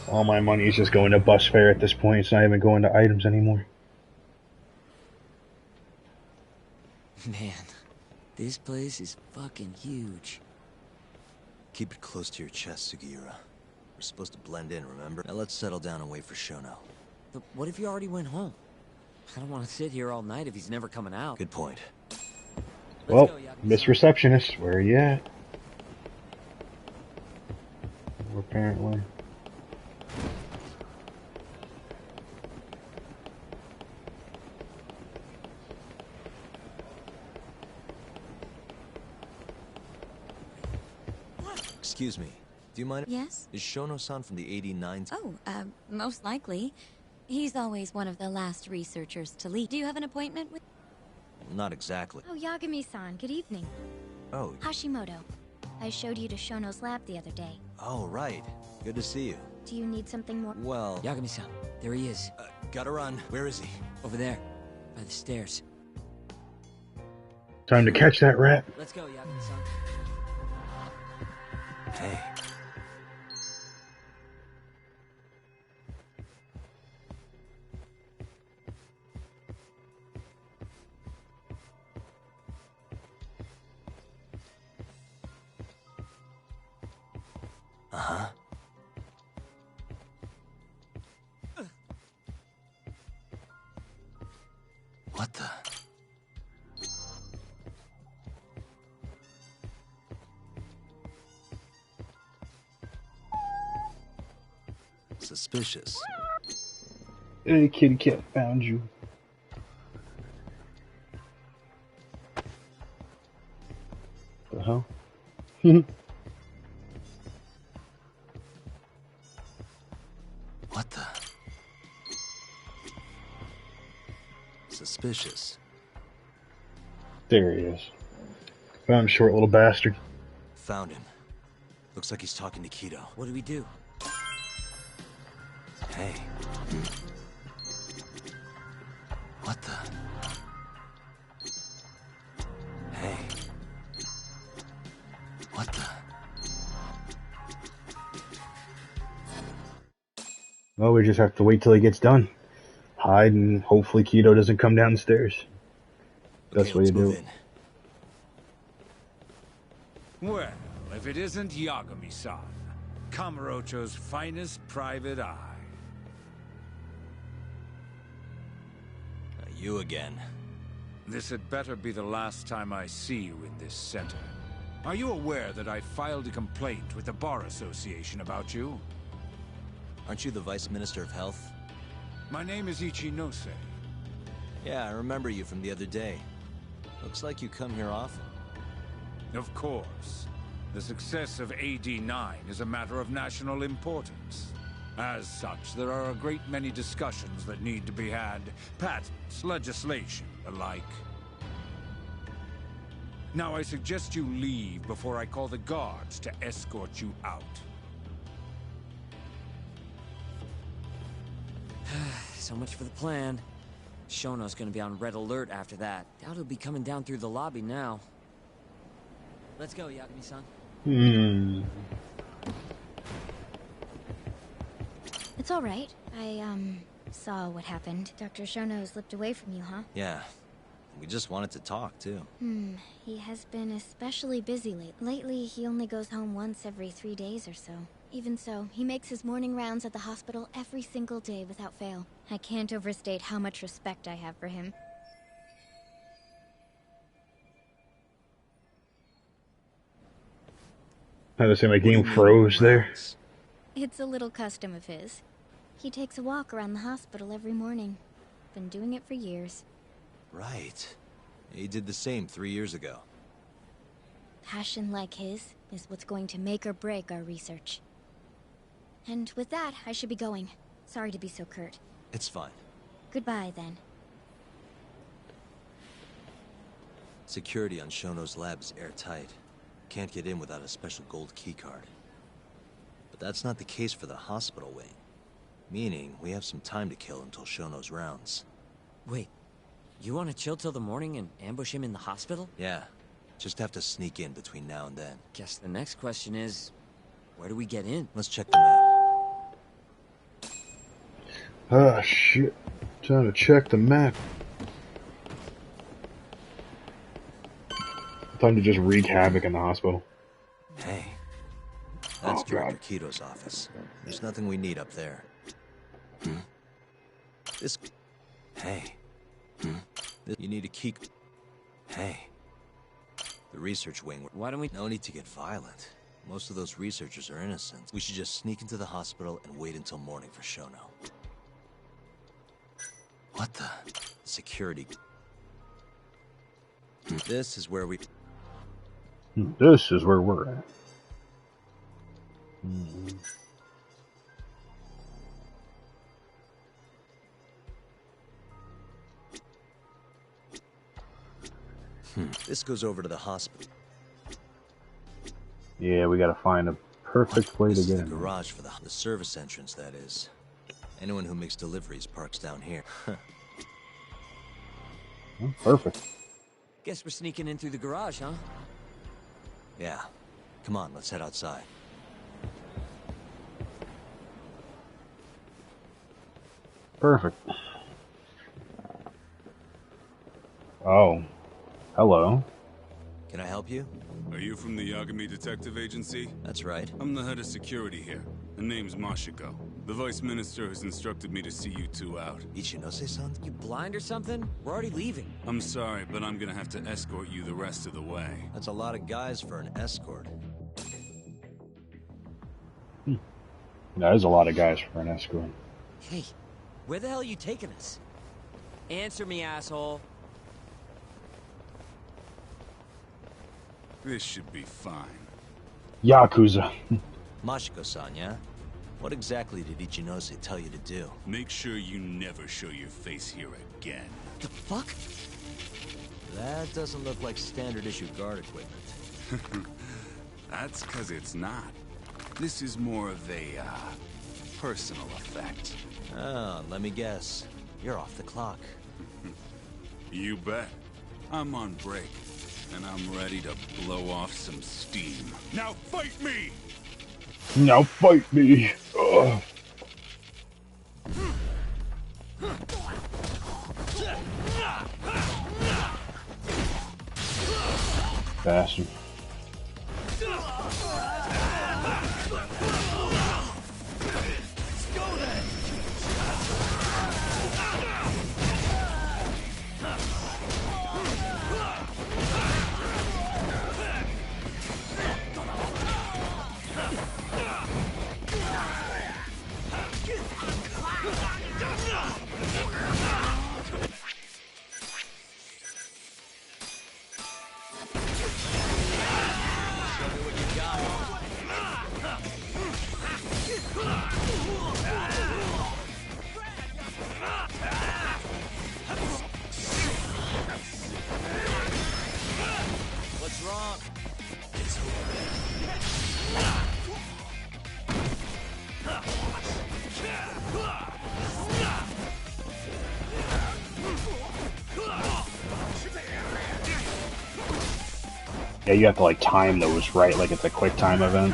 All my money is just going to bus fare at this point. It's not even going to items anymore. Man, this place is fucking huge. Keep it close to your chest, Sugiura. We're supposed to blend in, remember? Now let's settle down and wait for Shono. But what if he already went home? I don't want to sit here all night if he's never coming out. Good point. Well, Miss Receptionist, where are you at? Apparently. Excuse me. Do you mind? Yes? Is Shono-san from the 89? Oh, most likely. He's always one of the last researchers to leave. Do you have an appointment with... Not exactly. Oh, Yagami-san, good evening. Oh. Hashimoto. I showed you to Shono's lab the other day. Oh, right. Good to see you. Do you need something more? Well... Yagami-san, there he is. Gotta run. Where is he? Over there, by the stairs. Time to catch that rat. Let's go, Yagami-san. Hey. Uh-huh. What the? Suspicious. Hey, kitty cat, found you. The hell? What the? Suspicious. There he is. Found short little bastard. Found him. Looks like he's talking to Kido. What do we do? Hey. What the? Hey. What the? Well, we just have to wait till he gets done. Hide and hopefully Kido doesn't come down the stairs. That's what you do. Well, if it isn't Yagami-san, Kamurocho's finest private eye. You again. This had better be the last time I see you in this center. Are you aware that I filed a complaint with the Bar Association about you? Aren't you the Vice Minister of Health? My name is Ichinose. Yeah, I remember you from the other day. Looks like you come here often. Of course. The success of AD9 is a matter of national importance. As such, there are a great many discussions that need to be had. Patents, legislation, the like. Now I suggest you leave before I call the guards to escort you out. So much for the plan. Shono's gonna be on red alert after that. Doubt he'll be coming down through the lobby now. Let's go, Yagami-san. It's all right. I, saw what happened. Dr. Shono slipped away from you, huh? Yeah. We just wanted to talk, too. He has been especially busy lately. Lately, he only goes home once every 3 days or so. Even so, he makes his morning rounds at the hospital every single day without fail. I can't overstate how much respect I have for him. I had to say my game froze there. It's a little custom of his. He takes a walk around the hospital every morning. Been doing it for years. Right. He did the same 3 years ago. Passion like his is what's going to make or break our research. And with that, I should be going. Sorry to be so curt. It's fine. Goodbye, then. Security on Shono's lab is airtight. Can't get in without a special gold keycard. But that's not the case for the hospital wing. Meaning, we have some time to kill until Shono's rounds. Wait, you want to chill till the morning and ambush him in the hospital? Yeah, just have to sneak in between now and then. Guess the next question is, where do we get in? Let's check the map. Ah, shit. Time to check the map. Time to just wreak havoc in the hospital. Hey, that's Director Kito's office. There's nothing we need up there. This... Hey. You need a key... Hey. The research wing... Why don't we... No need to get violent. Most of those researchers are innocent. We should just sneak into the hospital and wait until morning for Shono. What the... Security... This is where we... This is where we're at. This goes over to the hospital. Yeah, we gotta find a perfect way to get The in. garage for the service entrance, that is. Anyone who makes deliveries parks down here. Oh, perfect. Guess we're sneaking in through the garage, huh? Yeah. Come on, let's head outside. Perfect. Oh. Hello. Can I help you? Are you from the Yagami Detective Agency? That's right. I'm the head of security here. The name's Mashiko. The Vice Minister has instructed me to see you two out. Ichinose-san? You blind or something? We're already leaving. I'm sorry, but I'm gonna have to escort you the rest of the way. That's a lot of guys for an escort. That is a lot of guys for an escort. Hey, where the hell are you taking us? Answer me, asshole. This should be fine. Yakuza. Mashiko-san, yeah? What exactly did Ichinose tell you to do? Make sure you never show your face here again. The fuck? That doesn't look like standard issue guard equipment. That's because it's not. This is more of a, personal effect. Oh, let me guess. You're off the clock. You bet. I'm on break, and I'm ready to blow off some steam. Now fight me! Now fight me! Ugh. Bastard. What's wrong? Yeah, you have to like time those right, like it's a quick time event.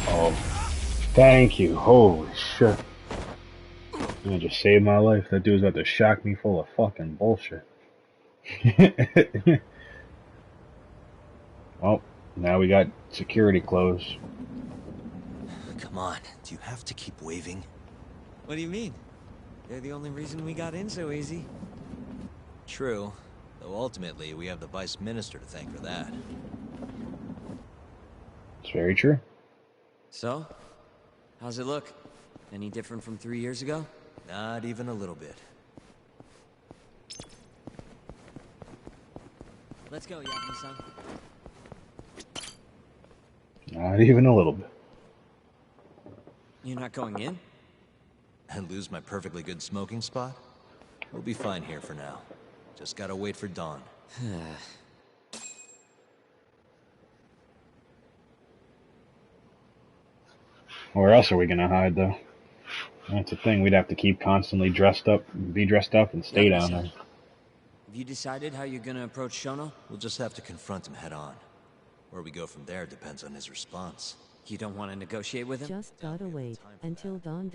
Oh, thank you. Holy shit. Man, just saved my life. That dude's about to shock me full of fucking bullshit. Well, now we got security closed. Come on, do you have to keep waving? What do you mean? They're the only reason we got in so easy. True, though ultimately we have the Vice Minister to thank for that. It's very true. So, how's it look? Any different from 3 years ago? Not even a little bit. Let's go, Yakuza-san. Not even a little bit. You're not going in? And lose my perfectly good smoking spot? We'll be fine here for now. Just gotta wait for dawn. Where else are we gonna hide, though? That's the thing. We'd have to keep constantly dressed up, be dressed up, and stay down there. Have you decided how you're gonna approach Shono? We'll just have to confront him head on. Where we go from there depends on his response. You don't want to negotiate with him? Just gotta wait until dawn.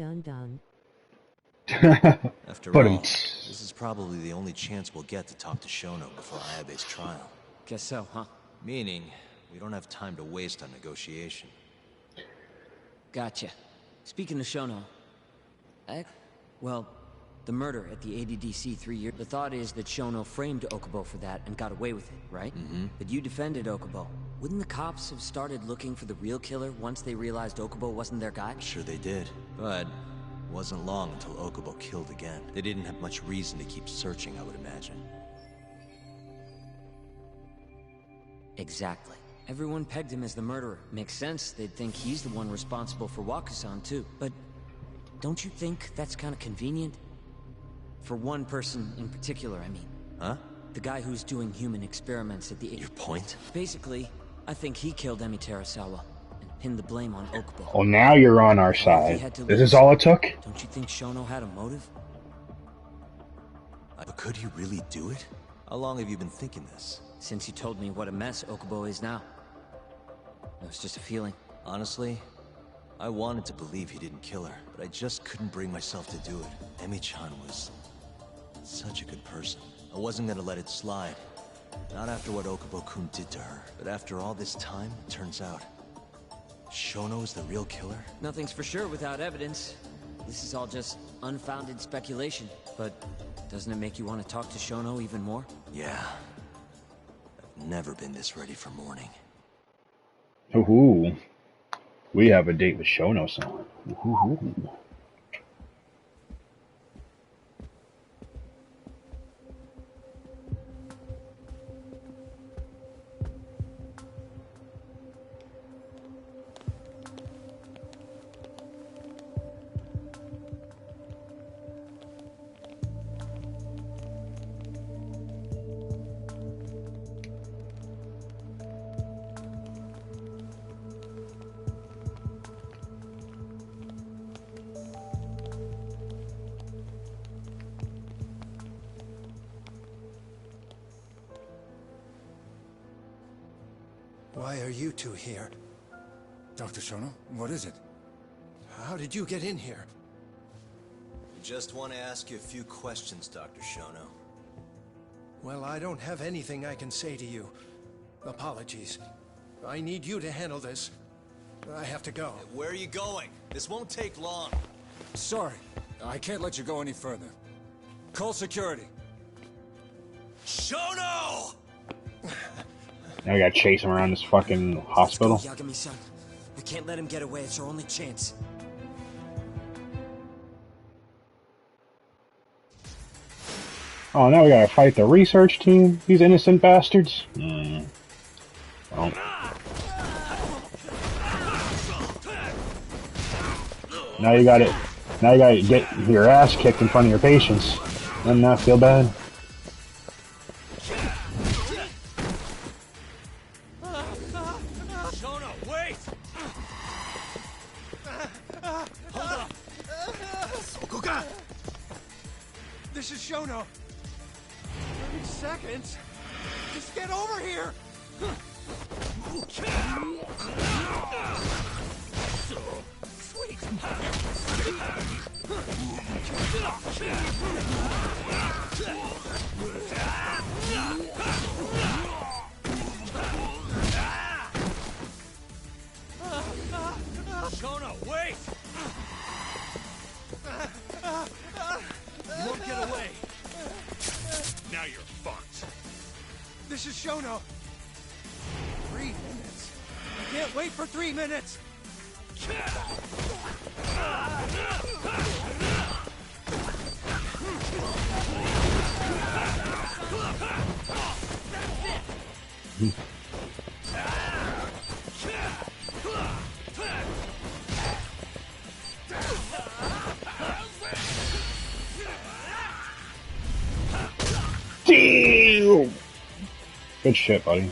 After all, this is probably the only chance we'll get to talk to Shono before Ayabe's trial. Guess so, huh? Meaning, we don't have time to waste on negotiation. Gotcha. Speaking of Shono, well, the murder at the ADDC 3 years... The thought is that Shono framed Okubo for that and got away with it, right? Mm-hmm. But you defended Okubo. Wouldn't the cops have started looking for the real killer once they realized Okubo wasn't their guy? Sure they did, but it wasn't long until Okubo killed again. They didn't have much reason to keep searching, I would imagine. Exactly. Everyone pegged him as the murderer. Makes sense, they'd think he's the one responsible for Wakusan too. But don't you think that's kind of convenient? For one person in particular, I mean. Huh? The guy who's doing human experiments at the... Your point? Basically, I think he killed Emi Terasawa and pinned the blame on Okubo. Well, now you're on our side. This is all it took? Don't you think Shono had a motive? But could he really do it? How long have you been thinking this? Since you told me what a mess Okubo is now. It was just a feeling. Honestly, I wanted to believe he didn't kill her, but I just couldn't bring myself to do it. Emi-chan was such a good person. I wasn't gonna let it slide. Not after what Okubo-kun did to her. But after all this time, it turns out Shono is the real killer? Nothing's for sure without evidence. This is all just unfounded speculation. But doesn't it make you want to talk to Shono even more? Yeah. I've never been this ready for morning. Ooh. We have a date with Shono-san. Ooh. Why are you two here? Dr. Shono, what is it? How did you get in here? I just want to ask you a few questions, Dr. Shono. Well, I don't have anything I can say to you. Apologies. I need you to handle this. I have to go. Where are you going? This won't take long. Sorry, I can't let you go any further. Call security. Shono! Now we gotta chase him around this fucking hospital. Let's go, Yagami-san. We can't let him get away. It's our only chance. Oh, now we gotta fight the research team? These innocent bastards? Well. Now you gotta get your ass kicked in front of your patients. Doesn't that feel bad? Shono, wait! Hold up! Sokoka! This is Shono. 30 seconds? Just get over here! Sweet! Shono, wait! Now you're fucked. This is Shono. 3 minutes. I can't wait for 3 minutes. Damn! Good shit, buddy.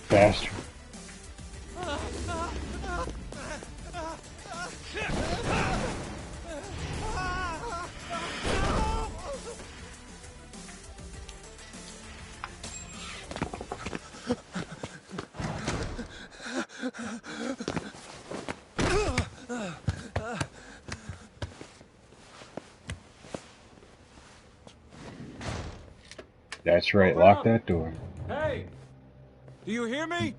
Bastard. That's right, lock that door. Hey! Do you hear me?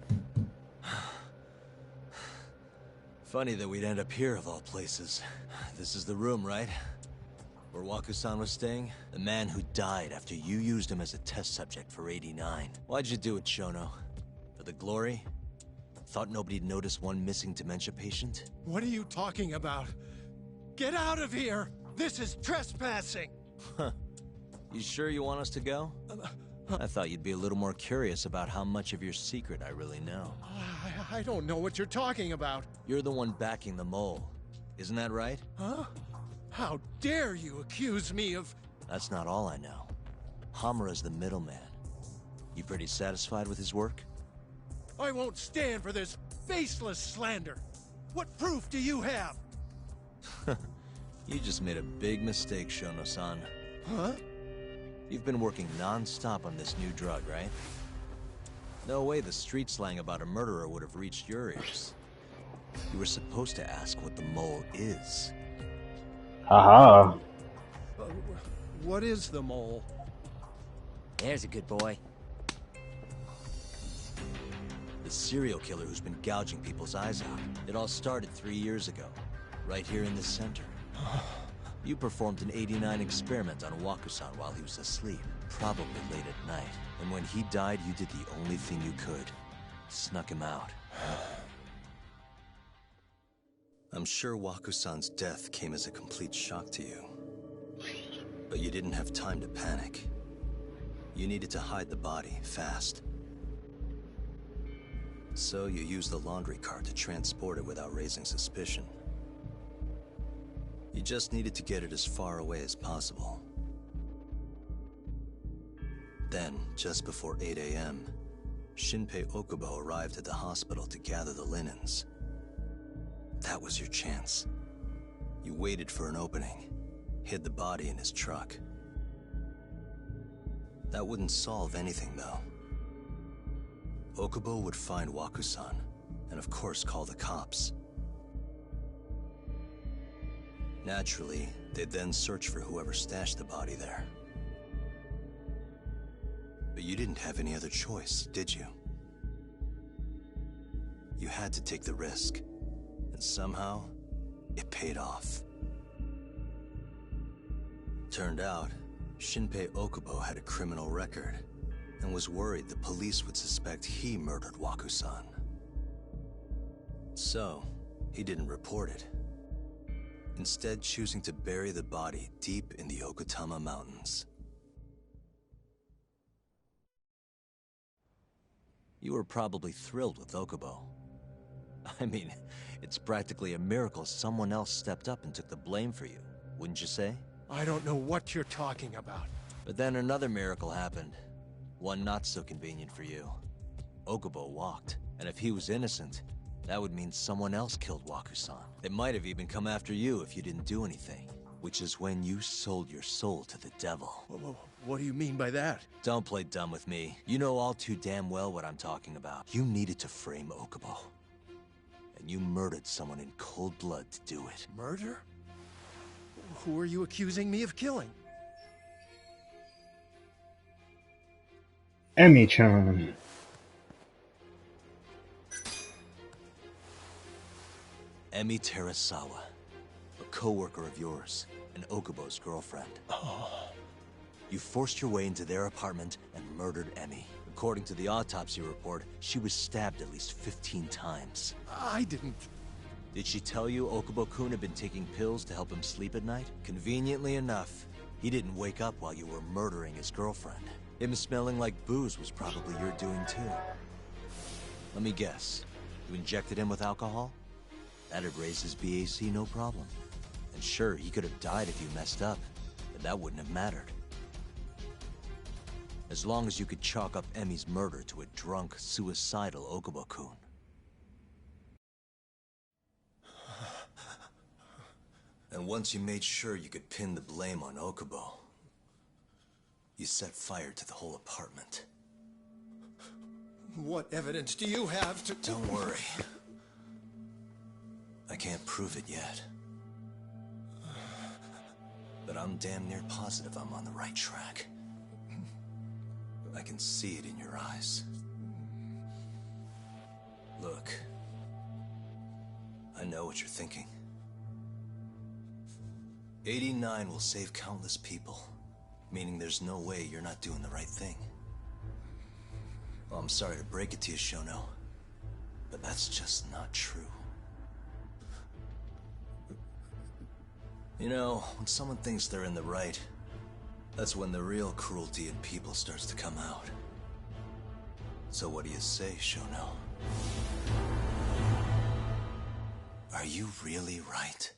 Funny that we'd end up here of all places. This is the room, right? Where Waku-san was staying? The man who died after you used him as a test subject for 89. Why'd you do it, Shono? For the glory? Thought nobody'd notice one missing dementia patient? What are you talking about? Get out of here! This is trespassing! Huh. You sure you want us to go? I thought you'd be a little more curious about how much of your secret I really know. I don't know what you're talking about. You're the one backing the mole. Isn't that right? Huh? How dare you accuse me of... That's not all I know. Hamura's the middleman. You pretty satisfied with his work? I won't stand for this baseless slander. What proof do you have? You just made a big mistake, Shono-san. Huh? You've been working non-stop on this new drug, right? No way the street slang about a murderer would have reached your ears. You were supposed to ask what the mole is. Haha. What is the mole? There's a good boy. The serial killer who's been gouging people's eyes out. It all started 3 years ago, right here in this center. You performed an 89 experiment on Waku-san while he was asleep, probably late at night. And when he died, you did the only thing you could. Snuck him out. I'm sure Waku-san's death came as a complete shock to you. But you didn't have time to panic. You needed to hide the body, fast. So you used the laundry cart to transport it without raising suspicion. You just needed to get it as far away as possible. Then, just before 8 a.m., Shinpei Okubo arrived at the hospital to gather the linens. That was your chance. You waited for an opening, hid the body in his truck. That wouldn't solve anything, though. Okubo would find Waku-san, and of course call the cops. Naturally, they'd then search for whoever stashed the body there. But you didn't have any other choice, did you? You had to take the risk, and somehow, it paid off. Turned out, Shinpei Okubo had a criminal record, and was worried the police would suspect he murdered Waku-san. So, he didn't report it. Instead choosing to bury the body deep in the Okutama Mountains. You were probably thrilled with Okubo. I mean, it's practically a miracle someone else stepped up and took the blame for you. wouldn't you say? I don't know what you're talking about. But then another miracle happened. One not so convenient for you. Okubo walked, and if he was innocent, that would mean someone else killed Waku-san. It might have even come after you if you didn't do anything. Which is when you sold your soul to the devil. What do you mean by that? Don't play dumb with me. You know all too damn well what I'm talking about. You needed to frame Okubo. And you murdered someone in cold blood to do it. Murder? Who are you accusing me of killing? Emi-chan. Emi Terasawa, a co-worker of yours, and Okubo's girlfriend. You forced your way into their apartment and murdered Emi. According to the autopsy report, she was stabbed at least 15 times. I didn't... Did she tell you Okubo-kun had been taking pills to help him sleep at night? Conveniently enough, he didn't wake up while you were murdering his girlfriend. Him smelling like booze was probably your doing too. Let me guess. You injected him with alcohol? That'd raise his BAC no problem. And sure, he could have died if you messed up, but that wouldn't have mattered. As long as you could chalk up Emi's murder to a drunk, suicidal Okubo-kun. And once you made sure you could pin the blame on Okubo, you set fire to the whole apartment. What evidence do you have to... Don't worry. I can't prove it yet. But I'm damn near positive I'm on the right track. I can see it in your eyes. Look. I know what you're thinking. 89 will save countless people, meaning there's no way you're not doing the right thing. Well, I'm sorry to break it to you, Shono, but that's just not true. You know, when someone thinks they're in the right, that's when the real cruelty in people starts to come out. So what do you say, Shono? Are you really right?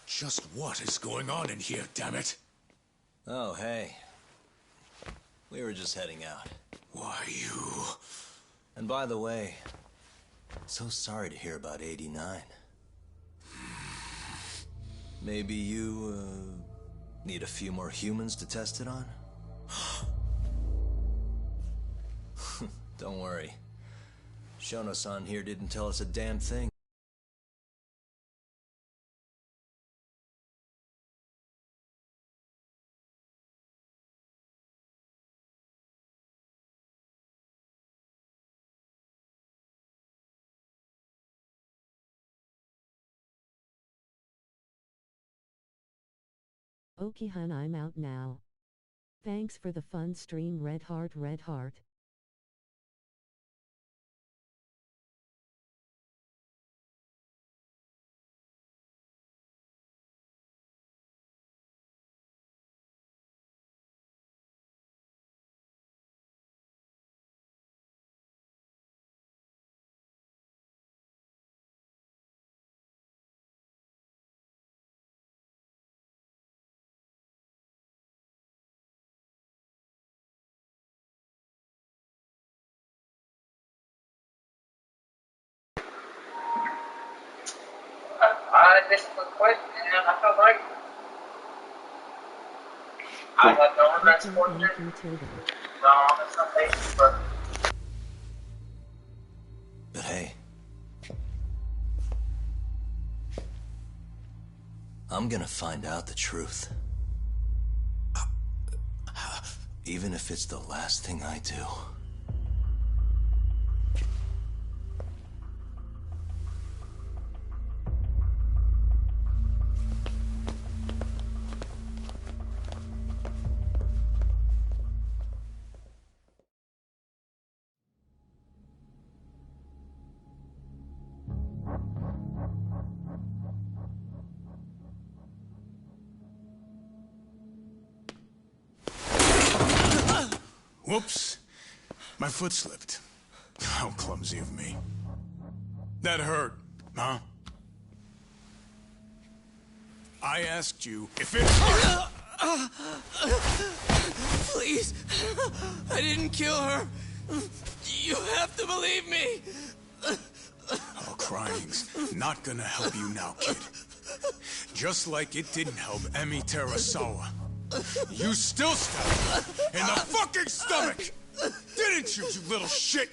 Just what is going on in here, damn it? Oh, hey. We were just heading out. Why, you... And by the way, so sorry to hear about 89. Maybe you, need a few more humans to test it on? Don't worry. Shono-san here didn't tell us a damn thing. Okay hun, I'm out now. Thanks for the fun stream, red heart, red heart. I listened to the question and I felt right. I have no one that's fortunate. No, that's not basic, but... But hey, I'm gonna find out the truth. Even if it's the last thing I do. Whoops. My foot slipped. How clumsy of me. That hurt, huh? I asked you if it hurt! Please, I didn't kill her. You have to believe me. Oh, crying's not gonna help you now, kid. Just like it didn't help Emi Terasawa. You still stabbed her in the fucking stomach! Didn't you, you little shit?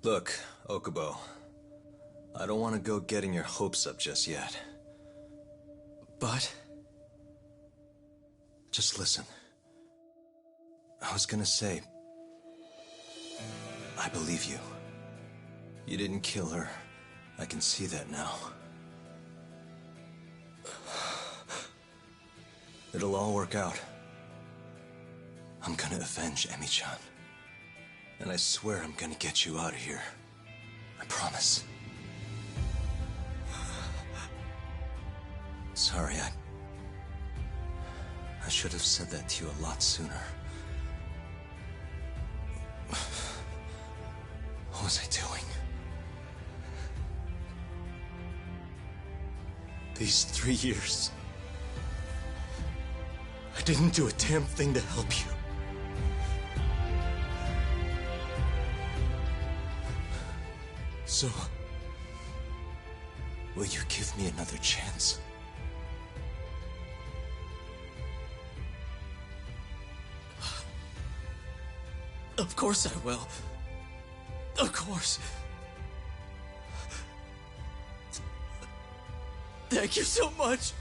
Look, Okubo. I don't want to go getting your hopes up just yet. But? Just listen. I was gonna say... I believe you. You didn't kill her. I can see that now. It'll all work out. I'm gonna avenge Emi-chan. And I swear I'm gonna get you out of here. I promise. Sorry, I should have said that to you a lot sooner. What was I doing? These 3 years, I didn't do a damn thing to help you. So, will you give me another chance? Of course I will. Of course. Thank you so much.